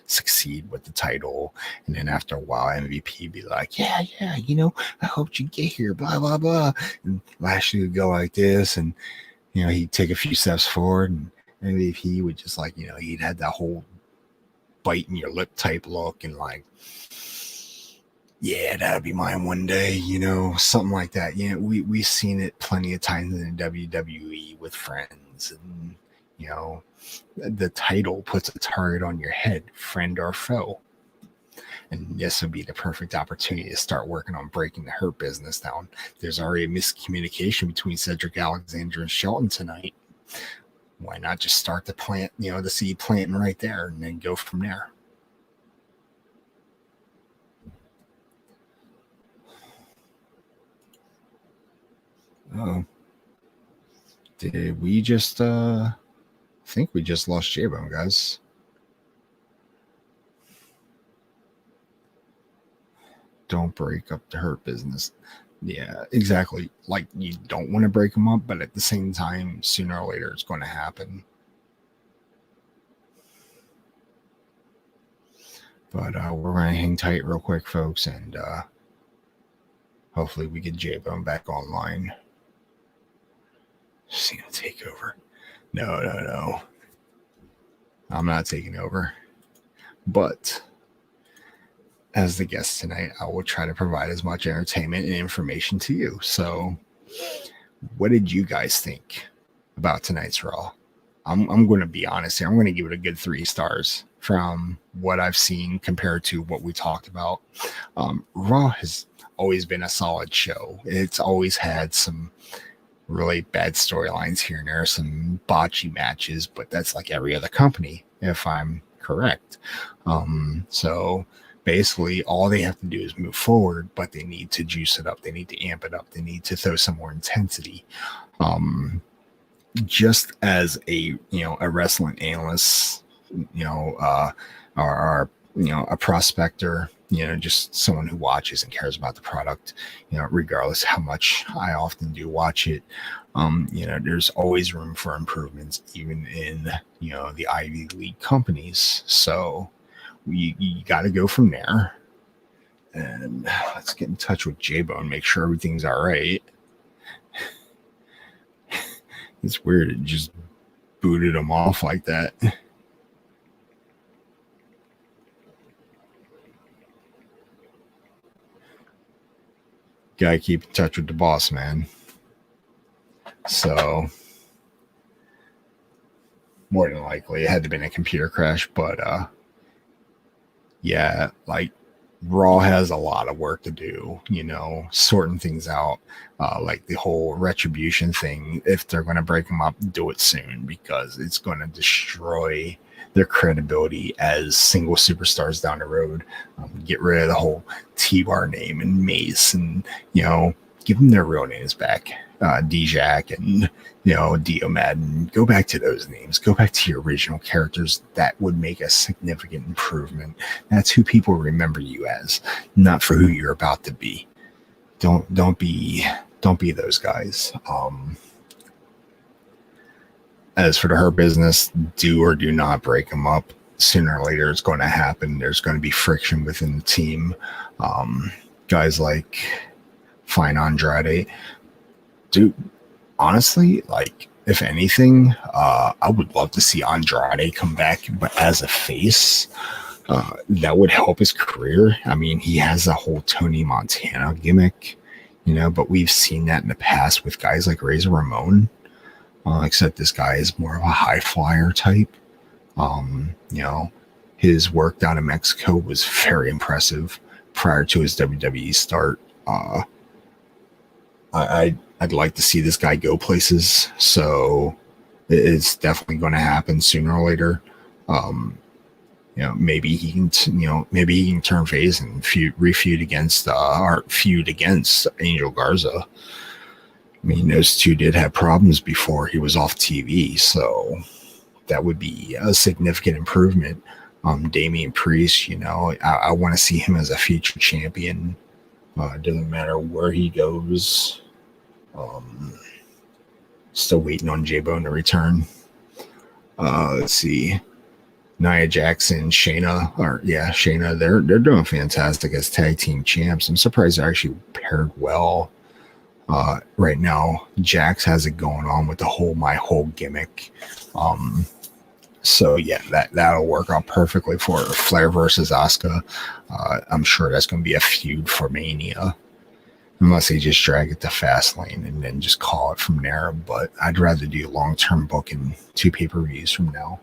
B: succeed with the title, and then after a while, MVP be like, yeah, I hoped you get here, blah blah blah, and Lashley would go like this, and he'd take a few steps forward, and MVP would just he'd had that whole bite in your lip type look, and yeah, that'll be mine one day, something like that. We've seen it plenty of times in the WWE with friends, and the title puts a target on your head, friend or foe. And this would be the perfect opportunity to start working on breaking the Hurt Business down. There's already a miscommunication between Cedric Alexander and Shelton tonight. Why not just start the plant, the seed planting right there, and then go from there? Oh, did we just I think we just lost JAYBONE, guys. Don't break up the Hurt Business. Yeah, exactly. Like, you don't want to break them up, but at the same time, sooner or later it's going to happen. But we're going to hang tight real quick, folks, and hopefully we get JAYBONE back online. Cena take over. No. I'm not taking over. But as the guest tonight, I will try to provide as much entertainment and information to you. So, what did you guys think about tonight's Raw? I'm going to be honest here. I'm going to give it a good 3 stars from what I've seen compared to what we talked about. Raw has always been a solid show. It's always had some really bad storylines here and there, some botchy matches, but that's like every other company, if I'm correct. So basically all they have to do is move forward, but they need to juice it up. They need to amp it up. They need to throw some more intensity. Just as a wrestling analyst, or a prospector, just someone who watches and cares about the product, regardless how much I often do watch it, there's always room for improvements, even in, the Ivy League companies. So you got to go from there. And let's get in touch with JAYBONE, make sure everything's all right. It's weird. It just booted him off like that. Gotta keep in touch with the boss, man. So more than likely it had to been a computer crash, but yeah, like Raw has a lot of work to do, sorting things out. Like the whole retribution thing, if they're going to break them up, do it soon, because it's going to destroy their credibility as single superstars down the road. Get rid of the whole T-Bar name and Mace, and give them their real names back. D-Jack and Dio Madden. Go back to those names. Go back to your original characters. That would make a significant improvement. That's who people remember you as, not for who you're about to be. Don't be those guys. As for the Hurt Business, do or do not break them up. Sooner or later, it's going to happen. There's going to be friction within the team. Guys like Fine Andrade. Dude, honestly, like, if anything, I would love to see Andrade come back, but as a face, that would help his career. I mean, he has a whole Tony Montana gimmick, but we've seen that in the past with guys like Razor Ramon, except this guy is more of a high flyer type. His work down in Mexico was very impressive prior to his WWE start. I'd like to see this guy go places, so it's definitely going to happen sooner or later. Maybe he can turn face and feud against Angel Garza. I mean, those two did have problems before he was off TV, so that would be a significant improvement. Damien Priest, I want to see him as a future champion. It doesn't matter where he goes. Still waiting on JAYBONE to return. Let's see. Nia Jackson, Shayna, they're doing fantastic as tag team champs. I'm surprised they're actually paired well. Right now, Jax has it going on with the whole gimmick. So yeah, that'll work out perfectly for Flair versus Asuka. I'm sure that's going to be a feud for Mania, unless they just drag it to Fastlane and then just call it from there. But I'd rather do long-term booking, 2 pay-per-views from now.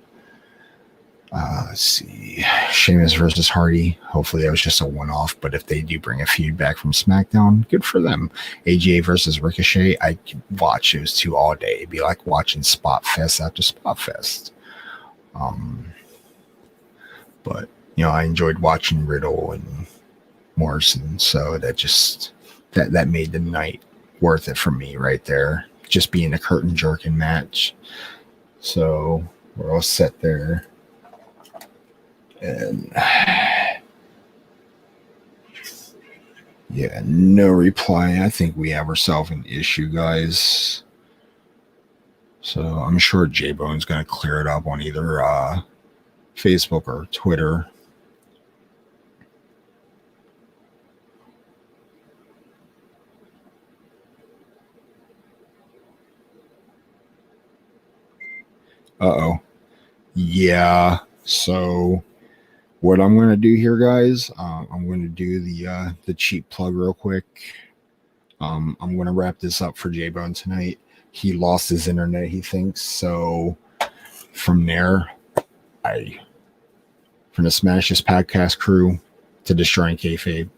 B: Let's see. Sheamus versus Hardy. Hopefully that was just a one-off, but if they do bring a feud back from SmackDown, good for them. AJ versus Ricochet. I could watch those two all day. It'd be like watching Spot Fest after Spot Fest. But I enjoyed watching Riddle and Morrison, so that made the night worth it for me right there. Just being a curtain jerking match. So we're all set there. And yeah, no reply. I think we have ourselves an issue, guys. So I'm sure JAYBONE's going to clear it up on either Facebook or Twitter. Uh-oh. Yeah, so what I'm going to do here, guys, I'm going to do the cheap plug real quick. I'm going to wrap this up for JAYBONE tonight. He lost his internet, he thinks. So from there, from the Smash This Podcast crew to Destroying Kayfabe,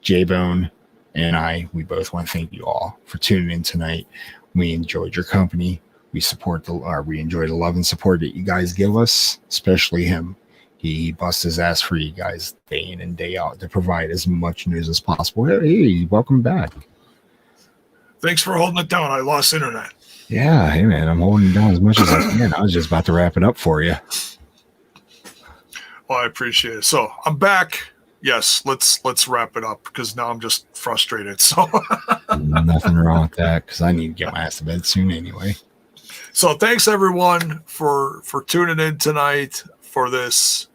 B: JAYBONE and we both want to thank you all for tuning in tonight. We enjoyed your company. We enjoy the love and support that you guys give us, especially him. He busts his ass for you guys day in and day out to provide as much news as possible. Hey, welcome back.
A: Thanks for holding it down. I lost internet.
B: Yeah, hey man, I'm holding it down as much as I can. I was just about to wrap it up for you.
A: Well, I appreciate it. So I'm back. Yes, let's wrap it up because now I'm just frustrated. So
B: nothing wrong with that because I need to get my ass to bed soon anyway.
A: So thanks everyone for tuning in tonight for this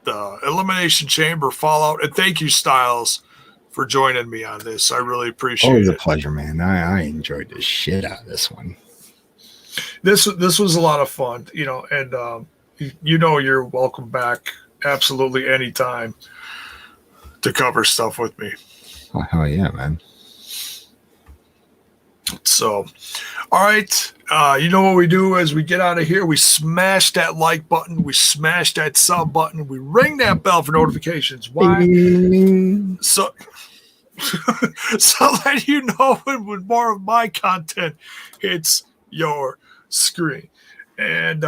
A: the Elimination Chamber Fallout, and thank you Stylez for joining me on this. I really appreciate it.
B: Always a pleasure, man. I enjoyed the shit out of this one.
A: This was a lot of fun, and you're welcome back absolutely anytime to cover stuff with me.
B: Oh, hell yeah, man.
A: So, all right. You know what we do as we get out of here? We smash that like button. We smash that sub button. We ring that bell for notifications. Why? So, so that you know when more of my content hits your screen. And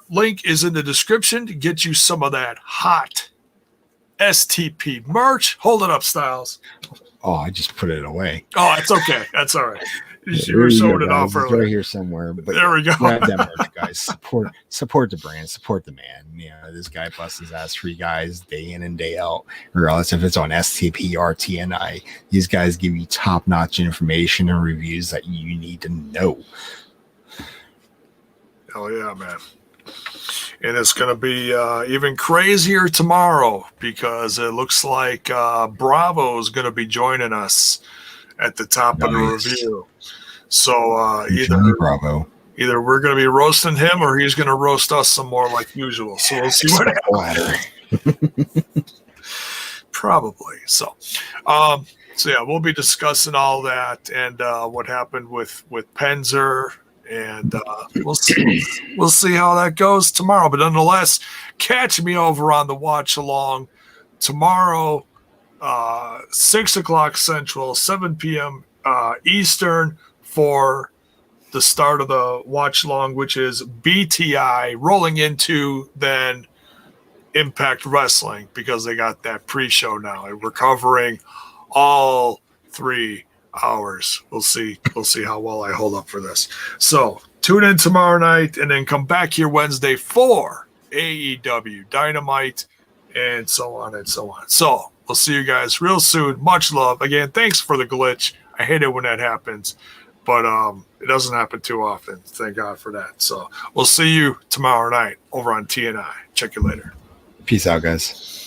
A: link is in the description to get you some of that hot STP merch. Hold it up, Styles.
B: Oh, I just put it away.
A: Oh, it's okay. That's all right. You
B: There
A: were
B: you
A: showing
B: go,
A: it off
B: guys. It's
A: earlier.
B: right here somewhere. But
A: There we go.
B: Grab that merch, guys. Support the brand. Support the man. You know, this guy busts his ass for you guys day in and day out. Regardless if it's on STP or TNI, these guys give you top-notch information and reviews that you need to know.
A: Oh yeah, man. And it's going to be even crazier tomorrow because it looks like Bravo is going to be joining us at the top of the review. So
B: Johnny Bravo.
A: either we're going to be roasting him or he's going to roast us some more like usual. So we'll see what happens. Probably. So yeah, we'll be discussing all that and what happened with Penzer. And we'll see how that goes tomorrow. But nonetheless, catch me over on the watch along tomorrow, 6 o'clock Central, 7 p.m. Eastern for the start of the watch along, which is BTI rolling into then Impact Wrestling because they got that pre-show now, and we're covering all 3 hours. We'll see how well I hold up for this. So tune in tomorrow night and then come back here Wednesday for AEW Dynamite and so on and so on. So we'll see you guys real soon. Much love. Again, thanks for the glitch. I hate it when that happens, but it doesn't happen too often. Thank God for that. So we'll see you tomorrow night over on TNI. Check you later.
B: Peace out, guys.